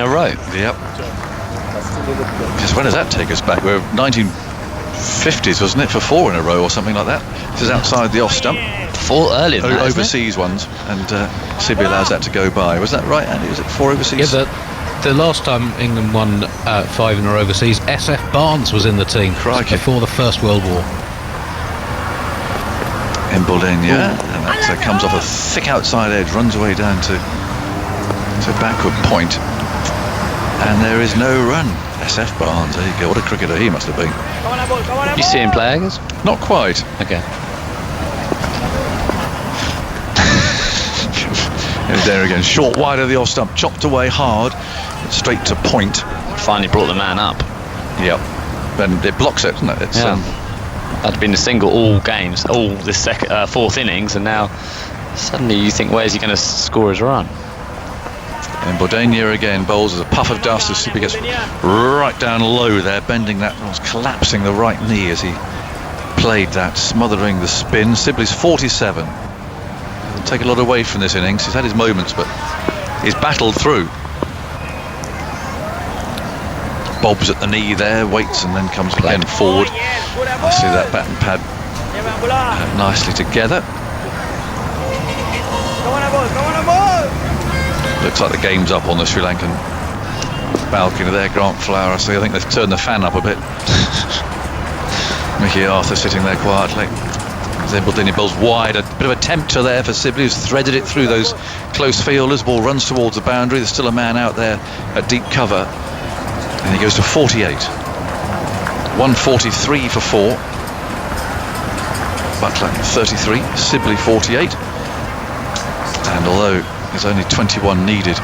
row. Yep. Because when does that take us back? We're 1950s, wasn't it, for 4 in a row or something like that? This is outside the off stump. 4 earlier than that, overseas ones, and Sibley allows that to go by. Was that right, Andy? Was it 4 overseas? Yeah, the last time England won 5 in a row overseas, SF Barnes was in the team. Crikey. Before the First World War. Embledenia, and that comes off a thick outside edge, runs away down to backward point, and there is no run. SF Barnes, there you go. What a cricketer he must have been. You see him play, I guess? Not quite. Okay. There again, short wide of the off stump, chopped away hard, straight to point. finally brought the man up. Yep. And it blocks it, doesn't it? It's, That'd been a single all games, all this fourth innings, and now suddenly you think, where's he going to score his run? And Bordenia again bowls as a puff of dust as Sibley gets right down low there, bending that, collapsing the right knee as he played that, smothering the spin. Sibley's 47. He'll take a lot away from this innings. He's had his moments, but he's battled through. Bobs at the knee there, waits and then comes again forward. I see that bat and pad nicely together. Looks like the game's up on the Sri Lankan balcony there, Grant Flower. So I think they've turned the fan up a bit. Mickey Arthur sitting there quietly. Embledini bowls wide, a bit of a tempter there for Sibley, who's threaded it through those close fielders. Ball runs towards the boundary. There's still a man out there at deep cover, and he goes to 48. 143 for 4. Butler 33, Sibley 48. And although there's only 21 needed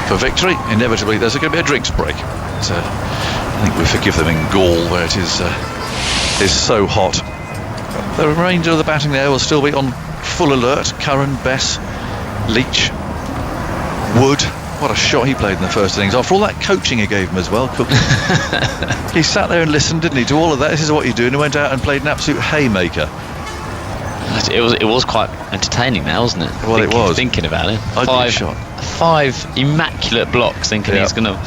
for victory, inevitably there's going to be a drinks break. So I think we forgive them in Gaul, where it is so hot. The remainder of the batting there will still be on full alert. Curran, Bess, Leach, Wood. What a shot he played in the first innings. After all that coaching he gave him as well, Cook. He sat there and listened, didn't he, to all of that. This is what you're doing. He went out and played an absolute haymaker. It was quite entertaining now, wasn't it? Well, it was. Thinking about it. Shot. 5 immaculate blocks, thinking he's going to...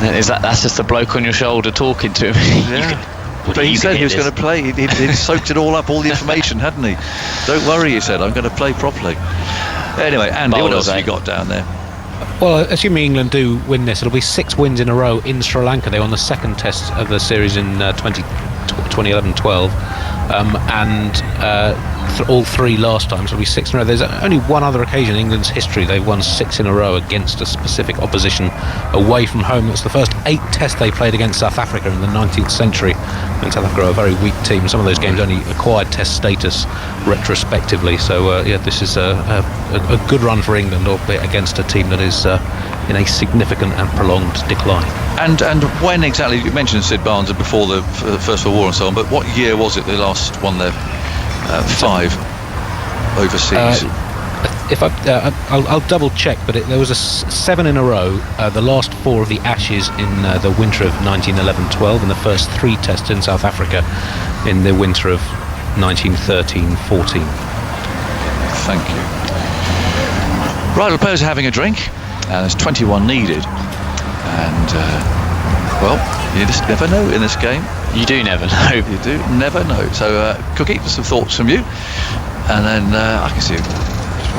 That's just a bloke on your shoulder talking to him. Yeah. But he said he was going to play. He'd soaked it all up, all the information, hadn't he? Don't worry, he said, I'm going to play properly. Anyway, Andy, what else have you got down there? Well, assuming England do win this, it'll be 6 wins in a row in Sri Lanka. They won the second test of the series in 2011-12, and all 3 last time, so it'll be 6 in a row. There's only one other occasion in England's history they've won 6 in a row against a specific opposition away from home. It's the first 8 tests they played against South Africa in the 19th century. And South Africa are a very weak team. Some of those games only acquired test status retrospectively. So this is a good run for England, albeit against a team that is in a significant and prolonged decline. And when exactly, you mentioned Sid Barnes before the First World War and so on, but what year was it they last won their 5 overseas? I'll double check, but there was 7 in a row. The last 4 of the Ashes in the winter of 1911-12, and the first 3 tests in South Africa in the winter of 1913-14. Thank you. Right, the players are having a drink, and there's 21 needed. And well, you just never know in this game. You do never know. You do never know. So, Cookie, some thoughts from you, and then I can see a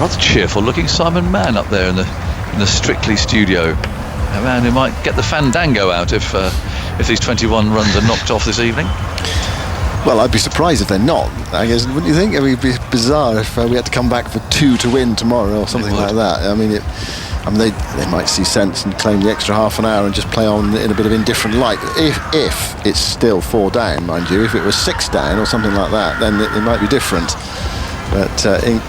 rather cheerful-looking Simon Mann up there in the Strictly studio. A man who might get the fandango out if these 21 runs are knocked off this evening. Well, I'd be surprised if they're not, I guess, wouldn't you think? It would be bizarre if we had to come back for 2 to win tomorrow or something like that. I mean, they might see sense and claim the extra half an hour and just play on in a bit of indifferent light. If it's still 4 down, mind you, if it was 6 down or something like that, then it might be different. But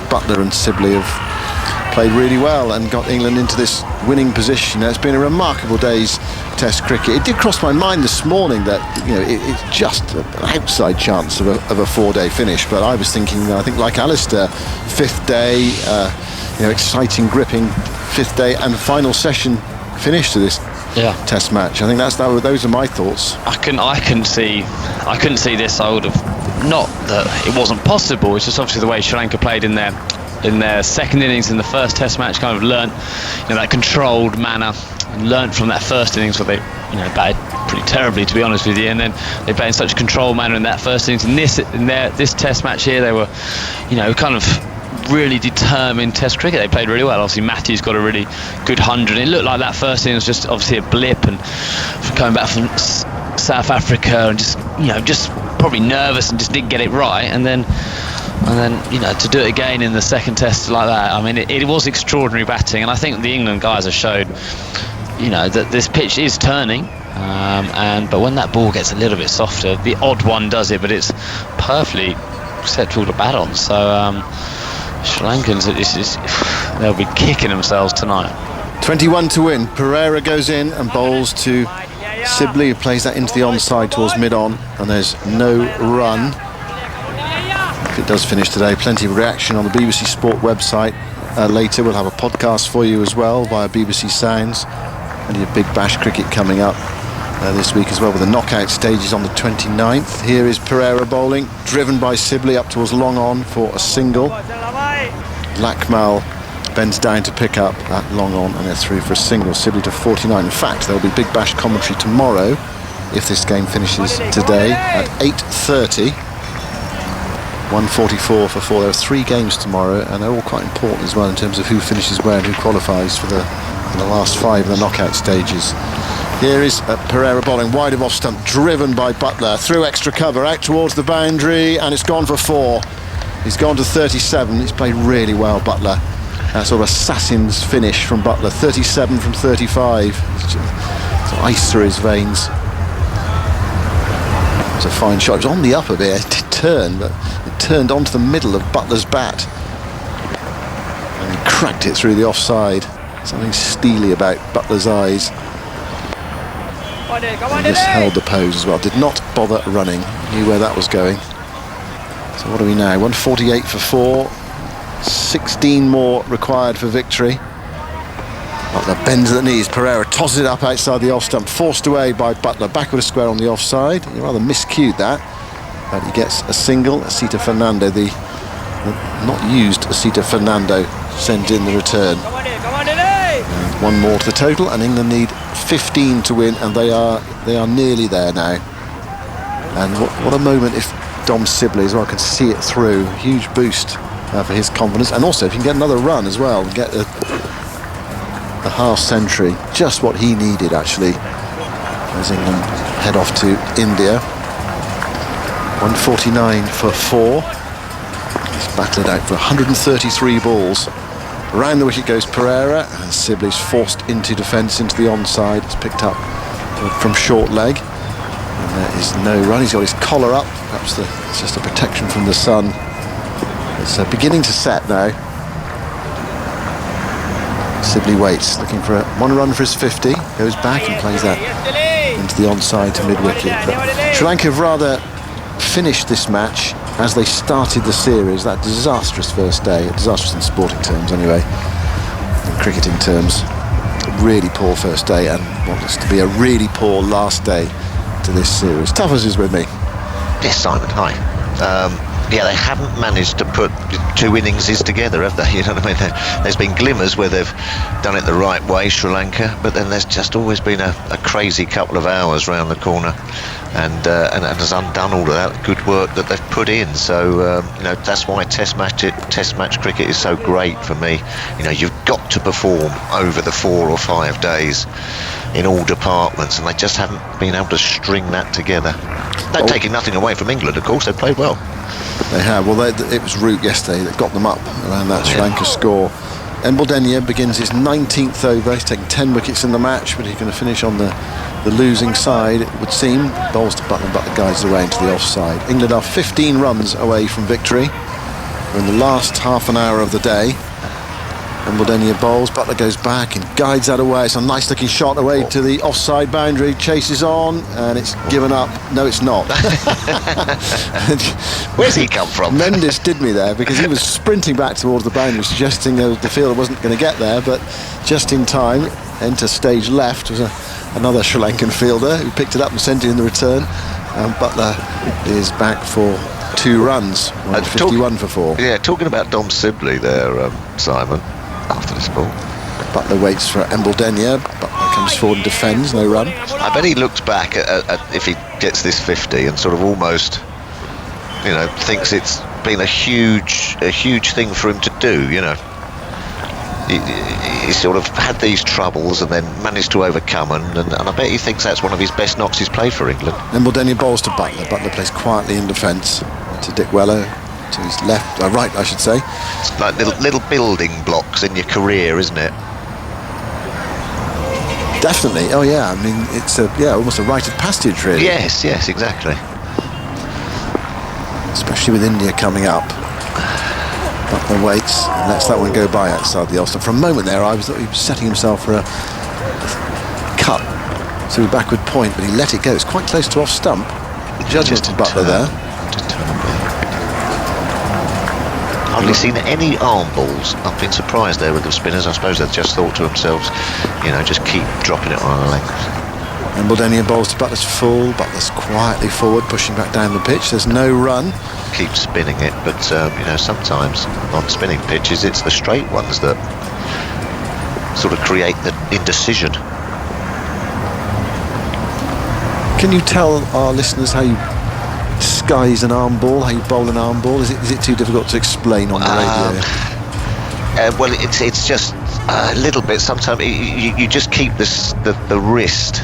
Butler and Sibley have played really well and got England into this winning position. It's been a remarkable day's Test cricket. It did cross my mind this morning that it's just an outside chance of a 4-day finish. But I was thinking, I think like Alistair, 5th day, exciting, gripping 5th day and final session finish to this Test match. I think those are my thoughts. I couldn't see this. I would have, not that it wasn't possible. It's just obviously the way Sri Lanka played in their second innings in the first Test match, kind of learnt that controlled manner, and learnt from that first innings where they batted pretty terribly, to be honest with you, and then they played in such a controlled manner in that first innings. And this Test match here, they were kind of really determined Test cricket. They played really well. Obviously Matthews got a really good 100. It looked like that first innings was just obviously a blip, and coming back from South Africa and just probably nervous and just didn't get it right, and then to do it again in the second Test like that, I mean it was extraordinary batting. And I think the England guys have showed that this pitch is turning, but when that ball gets a little bit softer, the odd one does it, but it's perfectly acceptable to bat on. So Sri Lankans, they'll be kicking themselves tonight. 21 to win. Pereira goes in and bowls to Sibley, who plays that into the onside towards mid-on, and there's no run. If it does finish today, plenty of reaction on the BBC Sport website. Later we'll have a podcast for you as well via BBC Sounds. And your Big Bash cricket coming up this week as well, with the knockout stages on the 29th. Here is Pereira bowling, driven by Sibley up towards long on for a single. Lakmal bends down to pick up that long on, and they're through for a single. Sibley to 49. In fact, there'll be Big Bash commentary tomorrow if this game finishes today at 8:30. 144 for 4. There are 3 games tomorrow, and they're all quite important as well in terms of who finishes where and who qualifies for the last 5 of the knockout stages. Here is Pereira bowling wide of off stump, driven by Butler through extra cover out towards the boundary, and it's gone for 4. He's gone to 37. He's played really well, Butler. That sort of assassin's finish from Butler. 37 from 35. It's ice through his veins. It was a fine shot. It was on the up a bit. It did turn, but it turned onto the middle of Butler's bat, and he cracked it through the offside. Something steely about Butler's eyes. He just held the pose as well. Did not bother running. Knew where that was going. So what are we now? 148 for 4. 16 more required for victory. Butler bends at the knees. Pereira tosses it up outside the off stump, forced away by Butler. Backward a square on the offside. He rather miscued that, but he gets a single. Asita Fernando, the not used Asita Fernando, sends in the return. And 1 more to the total, and England need 15 to win, and they are nearly there now. And what a moment if Dom Sibley as well can see it through. Huge boost for his confidence, and also if he can get another run as well, get the half century, just what he needed actually, as England head off to India. 149 for 4. He's battled out for 133 balls. Around the wicket goes Pereira, and Sibley's forced into defence into the onside. It's picked up from short leg, and there is no run. He's got his collar up. Perhaps it's just a protection from the sun. It's beginning to set now. Sibley waits, looking for 1 run for his 50. Goes back and plays that into the onside to mid-wicket. But Sri Lanka have rather finished this match as they started the series. That disastrous first day, disastrous in sporting terms anyway, in cricketing terms. A really poor first day, and wants to be a really poor last day to this series. Tuffers is with me. Yes, Simon, hi. Yeah, they haven't managed to put 2 innings together, have they? You know what I mean? There's been glimmers where they've done it the right way, Sri Lanka, but then there's just always been a crazy couple of hours round the corner, and has undone all of that good work that they've put in. So that's why Test match cricket is so great for me. You've got to perform over the 4 or 5 days in all departments, and they just haven't been able to string that together. They're taking nothing away from England, of course. They played well. They have. Well, it was Root yesterday that got them up around that Sri Lanka score. Embledenia begins his 19th over. He's taken 10 wickets in the match, but he's going to finish on the losing side, it would seem. Bowls to Butler, but the guides away into the offside. England are 15 runs away from victory. We're in the last half an hour of the day. Embledenia bowls, Butler goes back and guides that away. It's a nice looking shot away to the offside boundary, chases on, and it's given up. No, it's not. Where's he come from? Mendes did me there, because he was sprinting back towards the boundary, suggesting the fielder wasn't going to get there, but just in time. Enter stage left was another Sri Lankan fielder who picked it up and sent it in the return, and Butler is back for 2 runs, 51 for 4. Yeah, talking about Dom Sibley there, Simon, after this ball. Butler waits for Embledenia. Butler comes forward and defends, no run. I bet he looks back at if he gets this 50 and sort of almost, thinks it's been a huge thing for him to do. He sort of had these troubles and then managed to overcome, and I bet he thinks that's one of his best knocks he's played for England. Embledenia bowls to Butler. Butler plays quietly in defence to Dick Weller, to his left, right, I should say. It's like little building blocks in your career, isn't it? Definitely. Oh yeah. I mean, it's almost a rite of passage, really. Yes, exactly. Especially with India coming up. Butler waits and lets that one go by outside the off-stump. For a moment there, I thought he was setting himself for a cut to a backward point, but he let it go. It's quite close to off-stump. Judgment to Butler there. Hardly seen any arm balls. I've been surprised there with the spinners. I suppose they've just thought to themselves, just keep dropping it on a length. Embledenia bowls to Butler's full. Butler's quietly forward, pushing back down the pitch. There's no run. Keep spinning it, but sometimes on spinning pitches it's the straight ones that sort of create the indecision. Can you tell our listeners how you skies an arm ball, how you bowl an arm ball? Is it too difficult to explain on the radio? Well, it's just a little bit. Sometimes you just keep the wrist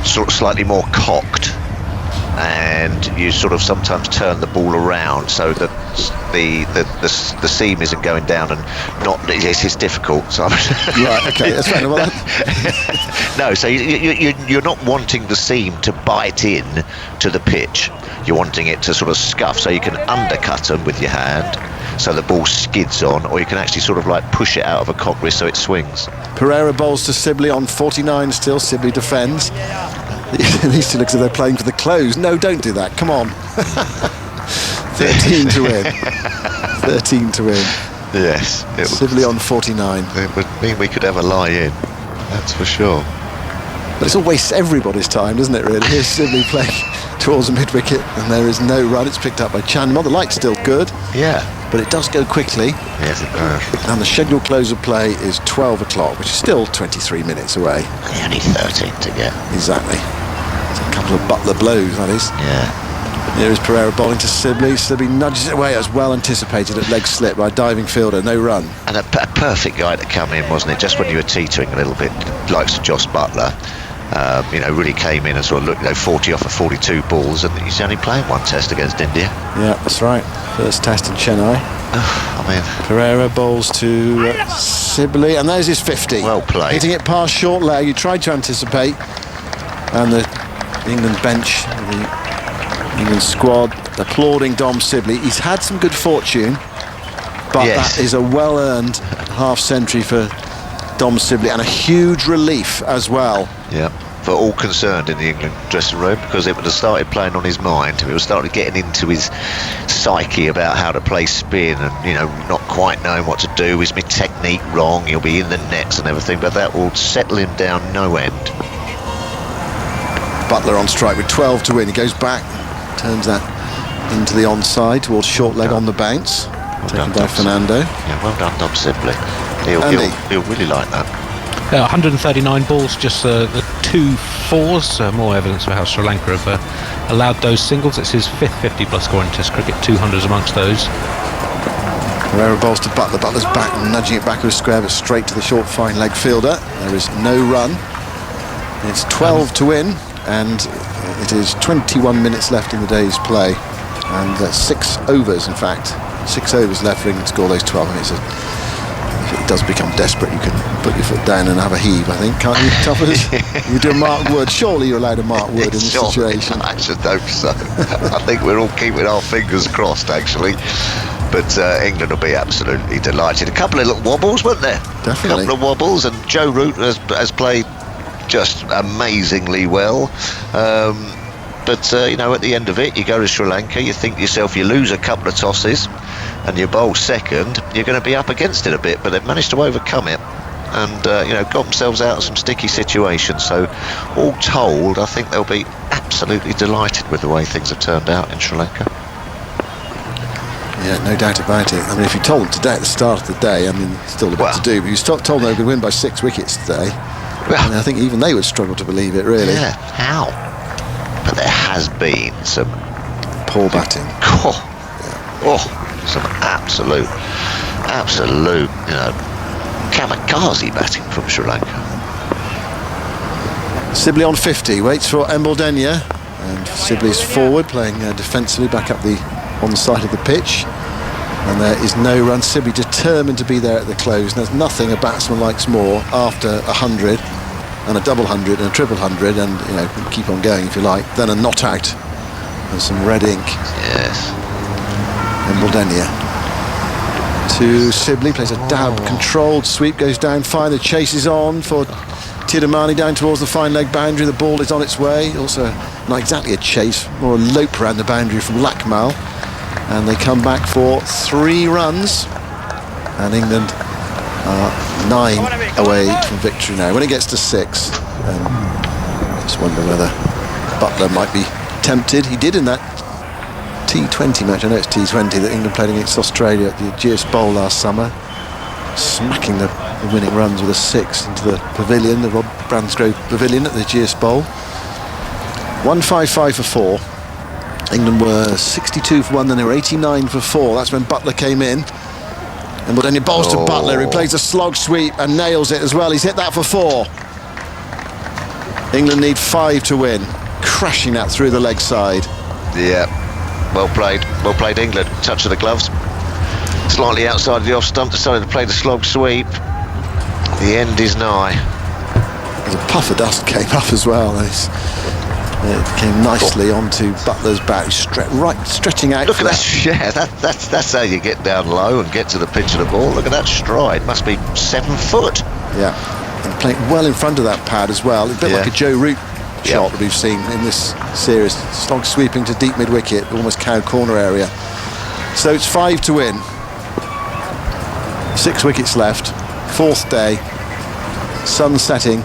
sort of slightly more cocked, and you sort of sometimes turn the ball around so that the seam isn't going down, and it's difficult. So right, okay, that's right. Well, no, so you're not wanting the seam to bite in to the pitch. You're wanting it to sort of scuff, so you can undercut them with your hand, so the ball skids on, or you can actually sort of like push it out of a cock wrist so it swings. Pereira bowls to Sibley on 49 still. Sibley defends. These two look as though they're playing for the close. No, don't do that. Come on. 13 to win. 13 to win. Yes. Sibley on 49. It would mean we could have a lie in. That's for sure. But it's all wastes everybody's time, doesn't it, really? Here's Sibley playing towards the mid-wicket, and there is no run. It's picked up by Chanmore. The light's still good. Yeah. But it does go quickly. Yes, it does. And the scheduled close of play is 12 o'clock, which is still 23 minutes away. Only 13 to get. Exactly. It's a couple of Butler blows, that is. Yeah. Here is Pereira bowling to Sibley. Sibley nudges it away as well anticipated at leg slip by a diving fielder. No run. And a perfect guy to come in, wasn't it? Just when you were teetering a little bit, likes of Joss Butler. Really came in and sort of looked, 40 off of 42 balls, and he's only playing one test against India. Yeah, that's right. First test in Chennai. Pereira bowls to Sibley, and there's his 50. Well played. Hitting it past short leg. He tried to anticipate, and the England bench, the England squad, applauding Dom Sibley. He's had some good fortune, but yes, that is a well-earned half-century for Dom Sibley, and a huge relief as well. Yeah, for all concerned in the England dressing room, because it would have started playing on his mind. It was started getting into his psyche about how to play spin, and not quite knowing what to do. Is my technique wrong? He'll be in the nets and everything, but that will settle him down no end. Butler on strike with 12 to win. He goes back, turns that into the onside towards short leg on the bounce, taken by Fernando. Yeah, well done, Dom Sibley. He'll really like that. 139 balls, just the 2 fours. More evidence of how Sri Lanka have allowed those singles. It's his 5th 50-plus score in Test cricket, 200s amongst those. Pereira bowls to Butler. Butler's back, nudging it back with a square, but straight to the short fine leg fielder. There is no run. It's 12 to win, and it is 21 minutes left in the day's play, and 6 overs, in fact. 6 overs left for England to score those 12 minutes. If it does become desperate, you can put your foot down and have a heave, I think, can't you, Toppers? You do a Mark Wood. Surely you're allowed a Mark Wood in this situation. I should hope so. I think we're all keeping our fingers crossed, actually. But England will be absolutely delighted. A couple of little wobbles, weren't there? Definitely. A couple of wobbles, and Joe Root has played just amazingly well. But at the end of it, you go to Sri Lanka, you think to yourself, you lose a couple of tosses and you bowl second, you're going to be up against it a bit, but they've managed to overcome it and got themselves out of some sticky situations. So all told, I think they'll be absolutely delighted with the way things have turned out in Sri Lanka. Yeah, no doubt about it. I mean, if you told them today at the start of the day, still a bit to do, but you told them they could win by 6 wickets today, I think even they would struggle to believe it, really. Yeah, how? But there has been some poor batting. Some absolute, kamikaze batting from Sri Lanka. Sibley on 50, waits for Embledenia, and Sibley's forward, playing defensively back up the on side of the pitch, and there is no run. Sibley determined to be there at the close, and there's nothing a batsman likes more after 100 and a double 100 and a triple 100, and keep on going if you like, than a not out and some red ink. Yes. Embledenia. to Sibley, plays a dab, controlled sweep, goes down fine, the chase is on for Tidamani down towards the fine leg boundary, the ball is on its way, also not exactly a chase, more a lope around the boundary from Lakmal, and they come back for 3 runs, and England are 9 away from victory now. When it gets to 6, I just wonder whether Butler might be tempted. He did in that T20 match, I know it's T20, that England played against Australia at the GS Bowl last summer, smacking the winning runs with a 6 into the pavilion, the Rob Bransgrove Pavilion at the GS Bowl. 155 for 4. England were 62 for 1, then they were 89 for 4. That's when Butler came in. And then he bowls to Butler, who plays a slog sweep and nails it as well. He's hit that for 4. England need 5 to win. Crashing that through the leg side. Yeah, well played England. Touch of the gloves. Slightly outside of the off stump, decided to play the slog sweep. The end is nigh. There's a puff of dust came up as well. It came nicely onto Butler's back, stretching out. Look at that, yeah, that's how you get down low and get to the pitch of the ball. Look at that stride, must be 7 foot. Yeah, and playing well in front of that pad as well. A bit like a Joe Root shot that we've seen in this series. Slog sweeping to deep mid-wicket, almost cow corner area. So it's 5 to win. 6 wickets left, 4th day, sun setting.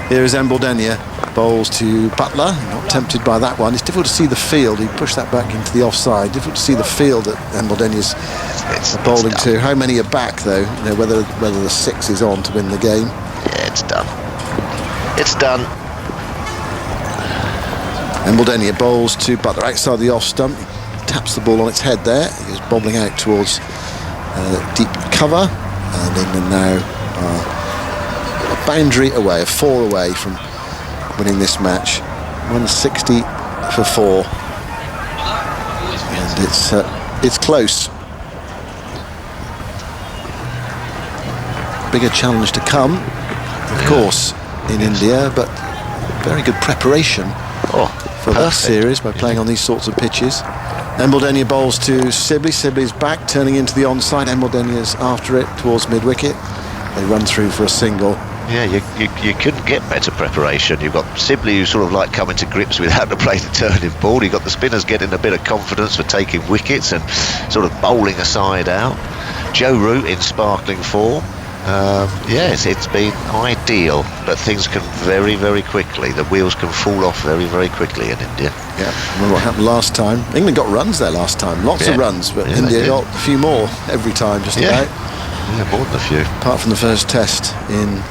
Here is Embledenia, bowls to Butler, not tempted by that one. It's difficult to see the field. He pushed that back into the offside. Difficult to see the field that Embledenia's bowling to. How many are back though? You know, whether the 6 is on to win the game. Yeah, it's done. It's done. Embledenia bowls to Butler outside the off stump. He taps the ball on its head there. He's bobbling out towards deep cover, and England now are a boundary away, a 4 away from winning this match. 160 for 4, and it's close. Bigger challenge to come, of course, in India, but very good preparation for that series by playing on these sorts of pitches. Embledenia bowls to Sibley. Sibley's back, turning into the onside. Embledenia's after it towards mid-wicket. They run through for a single. Yeah, you couldn't get better preparation. You've got Sibley, who's sort of like coming to grips with how to play the turning ball. You've got the spinners getting a bit of confidence for taking wickets and sort of bowling a side out. Joe Root in sparkling form. Yes, it's been ideal, but things can very, very quickly. The wheels can fall off very, very quickly in India. Yeah, remember what happened last time? England got runs there last time, lots of runs, but India got a few more every time, just about. Yeah, more than a few. Apart from the first test in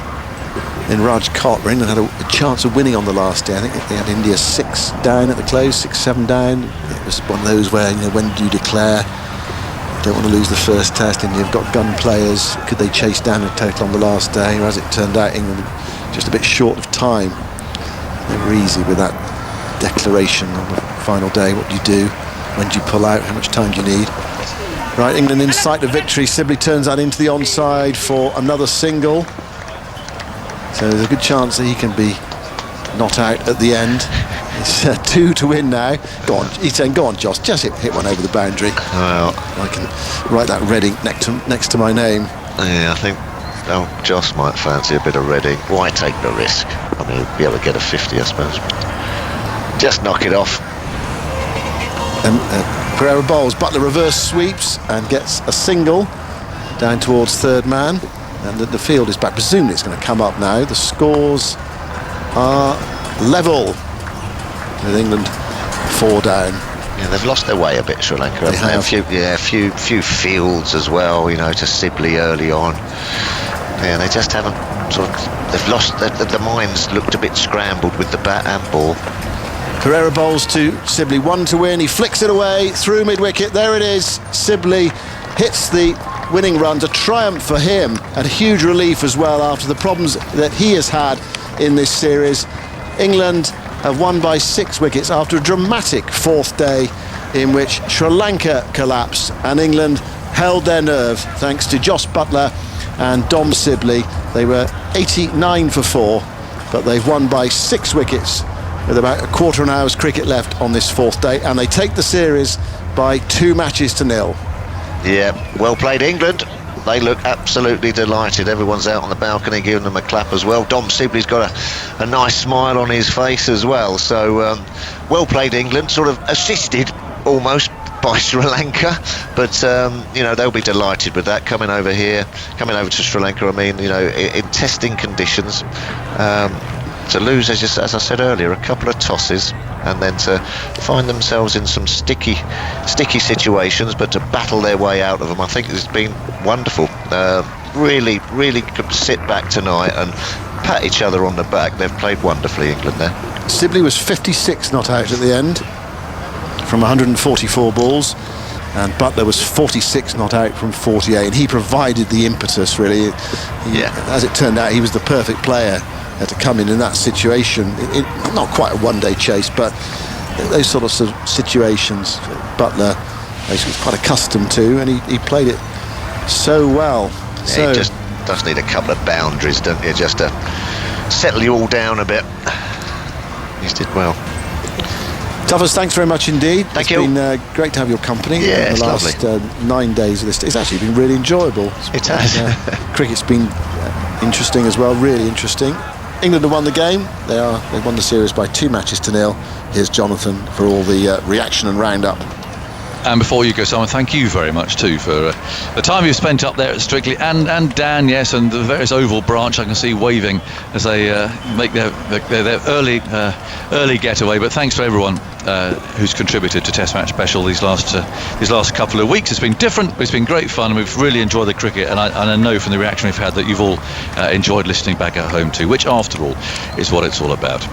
Rajkot, where England had a chance of winning on the last day. I think they had India 6 down at the close, 6-7 down. It was one of those where, you know, when do you declare? Don't want to lose the first test. India have got gun players. Could they chase down a total on the last day? Or as it turned out, England just a bit short of time. They were easy with that declaration on the final day. What do you do? When do you pull out? How much time do you need? Right, England in sight of victory. Sibley turns that into the onside for another single. So there's a good chance that he can be not out at the end. It's 2 to win now. Go on, he's saying, go on, Josh, just hit one over the boundary. Well, I can write that red ink next to my name. Yeah, I think Josh might fancy a bit of red ink. Why take the risk? I mean, he'll be able to get a 50, I suppose. Just knock it off. Pereira bowls, Butler reverse sweeps and gets a single down towards third man. And the field is back. Presumably it's going to come up now. The scores are level, with England 4 down. Yeah, they've lost their way a bit, Sri Lanka. They have. A few fields as well, you know, to Sibley early on. Yeah, they just haven't they've lost, the minds looked a bit scrambled with the bat and ball. Pereira bowls to Sibley, 1 to win. He flicks it away through mid-wicket. There it is. Sibley hits the winning runs, a triumph for him and a huge relief as well after the problems that he has had in this series. England have won by 6 wickets after a dramatic 4th day in which Sri Lanka collapsed and England held their nerve thanks to Jos Buttler and Dom Sibley. They were 89 for 4, but they've won by 6 wickets with about a quarter of an hour's cricket left on this 4th day, and they take the series by 2 matches to 0. Yeah, well played England. they look absolutely delighted. Everyone's out on the balcony giving them a clap as well. Dom Sibley's got a nice smile on his face as well. So well played England, sort of assisted almost by Sri Lanka, but you know, they'll be delighted with that coming over to Sri Lanka. I mean, you know, in testing conditions, to lose, as I said earlier, a couple of tosses, and then to find themselves in some sticky situations, but to battle their way out of them, I think it's been wonderful. Really could sit back tonight and pat each other on the back. They've played wonderfully, England, there. Sibley was 56 not out at the end from 144 balls, and Butler was 46 not out from 48, and he provided the impetus, really. As it turned out, he was the perfect player to come in that situation. Not quite a one-day chase, but those sort of situations Butler is quite accustomed to, and he played it so well. Yeah, he just does need a couple of boundaries, don't you, just to settle you all down a bit. He did well. Tuffers, thanks very much indeed. Thank you. It's been great to have your company Yeah, in the last 9 days of this. It's actually been really enjoyable. It has. Cricket's been interesting as well, really interesting. England have won the game. They've won the series by 2-0. Here's Jonathan for all the reaction and roundup. And before you go, Simon, thank you very much too for the time you've spent up there at Strictly, and Dan, yes, and the various Oval branch I can see waving as they make their early getaway. But thanks to everyone who's contributed to Test Match Special these last couple of weeks. It's been different, but it's been great fun, and we've really enjoyed the cricket. And I know from the reaction we've had that you've all enjoyed listening back at home too, which after all is what it's all about.